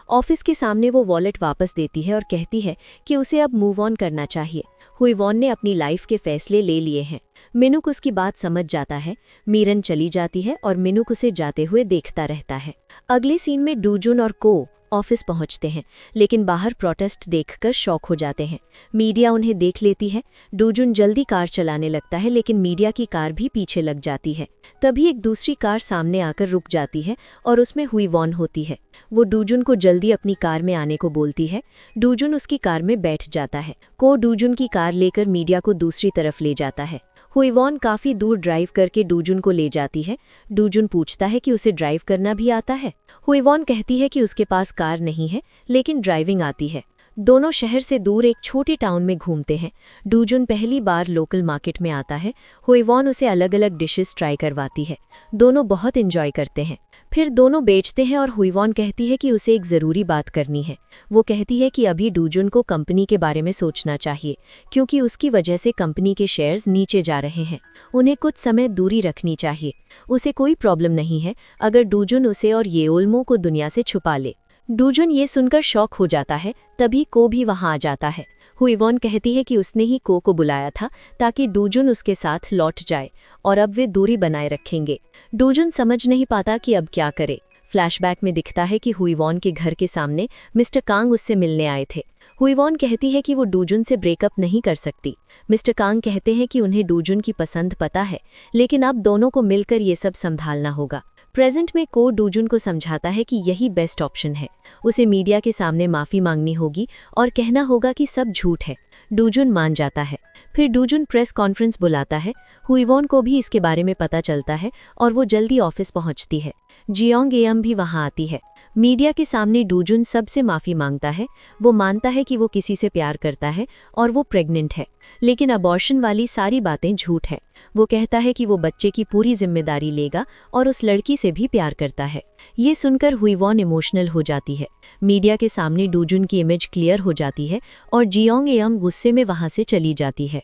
ऑफिस के सामने वो वॉलेट वापस देती है और कहती है कि उसे अब मूव ऑन करना चाहिए। हुई वॉन ने अपनी लाइफ के फैसले ले लिए हैं। मिनुक उसकी बात समझ जाता है। मीरन चली जाती है और मिनुक उसे जाते हुए देखता रहता है। अगले सीन में डूजुन और को ऑफिस पहुंचते हैं, लेकिन बाहर प्रोटेस्ट देखकर शॉक हो जाते हैं। मीडिया उन्हें देख लेती है। डूजुन जल्दी कार चलाने लगता है, लेकिन मीडिया की कार भी पीछे लग जाती है। तभी एक दूसरी कार सामने आकर रुक जाती है और उसमें हुई वॉन होती है। वो डूजुन को जल्दी अपनी कार में आने को बोलती है। डूजुन उसकी कार में बैठ जाता है। को डूजुन की कार लेकर मीडिया को दूसरी तरफ ले जाता है। हुई वॉन काफी दूर ड्राइव करके डूजुन को ले जाती है। डूजुन पूछता है कि उसे ड्राइव करना भी आता है। हुई वॉन कहती है कि उसके पास कार नहीं है, लेकिन ड्राइविंग आती है। दोनों शहर से दूर एक छोटे टाउन में घूमते हैं। डूजुन पहली बार लोकल मार्केट में आता है। हुई वॉन उसे अलग अलग डिशेस ट्राई करवाती है। दोनों बहुत एंजॉय करते हैं। फिर दोनों बेचते हैं और हुई वॉन कहती है कि उसे एक ज़रूरी बात करनी है। वो कहती है कि अभी डूजुन को कंपनी के बारे में सोचना चाहिए, क्योंकि उसकी वजह से कंपनी के शेयर्स नीचे जा रहे हैं। उन्हें कुछ समय दूरी रखनी चाहिए। उसे कोई प्रॉब्लम नहीं है अगर डूजुन उसे और येओल्मो को दुनिया से छुपा ले। डूजुन ये सुनकर शॉक हो जाता है। तभी को भी वहां आ जाता है। हुई वॉन कहती है कि उसने ही को बुलाया था ताकि डूजुन उसके साथ लौट जाए और अब वे दूरी बनाए रखेंगे। डूजुन समझ नहीं पाता कि अब क्या करे। फ्लैशबैक में दिखता है कि हुई वॉन के घर के सामने मिस्टर कांग उससे मिलने आए थे। हुई वॉन कहती है कि वो डूजुन से ब्रेकअप नहीं कर सकती। मिस्टर कांग कहते हैं कि उन्हें डूजुन की पसंद पता है, लेकिन अब दोनों को मिलकर ये सब संभालना होगा। प्रेजेंट में को डूजुन को समझाता है कि यही बेस्ट ऑप्शन है। उसे मीडिया के सामने माफ़ी मांगनी होगी और कहना होगा कि सब झूठ है। डूजुन मान जाता है। फिर डूजुन प्रेस कॉन्फ्रेंस बुलाता है। हुई वॉन को भी इसके बारे में पता चलता है और वो जल्दी ऑफिस पहुंचती है। जियोंग एयम भी वहां आती है। मीडिया के सामने डूजुन सबसे माफ़ी मांगता है। वो मानता है कि वो किसी से प्यार करता है और वो प्रेग्नेंट है, लेकिन अबॉर्शन वाली सारी बातें झूठ है। वो कहता है कि वो बच्चे की पूरी जिम्मेदारी लेगा और उस लड़की से भी प्यार करता है। ये सुनकर हुई वॉन इमोशनल हो जाती है। मीडिया के सामने डूजुन की इमेज क्लियर हो जाती है और जियोंग एयम गुस्से में वहां से चली जाती है।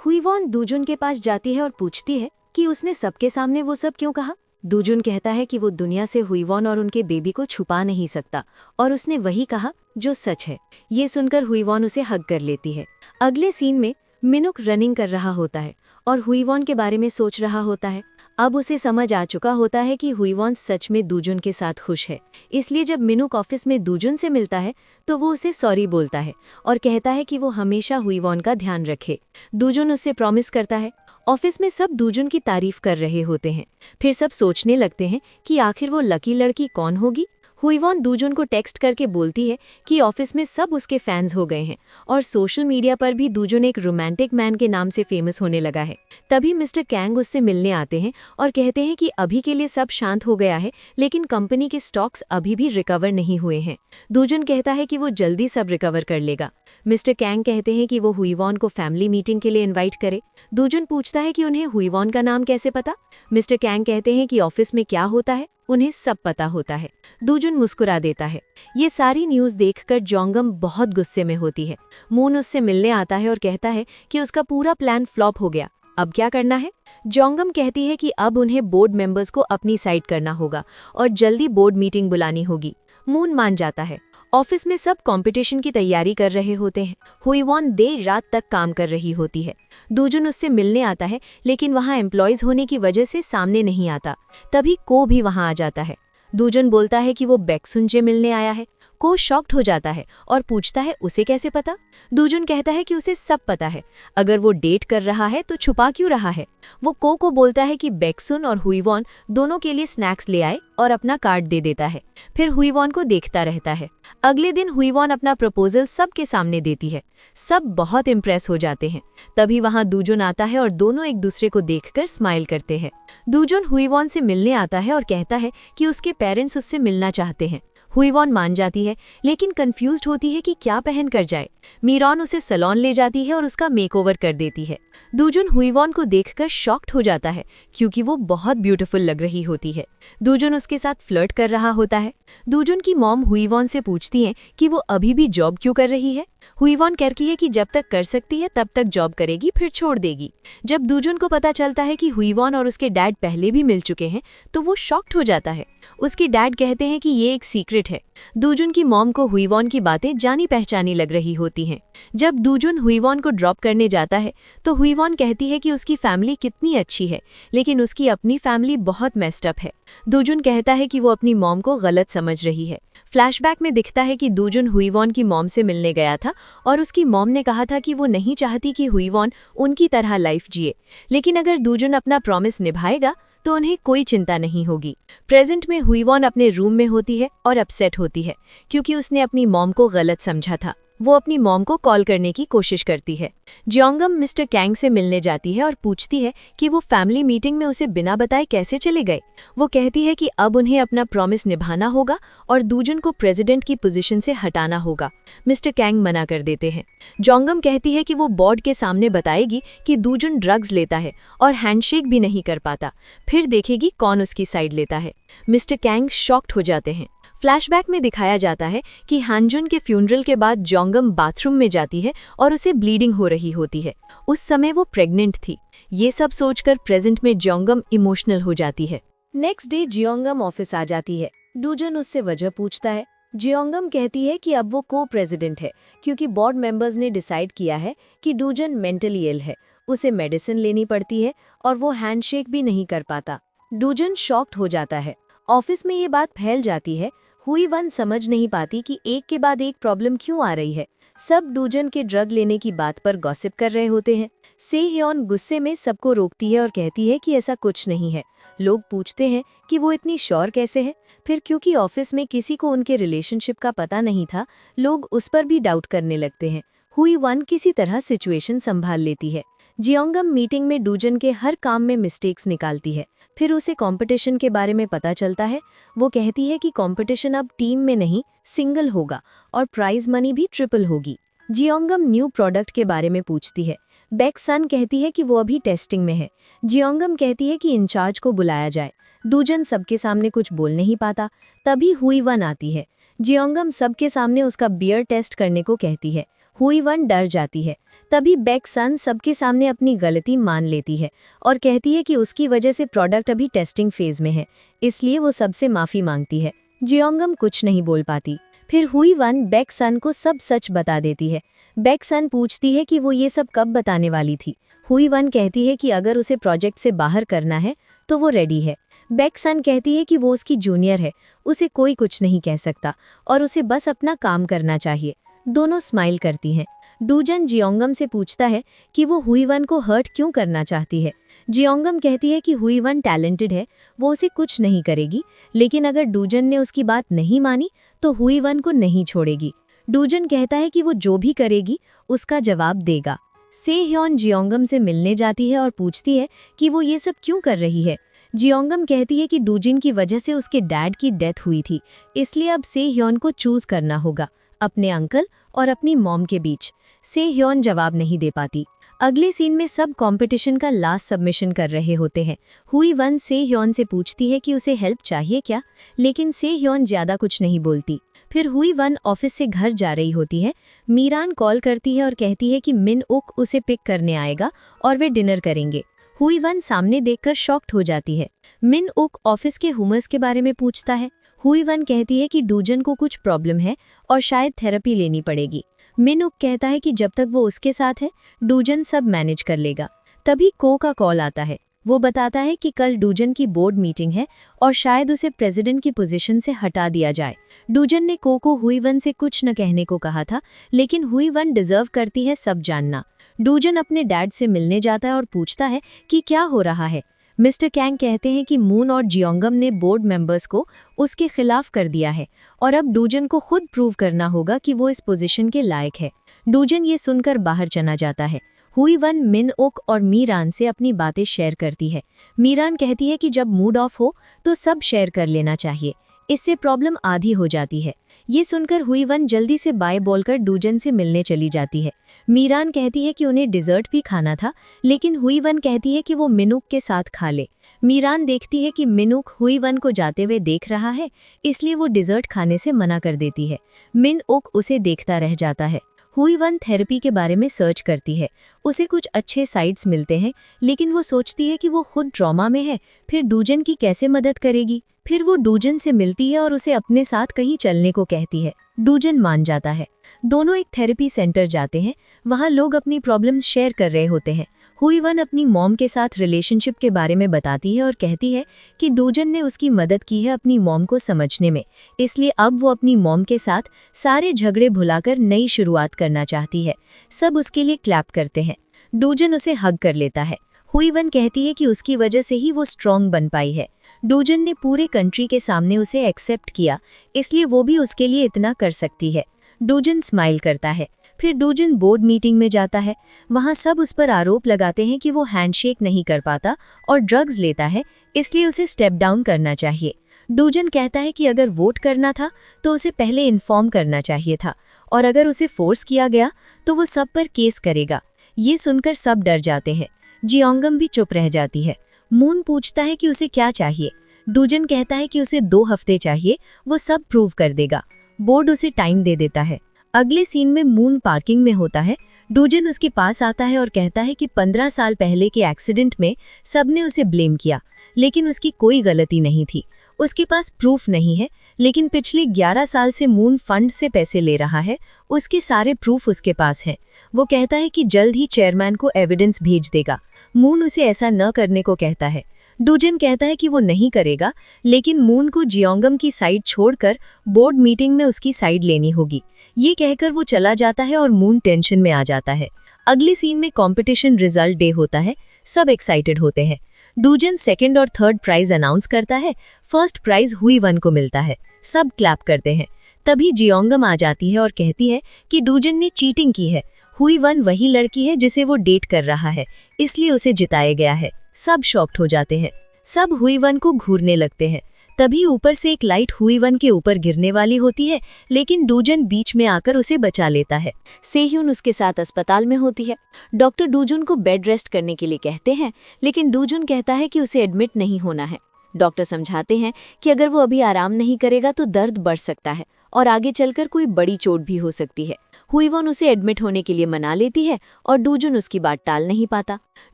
हुई वॉन डूजुन के पास जाती है और पूछती है कि उसने सबके सामने वो सब क्यों कहा। डूजुन कहता है कि वो दुनिया से हुई वॉन और उनके बेबी को छुपा नहीं सकता और उसने वही कहा जो सच है। ये सुनकर हुईवॉन उसे हग कर लेती है। अगले सीन में मिनुक रनिंग कर रहा होता है और हुईवॉन के बारे में सोच रहा होता है। अब उसे समझ आ चुका होता है कि हुईवॉन सच में दूजुन के साथ खुश है। इसलिए जब मिनुक ऑफिस में दूजुन से मिलता है तो वो उसे सॉरी बोलता है और कहता है कि वो हमेशा हुईवॉन का ध्यान रखे। दूजुन उससे प्रॉमिस करता है। ऑफिस में सब दूजुन की तारीफ कर रहे होते हैं। फिर सब सोचने लगते हैं कि आखिर वो लकी लड़की कौन होगी। हुईवॉन दूजुन को टेक्स्ट करके बोलती है कि ऑफिस में सब उसके फैंस हो गए हैं और सोशल मीडिया पर भी दूजुन एक रोमांटिक मैन के नाम से फेमस होने लगा है। तभी मिस्टर कैंग उससे मिलने आते हैं और कहते हैं कि अभी के लिए सब शांत हो गया है, लेकिन कंपनी के स्टॉक्स अभी भी रिकवर नहीं हुए हैं। दूजुन कहता है कि वो जल्दी सब रिकवर कर लेगा। मिस्टर कैंग कहते हैं कि वो हुईवॉन को फैमिली मीटिंग के लिए इनवाइट करे। दूजुन पूछता है कि उन्हें हुईवॉन का नाम कैसे पता। मिस्टर कैंग कहते हैं कि ऑफिस में क्या होता है उन्हें सब पता होता है। दूजुन मुस्कुरा देता है। ये सारी न्यूज़ देखकर जोंगम बहुत गुस्से में होती है। मून उससे मिलने आता है और कहता है कि उसका पूरा प्लान फ्लॉप हो गया। अब क्या करना है? जोंगम कहती है कि अब उन्हें बोर्ड मेंबर्स को अपनी साइड करना होगा और जल्दी बोर्ड मीटिंग बुलानी होगी। मून मान जाता है। ऑफिस में सब कंपटीशन की तैयारी कर रहे होते हैं। हुईवॉन देर रात तक काम कर रही होती है। दूजुन उससे मिलने आता है, लेकिन वहाँ एम्प्लॉयज़ होने की वजह से सामने नहीं आता। तभी को भी वहाँ आ जाता है। दूजुन बोलता है कि वो बैक्सुन से मिलने आया है। को शॉक्ड हो जाता है और पूछता है उसे कैसे पता। दूजुन कहता है कि उसे सब पता है। अगर वो डेट कर रहा है तो छुपा क्यों रहा है। वो को बोलता है कि बैक्सुन और हुईवॉन दोनों के लिए स्नैक्स ले आए और अपना कार्ड दे देता है। फिर हुईवॉन को देखता रहता है। अगले दिन हुईवॉन अपना प्रपोजल सबके सामने देती है। सब बहुत इम्प्रेस हो जाते हैं। तभी वहाँ दूजुन आता है और दोनों एक दूसरे को देखकर स्माइल करते हैं। दूजुन हुईवॉन से मिलने आता है और कहता है कि उसके पेरेंट्स उससे मिलना चाहते हैं। हुईवॉन मान जाती है, लेकिन कंफ्यूज्ड होती है कि क्या पहन कर जाए। मीरॉन उसे सैलून ले जाती है और उसका मेकओवर कर देती है। दूजुन हुईवॉन को देखकर शॉक्ड हो जाता है, क्योंकि वो बहुत ब्यूटीफुल लग रही होती है। दूजुन उसके साथ फ्लर्ट कर रहा होता है। दूजुन की मॉम हुईवॉन से पूछती है कि वो अभी भी जॉब क्यों कर रही है। हुईवॉन कहती है कि जब तक कर सकती है तब तक जॉब करेगी, फिर छोड़ देगी। जब दूजुन को पता चलता है कि हुईवॉन और उसके डैड पहले भी मिल चुके हैं तो वो शॉक्ड हो जाता है। उसके डैड कहते हैं कि ये एक सीक्रेट है। दूजुन की मॉम को हुईवॉन की बातें जानी पहचानी लग रही होती हैं। जब दूजुन हुईवॉन को ड्रॉप करने जाता है तो हुईवॉन कहती है कि उसकी फैमिली कितनी अच्छी है, लेकिन उसकी अपनी फैमिली बहुत मेस्ड अप है। दूजुन कहता है कि वो अपनी मॉम को गलत समझ रही है। फ्लैशबैक में दिखता है कि दूजुन हुईवॉन की मॉम से मिलने गया था और उसकी मॉम ने कहा था कि वो नहीं चाहती कि हुईवॉन उनकी तरह लाइफ जिए, लेकिन अगर दूजुन अपना प्रॉमिस निभाएगा तो उन्हें कोई चिंता नहीं होगी। प्रेजेंट में हुईवॉन अपने रूम में होती है और अपसेट होती है, क्योंकि उसने अपनी मॉम को गलत समझा था। वो अपनी मॉम को कॉल करने की कोशिश करती है। जोंगम मिस्टर कैंग से मिलने जाती है और पूछती है कि वो फैमिली मीटिंग में उसे बिना बताए कैसे चले गए। वो कहती है कि अब उन्हें अपना प्रॉमिस निभाना होगा और दूजुन को प्रेसिडेंट की पोजीशन से हटाना होगा। मिस्टर कैंग मना कर देते हैं। जोंगम कहती है कि वो बोर्ड के सामने बताएगी कि दूजुन ड्रग्स लेता है और हैंडशेक भी नहीं कर पाता, फिर देखेगी कौन उसकी साइड लेता है। मिस्टर कैंग शॉक्ड हो जाते हैं। फ्लैशबैक में दिखाया जाता है कि हानजुन के फ्यूनरल के बाद जोंगम बाथरूम में जाती है और उसे ब्लीडिंग हो रही होती है। उस समय वो प्रेग्नेंट थी। ये सब सोचकर प्रेजेंट में जोंगम इमोशनल हो जाती है। नेक्स्ट डे जियोंगम ऑफिस आ जाती है। दूजुन उससे वजह पूछता है। जियोंगम कहती है कि अब वो को प्रेसिडेंट है, क्योंकि बोर्ड मेंबर्स ने डिसाइड किया है कि दूजुन मेंटली इल है, उसे मेडिसिन लेनी पड़ती है और वो हैंडशेक भी नहीं कर पाता। दूजुन शॉक्ड हो जाता है। ऑफिस में ये बात फैल जाती है। हुईवॉन समझ नहीं पाती कि एक के बाद एक प्रॉब्लम क्यों आ रही है। सब दूजुन के ड्रग लेने की बात पर गॉसिप कर रहे होते हैं। सेह्योन गुस्से में सबको रोकती है और कहती है कि ऐसा कुछ नहीं है। लोग पूछते हैं कि वो इतनी श्योर कैसे है। फिर क्योंकि ऑफिस में किसी को उनके रिलेशनशिप का पता नहीं था, लोग उस पर भी डाउट करने लगते हैं। हुईवॉन किसी तरह सिचुएशन संभाल लेती है। जियोंगम मीटिंग में दूजुन के हर काम में मिस्टेक्स निकालती है। फिर उसे कंपटीशन के बारे में पता चलता है। वो कहती है कि कंपटीशन अब टीम में नहीं, सिंगल होगा और प्राइज मनी भी ट्रिपल होगी। जियोंगम न्यू प्रोडक्ट के बारे में पूछती है। बैकसन कहती है कि वो अभी टेस्टिंग में है। जियोंगम कहती है कि इंचार्ज को बुलाया जाए। दूजुन सबके सामने कुछ बोल नहीं पाता। तभी हुईवॉन आती है। जियोंगम सबके सामने उसका बियर टेस्ट करने को कहती है। हुईवॉन डर जाती है। तभी बैकसन सबके सामने अपनी गलती मान लेती है और कहती है कि उसकी वजह से प्रोडक्ट अभी टेस्टिंग फेज में है, इसलिए वो सबसे माफ़ी मांगती है। जियोंगम कुछ नहीं बोल पाती। फिर हुई वन बेक सन को सब सच बता देती है। बेक सन पूछती है कि वो ये सब कब बताने वाली थी। हुई वन कहती है कि अगर उसे प्रोजेक्ट से बाहर करना है तो वो रेडी है। बेक सन कहती है कि वो उसकी जूनियर है, उसे कोई कुछ नहीं कह सकता और उसे बस अपना काम करना चाहिए। दोनों स्माइल करती हैं। डूजन जियोंगम से पूछता है कि वो हुई वन को हर्ट क्यों करना चाहती है। जियोंगम कहती है कि हुई वन टैलेंटेड है, वो उसे कुछ नहीं करेगी, लेकिन अगर डूजन ने उसकी बात नहीं मानी तो हुई वन को नहीं छोड़ेगी। डूजन कहता है कि वो जो भी करेगी उसका जवाब देगा। से ह्योन जियोंगम से मिलने जाती है और पूछती है कि वो ये सब क्यों कर रही है। जियोंगम कहती है कि डूजिन की वजह से उसके डैड की डेथ हुई थी, इसलिए अब से ह्योन को चूज करना होगा अपने अंकल और अपनी मॉम के बीच। से ह्योन जवाब नहीं दे पाती। अगले सीन में सब कंपटीशन का लास्ट सबमिशन कर रहे होते हैं। हुई वन से ह्योन से पूछती है कि उसे हेल्प चाहिए क्या, लेकिन से ह्योन ज्यादा कुछ नहीं बोलती। फिर हुई वन ऑफिस से घर जा रही होती है। मीरान कॉल करती है और कहती है कि मिन उक उसे पिक करने आएगा और वे डिनर करेंगे। हुई वन सामने देखकर शॉक्ड हो जाती है। मिन उक ऑफिस के ह्यूमर्स के बारे में पूछता है। हुई वन कहती है कि डूजन को कुछ प्रॉब्लम है और शायद थेरेपी लेनी पड़ेगी। मिन उक कहता है कि जब तक वो उसके साथ है डूजन सब मैनेज कर लेगा। तभी को का कॉल आता है। वो बताता है कि कल डूजन की बोर्ड मीटिंग है और शायद उसे प्रेसिडेंट की पोजीशन से हटा दिया जाए। डूजन ने को हुई वन से कुछ न कहने को कहा था, लेकिन हुई वन डिजर्व करती है सब जानना। डूजन अपने डैड से मिलने जाता है और पूछता है कि क्या हो रहा है। मिस्टर कैंग कहते हैं कि मून और जियोंगम ने बोर्ड मेंबर्स को उसके खिलाफ कर दिया है और अब डूजन को खुद प्रूव करना होगा कि वो इस पोजीशन के लायक है। डूजन ये सुनकर बाहर चला जाता है। हुई वन मिन ओक और मीरान से अपनी बातें शेयर करती है। मीरान कहती है कि जब मूड ऑफ हो तो सब शेयर कर लेना चाहिए, इससे प्रॉब्लम आधी हो जाती है। ये सुनकर हुई वन जल्दी से बाय बोलकर डूजन से मिलने चली जाती है। मीरान कहती है कि उन्हें डिजर्ट भी खाना था, लेकिन हुई वन कहती है कि वो मिनुक के साथ खा ले। मीरान देखती है कि मिनुक हुई वन को जाते हुए देख रहा है, इसलिए वो डिजर्ट खाने से मना कर देती है। मिन ओक उसे देखता रह जाता है। हुई वन थेरेपी के बारे में सर्च करती है। उसे कुछ अच्छे साइट्स मिलते हैं, लेकिन वो सोचती है कि वो खुद ट्रॉमा में है, फिर डूजन की कैसे मदद करेगी। फिर वो डूजन से मिलती है और उसे अपने साथ कहीं चलने को कहती है। डूजन मान जाता है। दोनों एक थेरेपी सेंटर जाते हैं। वहाँ लोग अपनी प्रॉब्लम्स शेयर कर रहे होते हैं। हुई वन अपनी मॉम के साथ रिलेशनशिप के बारे में बताती है और कहती है कि डूजन ने उसकी मदद की है अपनी मॉम को समझने में, इसलिए अब वो अपनी मॉम के साथ सारे झगड़े भुलाकर नई शुरुआत करना चाहती है। सब उसके लिए क्लैप करते हैं। डूजन उसे हग कर लेता है। हुई वन कहती है कि उसकी वजह से ही वो स्ट्रॉन्ग बन पाई है। डूजन ने पूरे कंट्री के सामने उसे एक्सेप्ट किया, इसलिए वो भी उसके लिए इतना कर सकती है। डूजन स्माइल करता है। फिर डूजन बोर्ड मीटिंग में जाता है। वहाँ सब उस पर आरोप लगाते हैं कि वो हैंडशेक नहीं कर पाता और ड्रग्स लेता है, इसलिए उसे स्टेप डाउन करना चाहिए। डूजन कहता है कि अगर वोट करना था तो उसे पहले इन्फॉर्म करना चाहिए था, और अगर उसे फोर्स किया गया तो वो सब पर केस करेगा। ये सुनकर सब डर जाते हैं। जियोंगम भी चुप रह जाती है। मून पूछता है कि उसे क्या चाहिए। डूजन कहता है कि उसे 2 हफ्ते चाहिए, वो सब प्रूव कर देगा। बोर्ड उसे टाइम दे देता है। अगले सीन में मून पार्किंग में होता है। डूजन उसके पास आता है और कहता है कि 15 साल पहले के एक्सीडेंट में सबने उसे ब्लेम किया, लेकिन उसकी कोई गलती नहीं थी। उसके पास प्रूफ नहीं है, लेकिन पिछले 11 साल से मून फंड से पैसे ले रहा है, उसके सारे प्रूफ उसके पास हैं। वो कहता है कि जल्द ही चेयरमैन को एविडेंस भेज देगा। मून उसे ऐसा न करने को कहता है। डूजन कहता है कि वो नहीं करेगा, लेकिन मून को जियोंगम की साइड छोड़कर बोर्ड मीटिंग में उसकी साइड लेनी होगी। ये कहकर वो चला जाता है और मून टेंशन में आ जाता है। अगले सीन में कंपटीशन रिजल्ट डे होता है। सब एक्साइटेड होते हैं। डूजन 2nd और 3rd प्राइज अनाउंस करता है। 1st प्राइज हुई वन को मिलता है। सब क्लैप करते हैं। तभी जियोंगम आ जाती है और कहती है कि डूजन ने चीटिंग की है। हुई वन वही लड़की है जिसे वो डेट कर रहा है, इसलिए उसे जिताया गया है। सब शॉक्ड हो जाते हैं। सब हुई वन को घूरने लगते हैं। तभी ऊपर से एक लाइट हुई वन के ऊपर गिरने वाली होती है, लेकिन डूजन बीच में आकर उसे बचा लेता है। सेह्यून उसके साथ अस्पताल में होती है। डॉक्टर डूजुन को बेड रेस्ट करने के लिए कहते हैं, लेकिन डूजुन कहता है कि उसे एडमिट नहीं होना है। डॉक्टर समझाते हैं कि अगर वो अभी आराम नहीं करेगा तो दर्द बढ़ सकता है और आगे चलकर कोई बड़ी चोट भी हो सकती है। हुईवॉन उसे एडमिट होने के लिए मना लेती है और डूजुन उसकी बात टाल नहीं पाता।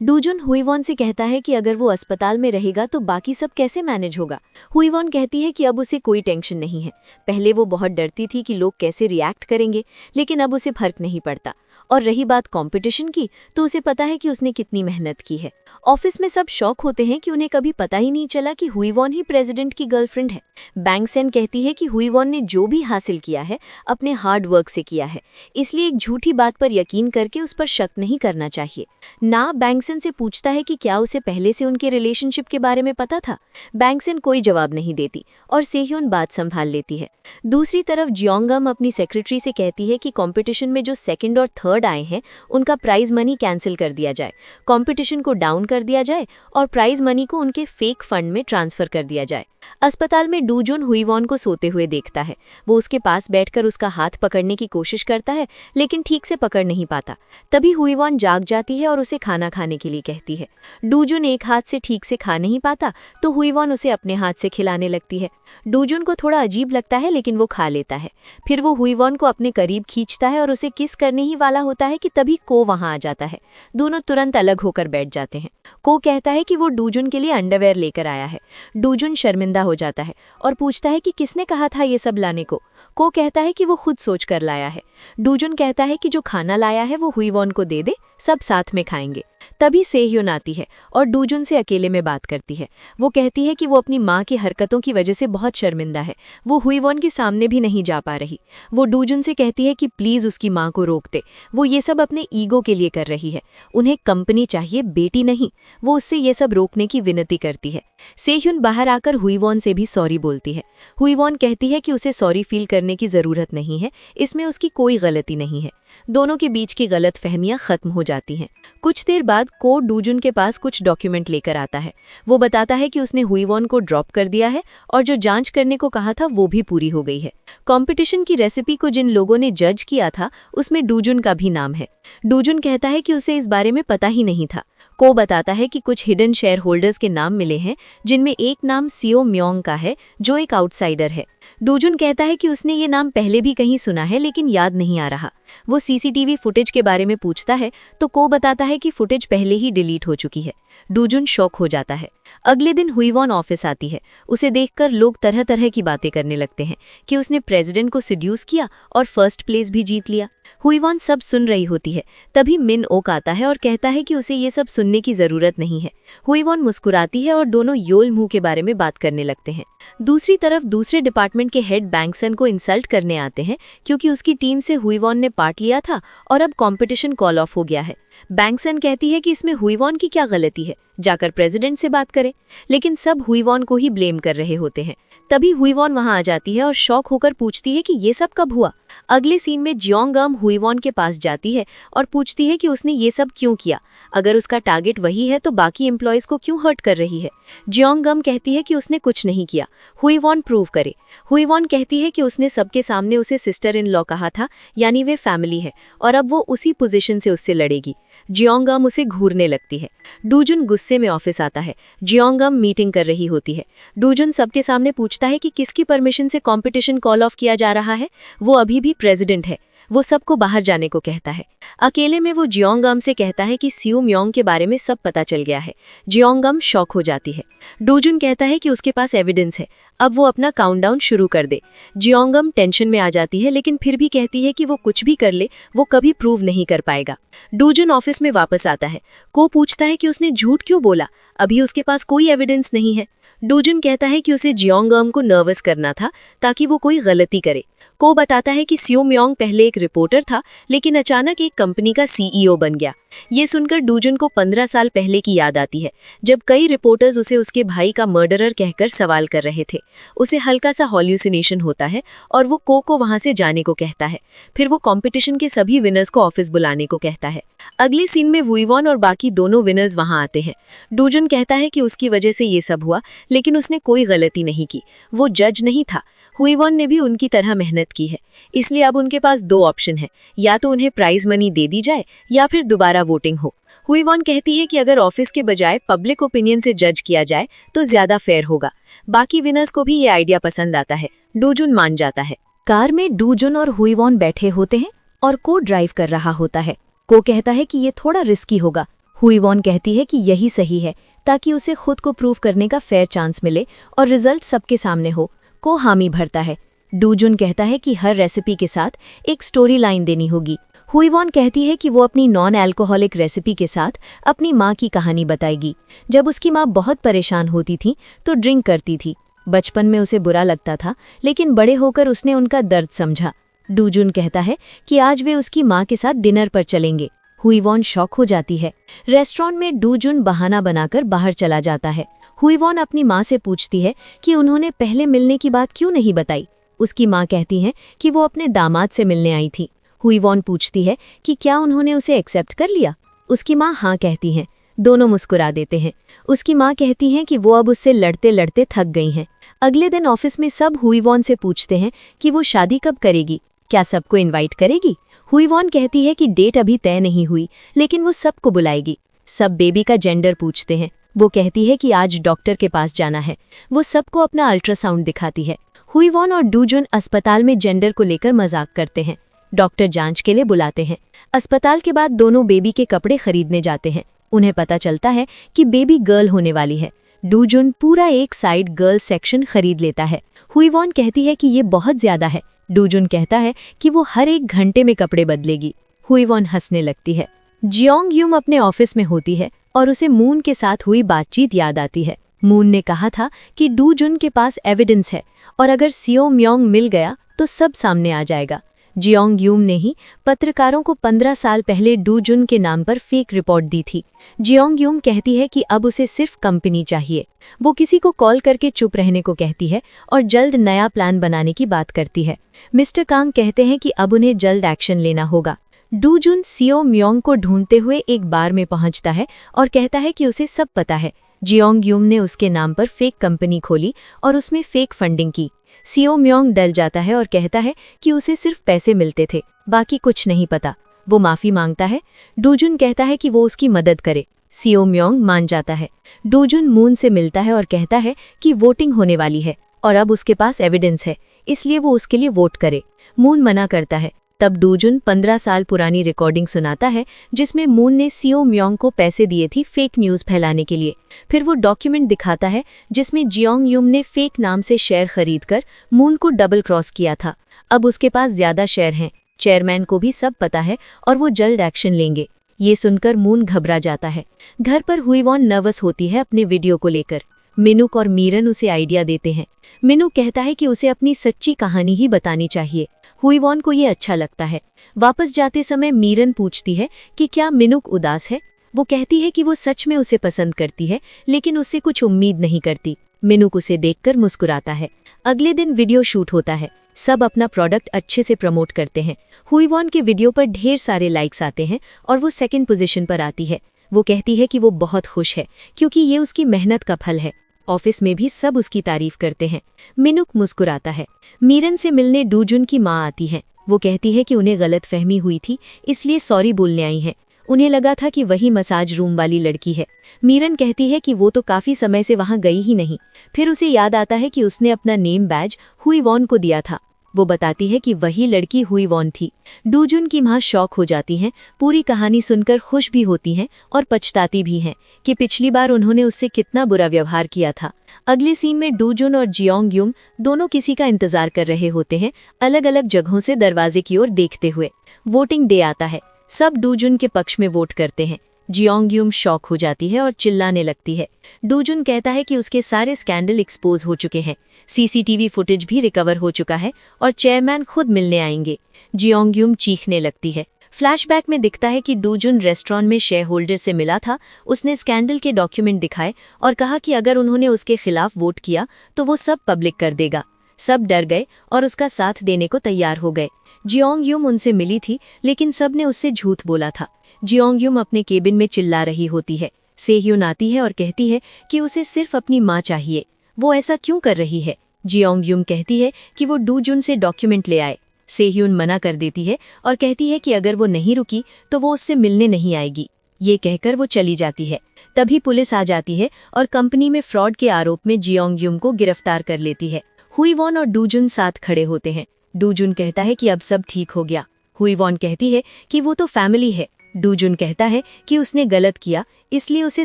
डूजुन हुईवॉन से कहता है कि अगर वो अस्पताल में रहेगा तो बाकी सब कैसे मैनेज होगा। हुईवॉन कहती है कि अब उसे कोई टेंशन नहीं है। पहले वो बहुत डरती थी कि लोग कैसे रिएक्ट करेंगे, लेकिन अब उसे फर्क नहीं पड़ता। और रही बात कंपटीशन की, तो उसे पता है कि उसने कितनी मेहनत की है। ऑफिस में सब शॉक होते हैं कि उन्हें कभी पता ही नहीं चला कि हुईवॉन ही प्रेसिडेंट की गर्लफ्रेंड है। बैंगसेन कहती है कि हुईवॉन ने जो भी हासिल किया है अपने हार्ड वर्क से किया है, इसलिए एक झूठी बात पर यकीन करके उस पर शक नहीं करना चाहिए। ना बैंगसेन से पूछता है कि क्या उसे पहले से उनके रिलेशनशिप के बारे में पता था। बैंगसेन कोई जवाब नहीं देती और सेह्योन बात संभाल लेती है। दूसरी तरफ जियोंगम अपनी सेक्रेटरी से कहती है कि कंपटीशन में जो सेकंड और थर्ड आए हैं उनका प्राइज मनी कैंसिल कर दिया जाए, कंपटीशन को डाउन कर दिया जाए और प्राइज मनी को उनके फेक फंड में ट्रांसफर कर दिया जाए। अस्पताल में डूजुन हुईवॉन को सोते हुए देखता है। वो उसके पास बैठकर उसका हाथ पकड़ने की कोशिश करता है, लेकिन ठीक से पकड़ नहीं पाता। तभी हुईवॉन जाग जाती है और उसे खाना खाने के लिए कहती है। डूजुन एक हाथ से ठीक से खा नहीं पाता, तो हुईवॉन उसे अपने हाथ से खिलाने लगती है। डूजुन को थोड़ा अजीब लगता है, लेकिन वो खा लेता है। फिर वो हुईवॉन को अपने करीब खींचता है और उसे किस करने ही वाला होता है कि तभी को वहां आ जाता है। दोनों तुरंत अलग होकर बैठ जाते हैं। को कहता है कि वो डूजुन के लिए अंडरवेयर लेकर आया है। डूजुन शर्मिंदा हो जाता है और पूछता है कि किसने कहा था ये सब लाने को। कहता है कि वो खुद सोच कर लाया है। डूजुन कहता है कि जो खाना लाया है वो हुईवॉन को दे दे, सब साथ में खाएंगे। तभी सेह्योन आती है और डूजुन से अकेले में बात करती है। वो कहती है कि वो अपनी माँ की हरकतों की वजह से बहुत शर्मिंदा है। वो हुईवॉन के सामने भी नहीं जा पा रही। वो डूजुन से कहती है कि प्लीज उसकी माँ को रोक दे, वो ये सब अपने ईगो के लिए कर रही है। उन्हें कंपनी चाहिए, बेटी नहीं। वो उससे ये सब रोकने की विनती करती है। सेह्योन बाहर आकर हुईवॉन से भी सॉरी बोलती है। हुईवॉन कहती है कि उसे सॉरी फील करने की जरूरत नहीं है, इसमें उसकी कोई गलती नहीं है। दोनों के बीच की गलतफहमियां खत्म हो जाती हैं। कुछ देर बाद को डूजुन के पास कुछ डॉक्यूमेंट लेकर आता है। वो बताता है कि उसने हुईवॉन को ड्रॉप कर दिया है और जो जांच करने को कहा था वो भी पूरी हो गई है। कंपटीशन की रेसिपी को जिन लोगों ने जज किया था उसमें डूजुन का भी नाम है। डूजुन कहता है कि उसे इस बारे में पता ही नहीं था। को बताता है कि कुछ हिडन शेयर होल्डर्स के नाम मिले हैं, जिनमें एक नाम सियो म्योंग का है, जो एक आउटसाइडर है। डूजुन कहता है कि उसने ये नाम पहले भी कहीं सुना है, लेकिन याद नहीं आ रहा। वो सीसीटीवी फुटेज के बारे में पूछता है तो को बताता है कि फुटेज पहले ही डिलीट हो चुकी है। डूजुन शॉक हो जाता है। अगले दिन हुईवॉन ऑफिस आती है। उसे देखकर लोग तरह तरह की बातें करने लगते हैं कि उसने प्रेसिडेंट को सिड्यूस किया और फर्स्ट प्लेस भी जीत लिया। हुईवॉन सब सुन रही होती है। तभी मिन ओक आता है और कहता है कि उसे ये सब सुनने की जरूरत नहीं है। हुईवॉन मुस्कुराती है और दोनों योल मुंह के बारे में बात करने लगते हैं। दूसरी तरफ दूसरे डिपार्टमेंट के हेड बैंगसन को इंसल्ट करने आते हैं, क्योंकि उसकी टीम से हुईवॉन ने पार्ट लिया था और अब कंपटीशन कॉल ऑफ हो गया है। बैंगसन कहती है कि इसमें हुईवॉन की क्या गलती है, जाकर प्रेसिडेंट से बात करें। लेकिन सब हुईवॉन को ही ब्लेम कर रहे होते हैं। तभी हुईवॉन वहां आ जाती है और शॉक होकर पूछती है कि ये सब कब हुआ। अगले सीन में जियोंगम हुईवॉन के पास जाती है और पूछती है कि उसने ये सब क्यों किया। अगर उसका टारगेट वही है तो बाकी एम्प्लॉयज को क्यों हर्ट कर रही है। जियोंगम कहती है कि उसने कुछ नहीं किया, हुईवॉन प्रूव करे। हुईवॉन कहती है कि उसने सबके सामने उसे सिस्टर इन लॉ कहा था, यानी वे फैमिली है और अब वो उसी पोजीशन से उससे लड़ेगी। जियोंगम उसे घूरने लगती है। डूजुन गुस्से में ऑफिस आता है। जियोंगम मीटिंग कर रही होती है। डूजुन सबके सामने पूछता है कि किसकी परमिशन से कंपटीशन कॉल ऑफ किया जा रहा है। वो अभी भी प्रेसिडेंट है। वो सबको बाहर जाने को कहता है। अकेले में वो जियोंगम से कहता है कि सियो म्योंग के बारे में सब पता चल गया है। जियोंगम शॉक हो जाती है। डूजुन कहता है कि उसके पास एविडेंस है, अब वो अपना काउंटडाउन शुरू कर दे। जियोंगम टेंशन में आ जाती है, लेकिन फिर भी कहती है कि वो कुछ भी कर ले, वो कभी प्रूव नहीं कर पाएगा। डूजुन ऑफिस में वापस आता है। को पूछता है कि उसने झूठ क्यों बोला, अभी उसके पास कोई एविडेंस नहीं है। डूजुन कहता है कि उसे जियोंगम को नर्वस करना था ताकि वो कोई गलती करे। को बताता है कि सियो म्योंग पहले एक रिपोर्टर था, लेकिन अचानक एक कंपनी का सीईओ बन गया। ये सुनकर डूजुन को 15 साल पहले की याद आती है, जब कई रिपोर्टर्स उसे उसके भाई का मर्डरर कहकर सवाल कर रहे थे। उसे हल्का सा हॉल्यूसिनेशन होता है और वो को वहां से जाने को कहता है। फिर वो कंपटीशन के सभी विनर्स को ऑफिस बुलाने को कहता है। अगले सीन में हुईवॉन और बाकी दोनों विनर्स वहां आते हैं। डूजुन कहता है कि उसकी वजह से ये सब हुआ, लेकिन उसने कोई गलती नहीं की, वो जज नहीं था। हुईवॉन ने भी उनकी तरह मेहनत की है, इसलिए अब उनके पास दो ऑप्शन है, या तो उन्हें प्राइज मनी दे दी जाए या फिर दोबारा वोटिंग हो। हुईवॉन कहती है कि अगर ऑफिस के बजाय पब्लिक ओपिनियन से जज किया जाए तो ज्यादा फेयर होगा। बाकी विनर्स को भी ये आइडिया पसंद आता है। डूजुन मान जाता है। कार में डूजुन और हुईवॉन बैठे होते हैं और को ड्राइव कर रहा होता है। को कहता है कि ये थोड़ा रिस्की होगा। हुई वॉन कहती है कि यही सही है ताकि उसे खुद को प्रूव करने का फेयर चांस मिले और रिजल्ट सबके सामने हो। को हामी भरता है। डूजुन कहता है कि हर रेसिपी के साथ एक स्टोरी लाइन देनी होगी। हुई वॉन कहती है कि वो अपनी नॉन अल्कोहलिक रेसिपी के साथ अपनी माँ की कहानी बताएगी। जब उसकी माँ बहुत परेशान होती थी तो ड्रिंक करती थी। बचपन में उसे बुरा लगता था, लेकिन बड़े होकर उसने उनका दर्द समझा। डूजुन कहता है कि आज वे उसकी माँ के साथ डिनर पर चलेंगे। हुई वॉन शॉक हो जाती है। रेस्टोरेंट में डूजुन बहाना बनाकर बाहर चला जाता है। हुई वॉन अपनी माँ से पूछती है कि उन्होंने पहले मिलने की बात क्यों नहीं बताई। उसकी माँ कहती है कि वो अपने दामाद से मिलने आई थी। हुई वॉन पूछती है कि क्या उन्होंने उसे एक्सेप्ट कर लिया। उसकी माँ हाँ कहती हैं। दोनों मुस्कुरा देते हैं। उसकी माँ कहती हैं कि वो अब उससे लड़ते लड़ते थक गई हैं। अगले दिन ऑफिस में सब हुई वॉन से पूछते हैं कि वो शादी कब करेगी, क्या सबको इनवाइट करेगी। हुई वॉन कहती है कि डेट अभी तय नहीं हुई, लेकिन वो सबको बुलाएगी। सब बेबी का जेंडर पूछते हैं। वो कहती है कि आज डॉक्टर के पास जाना है। वो सबको अपना अल्ट्रासाउंड दिखाती है। हुई वॉन और डूजुन अस्पताल में जेंडर को लेकर मजाक करते हैं। डॉक्टर जांच के लिए बुलाते हैं। अस्पताल के बाद दोनों बेबी के कपड़े खरीदने जाते हैं। उन्हें पता चलता है कि बेबी गर्ल होने वाली है। डूजुन पूरा एक साइड गर्ल सेक्शन खरीद लेता है। हुई वॉन कहती है कि ये बहुत ज्यादा है। डूजुन कहता है कि वो हर एक घंटे में कपड़े बदलेगी। हुई वॉन हंसने लगती है। जियोंग यूम अपने ऑफिस में होती है और उसे मून के साथ हुई बातचीत याद आती है। मून ने कहा था कि डूजुन के पास एविडेंस है और अगर सियो म्योंग मिल गया तो सब सामने आ जाएगा। जियोंग यूम ने ही पत्रकारों को 15 साल पहले डूजुन के नाम पर फेक रिपोर्ट दी थी। जियोंग यूम कहती है कि अब उसे सिर्फ कंपनी चाहिए। वो किसी को कॉल करके चुप रहने को कहती है और जल्द नया प्लान बनाने की बात करती है। मिस्टर कांग कहते हैं कि अब उन्हें जल्द एक्शन लेना होगा। डूजुन सियो म्योंग को ढूंढते हुए एक बार में पहुंचता है और कहता है कि उसे सब पता है। जियोंग यूम ने उसके नाम पर फेक कंपनी खोली और उसमें फेक फंडिंग की। सियो म्योंग डर जाता है और कहता है कि उसे सिर्फ पैसे मिलते थे, बाकी कुछ नहीं पता। वो माफी मांगता है। डूजुन कहता है कि वो उसकी मदद करे। सियो म्योंग मान जाता है। डूजुन मून से मिलता है और कहता है कि वोटिंग होने वाली है और अब उसके पास एविडेंस है, इसलिए वो उसके लिए वोट करे। मून मना करता है। तब डूजुन 15 साल पुरानी रिकॉर्डिंग सुनाता है जिसमें मून ने सियो म्योंग को पैसे दिए थी फेक न्यूज़ फैलाने के लिए। फिर वो डॉक्यूमेंट दिखाता है जिसमें जियोंग यूम ने फेक नाम से शेयर खरीदकर मून को डबल क्रॉस किया था। अब उसके पास ज्यादा शेयर हैं। चेयरमैन को भी सब पता है और वो जल्द एक्शन लेंगे। ये सुनकर मून घबरा जाता है। घर पर हुई वॉन नर्वस होती है अपने वीडियो को लेकर। मिनुक और मीरन उसे आइडिया देते हैं। मिनुक कहता है कि उसे अपनी सच्ची कहानी ही बतानी चाहिए। हुई वॉन को ये अच्छा लगता है। वापस जाते समय मीरन पूछती है कि क्या मिनुक उदास है। वो कहती है कि वो सच में उसे पसंद करती है, लेकिन उससे कुछ उम्मीद नहीं करती। मिनुक उसे देखकर मुस्कुराता है। अगले दिन वीडियो शूट होता है। सब अपना प्रोडक्ट अच्छे से प्रमोट करते हैं। हुई वॉन के वीडियो पर ढेर सारे लाइक्स आते हैं और वो सेकंड पोजीशन पर आती है। वो कहती है कि वो बहुत खुश है क्योंकि ये उसकी मेहनत का फल है। ऑफिस में भी सब उसकी तारीफ करते हैं। मिनुक मुस्कुराता है। मीरन से मिलने डूजुन की माँ आती है। वो कहती है कि उन्हें गलतफहमी हुई थी, इसलिए सॉरी बोलने आई हैं। उन्हें लगा था कि वही मसाज रूम वाली लड़की है। मीरन कहती है कि वो तो काफी समय से वहां गई ही नहीं। फिर उसे याद आता है कि उसने अपना नेम बैज हुई वॉन को दिया था। वो बताती है कि वही लड़की हुई वॉन थी। डूजुन की माँ शॉक हो जाती हैं। पूरी कहानी सुनकर खुश भी होती हैं और पछताती भी हैं कि पिछली बार उन्होंने उससे कितना बुरा व्यवहार किया था। अगले सीन में डूजुन और जियोंग यूम दोनों किसी का इंतजार कर रहे होते हैं, अलग अलग जगहों से दरवाजे की ओर देखते हुए। वोटिंग डे आता है। सब डूजुन के पक्ष में वोट करते हैं। जियोंग यूम शॉक हो जाती है और चिल्लाने लगती है। डूजुन कहता है कि उसके सारे स्कैंडल एक्सपोज हो चुके हैं। सीसीटीवी फुटेज भी रिकवर हो चुका है और चेयरमैन खुद मिलने आएंगे। जियोंग यूम चीखने लगती है। फ्लैशबैक में दिखता है कि डूजुन रेस्टोरेंट में शेयर होल्डर से मिला था। उसने स्कैंडल के डॉक्यूमेंट दिखाए और कहा कि अगर उन्होंने उसके खिलाफ वोट किया तो वो सब पब्लिक कर देगा। सब डर गए और उसका साथ देने को तैयार हो गए। जियोंग यूम उनसे मिली थी, लेकिन सब ने उससे झूठ बोला था। जियोंग यूम अपने केबिन में चिल्ला रही होती है। सेह्यून आती है और कहती है कि उसे सिर्फ अपनी माँ चाहिए। वो ऐसा क्यों कर रही है। जियोंग यूम कहती है कि वो डूजुन से डॉक्यूमेंट ले आए। सेह्यून मना कर देती है और कहती है कि अगर वो नहीं रुकी तो वो उससे मिलने नहीं आएगी। ये कहकर वो चली जाती है। तभी पुलिस आ जाती है और कंपनी में फ्रॉड के आरोप में जियोंग यूम को गिरफ्तार कर लेती है। हुई वॉन और डूजुन साथ खड़े होते हैं। डूजुन कहता है कि अब सब ठीक हो गया। हुईवॉन कहती है कि वो तो फैमिली है। डूजुन कहता है कि उसने गलत किया, इसलिए उसे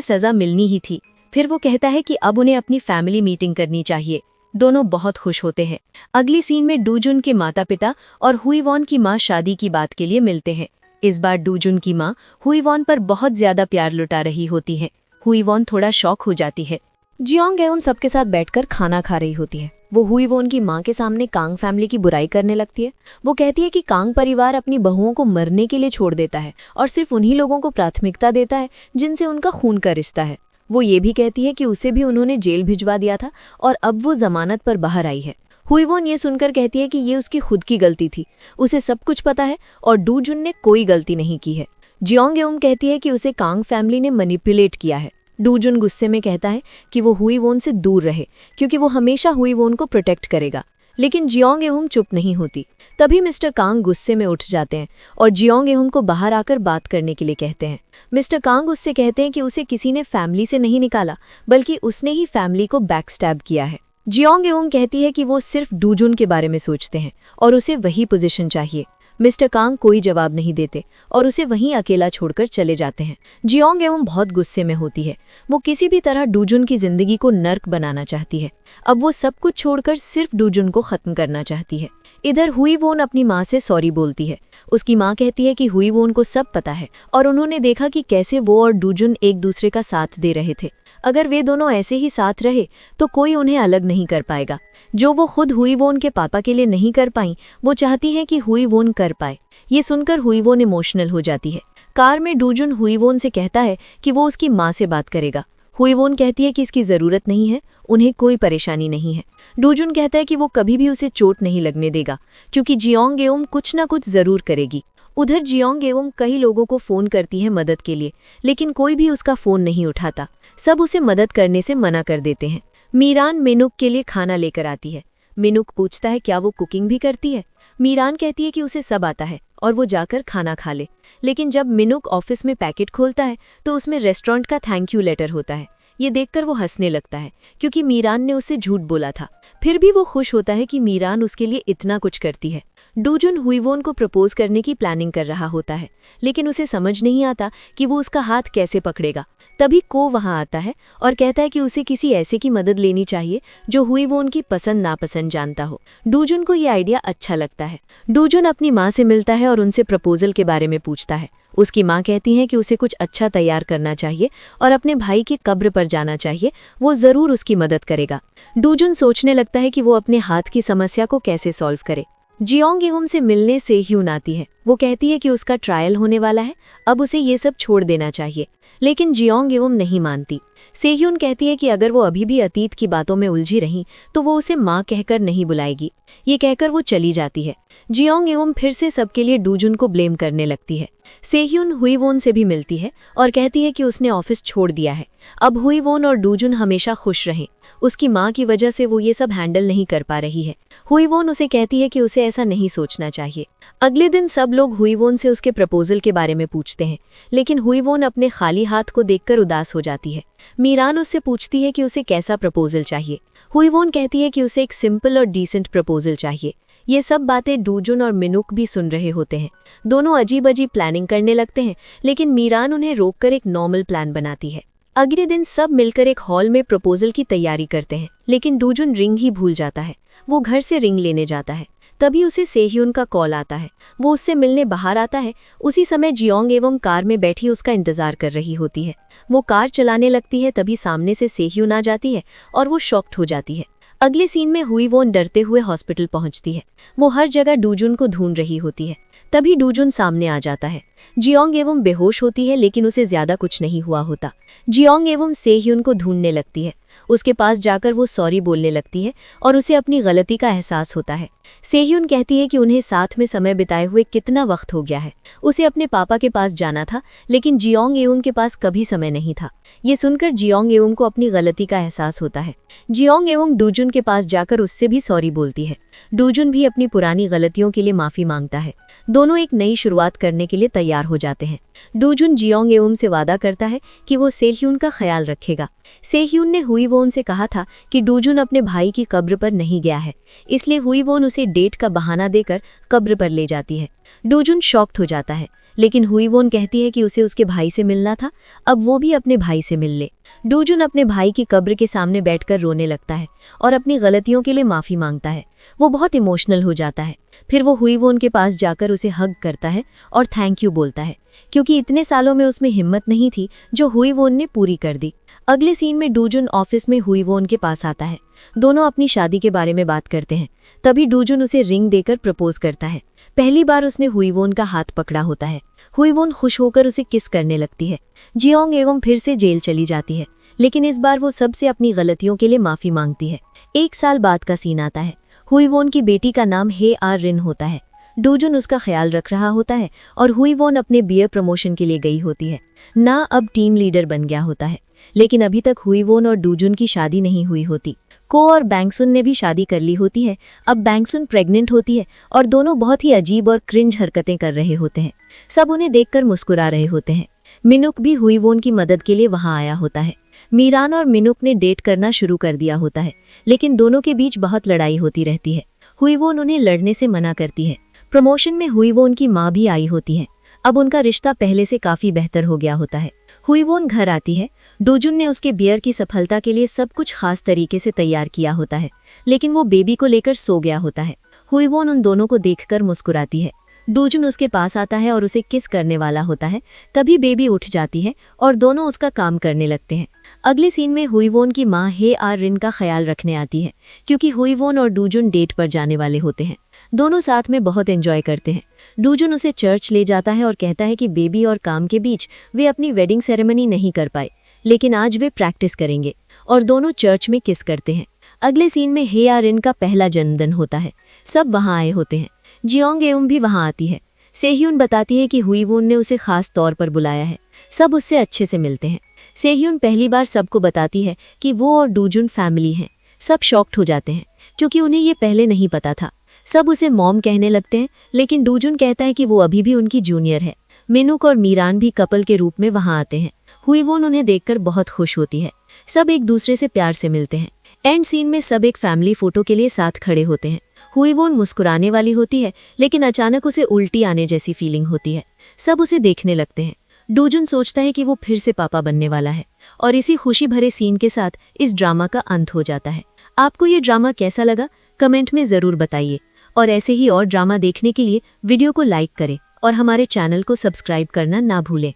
सजा मिलनी ही थी। फिर वो कहता है कि अब उन्हें अपनी फैमिली मीटिंग करनी चाहिए। दोनों बहुत खुश होते हैं। अगली सीन में डूजुन के माता पिता और हुईवॉन की माँ शादी की बात के लिए मिलते हैं। इस बार डूजुन की माँ हुईवॉन पर बहुत ज्यादा प्यार लुटा रही होती है। हुईवॉन थोड़ा शॉक हो जाती है। जियोंग एवं सबके साथ बैठकर खाना खा रही होती है। वो हुईवॉन की माँ के सामने कांग फैमिली की बुराई करने लगती है। वो कहती है कि कांग परिवार अपनी बहुओं को मरने के लिए छोड़ देता है और सिर्फ उन्हीं लोगों को प्राथमिकता देता है जिनसे उनका खून का रिश्ता है। वो ये भी कहती है कि उसे भी उन्होंने जेल भिजवा दिया था और अब वो जमानत पर बाहर आई है। हुईवॉन ये सुनकर कहती है कि ये उसकी खुद की गलती थी, उसे सब कुछ पता है और डूजुन ने कोई गलती नहीं की है। जियोंग एवं कहती है कि उसे कांग फैमिली ने मैनिपुलेट किया है। डूजुन गुस्से में कहता है कि वो हुईवॉन से दूर रहे क्योंकि वो हमेशा हुईवॉन को प्रोटेक्ट करेगा, लेकिन जियोंग एवं चुप नहीं होती। तभी मिस्टर कांग गुस्से में उठ जाते हैं और जियोंग एवं को बाहर आकर बात करने के लिए कहते हैं। मिस्टर कांग उससे कहते हैं कि उसे किसी ने फैमिली से नहीं निकाला, बल्कि उसने ही फैमिली को बैकस्टैब किया है। जियोंग एवं कहती है कि वो सिर्फ डूजुन के बारे में सोचते हैं और उसे वही पोजीशन चाहिए। मिस्टर कांग कोई जवाब नहीं देते और उसे वहीं अकेला छोड़कर चले जाते हैं। जियोंग एवं बहुत गुस्से में होती है। वो किसी भी तरह डूजुन की जिंदगी को नर्क बनाना चाहती है। अब वो सब कुछ छोड़कर सिर्फ डूजुन को खत्म करना चाहती है। इधर हुईवॉन अपनी माँ से सॉरी बोलती है। उसकी माँ कहती है कि हुईवॉन को सब पता है और उन्होंने देखा कि कैसे वो और डूजुन एक दूसरे का साथ दे रहे थे। अगर वे दोनों ऐसे ही साथ रहे तो कोई उन्हें अलग नहीं कर पाएगा। जो वो खुद हुईवॉन के पापा के लिए नहीं कर पाई, वो चाहती है कि हुईवॉन कर पाए। ये सुनकर हुईवॉन इमोशनल हो जाती है। कार में डूजुन हुईवॉन से कहता है कि वो उसकी माँ से बात करेगा। हुईवॉन कहती है कि इसकी ज़रूरत नहीं है, उन्हें कोई परेशानी नहीं है। डूजुन कहता है कि वो कभी भी उसे चोट नहीं लगने देगा क्योंकि जियोंग एवं कुछ ना कुछ ज़रूर करेगी। उधर जियोंग एवं कई लोगों को फ़ोन करती है मदद के लिए, लेकिन कोई भी उसका फ़ोन नहीं उठाता। सब उसे मदद करने से मना कर देते हैं। मीरान मिनुक के लिए खाना लेकर आती है। मिनुक पूछता है क्या वो कुकिंग भी करती है। मीरान कहती है कि उसे सब आता है और वो जाकर खाना खा ले। लेकिन जब मिनुक ऑफिस में पैकेट खोलता है तो उसमें रेस्टोरेंट का थैंक यू लेटर होता है। ये देखकर वो हंसने लगता है क्योंकि मीरान ने उससे झूठ बोला था। फिर भी वो खुश होता है कि मीरान उसके लिए इतना कुछ करती है। डूजुन हुईवॉन को प्रपोज करने की प्लानिंग कर रहा होता है, लेकिन उसे समझ नहीं आता कि वो उसका हाथ कैसे पकड़ेगा। तभी को वहां आता है और कहता है कि उसे किसी ऐसे की मदद लेनी चाहिए जो हुईवॉन की पसंद नापसंद जानता हो। डूजुन को ये आइडिया अच्छा लगता है। डूजुन अपनी माँ से मिलता है और उनसे प्रपोजल के बारे में पूछता है। उसकी माँ कहती है कि उसे कुछ अच्छा तैयार करना चाहिए और अपने भाई की कब्र पर जाना चाहिए, वो ज़रूर उसकी मदद करेगा। डूजुन सोचने लगता है कि वो अपने हाथ की समस्या को कैसे सॉल्व करे। जियोंग एवं से मिलने सेह्यून आती है। वो कहती है कि उसका ट्रायल होने वाला है, अब उसे ये सब छोड़ देना चाहिए, लेकिन जियोंग एवं नहीं मानती। सेह्यून कहती है कि अगर वो अभी भी अतीत की बातों में उलझी रही तो वो उसे माँ कहकर नहीं बुलाएगी। ये कहकर वो चली जाती है। जियोंग एवं फिर से सबके लिए डूजुन को ब्लेम करने लगती है। सेह्यून हुईवॉन से भी मिलती है और कहती है कि उसने ऑफिस छोड़ दिया है। अब हुईवॉन और डूजुन हमेशा खुश रहें। उसकी माँ की वजह से वो ये सब हैंडल नहीं कर पा रही है। हुईवॉन उसे कहती है कि उसे ऐसा नहीं सोचना चाहिए। अगले दिन सब लोग हुईवॉन से उसके प्रपोजल के बारे में पूछते हैं, लेकिन हुईवॉन अपने खाली हाथ को देखकर उदास हो जाती है। मीरान उससे पूछती है कि उसे कैसा प्रपोजल चाहिए। हुईवॉन कहती है कि उसे एक सिंपल और डिसेंट प्रपोजल चाहिए। ये सब बातें डूजुन और मिनुक भी सुन रहे होते हैं। दोनों अजीब अजीब प्लानिंग करने लगते हैं, लेकिन मीरान उन्हें रोककर एक नॉर्मल प्लान बनाती है। अगले दिन सब मिलकर एक हॉल में प्रपोजल की तैयारी करते हैं, लेकिन डूजुन रिंग ही भूल जाता है। वो घर से रिंग लेने जाता है। तभी उसे सेह्यून का कॉल आता है। वो उससे मिलने बाहर आता है। उसी समय जियोंग एवं कार में बैठी उसका इंतजार कर रही होती है। वो कार चलाने लगती है, तभी सामने से सेह्यून आ जाती है और वो शॉक्ड हो जाती है। अगले सीन में हुईवॉन डरते हुए हॉस्पिटल पहुंचती है। वो हर जगह डूजुन को ढूंढ रही होती है। तभी डूजुन सामने आ जाता है। जियोंग एवं बेहोश होती है, लेकिन उसे ज्यादा कुछ नहीं हुआ होता। जियोंग एवं सेह्यून को ढूंढने लगती है। उसके पास जाकर वो सॉरी बोलने लगती है और उसे अपनी गलती का एहसास होता है। सेह्यून कहती है कि उन्हें साथ में समय बिताए हुए कितना वक्त हो गया है। उसे अपने पापा के पास जाना था, लेकिन जियोंग एवं के पास कभी समय नहीं था। ये सुनकर जियोंग एवं को अपनी गलती का एहसास होता है। जियोंग एवं डूजुन के पास जाकर उससे भी सॉरी बोलती है। डूजुन भी अपनी पुरानी गलतियों के लिए माफी मांगता है। दोनों एक नई शुरुआत करने के लिए तैयार हो जाते हैं। डूजुन जियोंग एवम से वादा करता है कि वो सेह्यून का ख्याल रखेगा। सेह्यून ने हुईवोन से कहा था कि डूजुन अपने भाई की कब्र पर नहीं गया है, इसलिए हुईवोन उसे डेट का बहाना देकर कब्र पर ले जाती है। डूजुन शॉक्ड हो जाता है, लेकिन हुईवोन कहती है कि उसे उसके भाई से मिलना था, अब वो भी अपने भाई से मिल ले। डूजुन अपने भाई की कब्र के सामने बैठकर रोने लगता है और अपनी गलतियों के लिए माफी मांगता है। वो बहुत इमोशनल हो जाता है। फिर वो हुईवोन के पास जाकर उसे हग करता है और थैंक यू बोलता है, क्योंकि इतने सालों में उसमें हिम्मत नहीं थी जो हुईवोन ने पूरी कर दी। अगले सीन में डूजुन ऑफिस में हुईवोन के पास आता है। दोनों अपनी शादी के बारे में बात करते हैं। तभी डूजुन उसे रिंग देकर प्रपोज करता है। पहली बार उसने हुईवोन का हाथ पकड़ा होता है। हुईवोन खुश होकर उसे किस करने लगती है। जियोंग एवं फिर से जेल चली जाती है, लेकिन इस बार वो सबसे अपनी गलतियों के लिए माफी मांगती है। 1 साल बाद का सीन आता है। हुईवोन की बेटी का नाम हे आर रिन होता है। डूजुन उसका ख्याल रख रहा होता है और हुईवोन अपने बीए प्रमोशन के लिए गई होती है। ना अब टीम लीडर बन गया होता है, लेकिन अभी तक हुईवोन और डूजुन की शादी नहीं हुई होती। को और बैंगसुन ने भी शादी कर ली होती है। अब बैंगसुन प्रेग्नेंट होती है और दोनों बहुत ही अजीब और क्रिंज हरकतें कर रहे होते हैं। सब उन्हें देखकर मुस्कुरा रहे होते हैं। मिनुक भी हुईवोन की मदद के लिए वहां आया होता है। मीरान और मिनुक ने डेट करना शुरू कर दिया होता है, लेकिन दोनों के बीच बहुत लड़ाई होती रहती है। हुईवोन उन्हें लड़ने से मना करती है। प्रमोशन में हुईवोन की माँ भी आई होती है। अब उनका रिश्ता पहले से काफी बेहतर हो गया होता है। हुईवोन घर आती है। डूजुन ने उसके बियर की सफलता के लिए सब कुछ खास तरीके से तैयार किया होता है, लेकिन वो बेबी को लेकर सो गया होता है। हुईवोन उन दोनों को देखकर मुस्कुराती है। डूजुन उसके पास आता है और उसे किस करने वाला होता है। तभी बेबी उठ जाती है और दोनों उसका काम करने लगते हैं। अगले सीन में हुईवोन की माँ हे आर रिन का ख्याल रखने आती है, क्योंकि हुईवोन और डूजुन डेट पर जाने वाले होते हैं। दोनों साथ में बहुत एंजॉय करते हैं। डूजुन उसे चर्च ले जाता है और कहता है कि बेबी और काम के बीच वे अपनी वेडिंग सेरेमनी नहीं कर पाए, लेकिन आज वे प्रैक्टिस करेंगे, और दोनों चर्च में किस करते हैं। अगले सीन में हे आर रिन का पहला जन्मदिन होता है। सब वहां आए होते हैं। जियोंग एवं भी वहां आती है। सेह्यून बताती है कि हुईवोन ने उसे खास तौर पर बुलाया है। सब उससे अच्छे से मिलते हैं। सेह्यून पहली बार सबको बताती है कि वो और डूजुन फैमिली हैं। सब शॉक्ड हो जाते हैं, क्योंकि उन्हें ये पहले नहीं पता था। सब उसे मॉम कहने लगते हैं, लेकिन डूजुन कहता है कि वो अभी भी उनकी जूनियर है। मिनुक और मीरान भी कपल के रूप में वहां आते हैं। हुईवोन उन्हें देखकर बहुत खुश होती है। सब एक दूसरे से प्यार से मिलते हैं। एंड सीन में सब एक फैमिली फोटो के लिए साथ खड़े होते हैं। हुईवोन मुस्कुराने वाली होती है, लेकिन अचानक उसे उल्टी आने जैसी फीलिंग होती है। सब उसे देखने लगते हैं। डूजुन सोचता है कि वो फिर से पापा बनने वाला है, और इसी खुशी भरे सीन के साथ इस ड्रामा का अंत हो जाता है। आपको ये ड्रामा कैसा लगा, कमेंट में ज़रूर बताइए, और ऐसे ही और ड्रामा देखने के लिए वीडियो को लाइक करें और हमारे चैनल को सब्सक्राइब करना ना भूलें।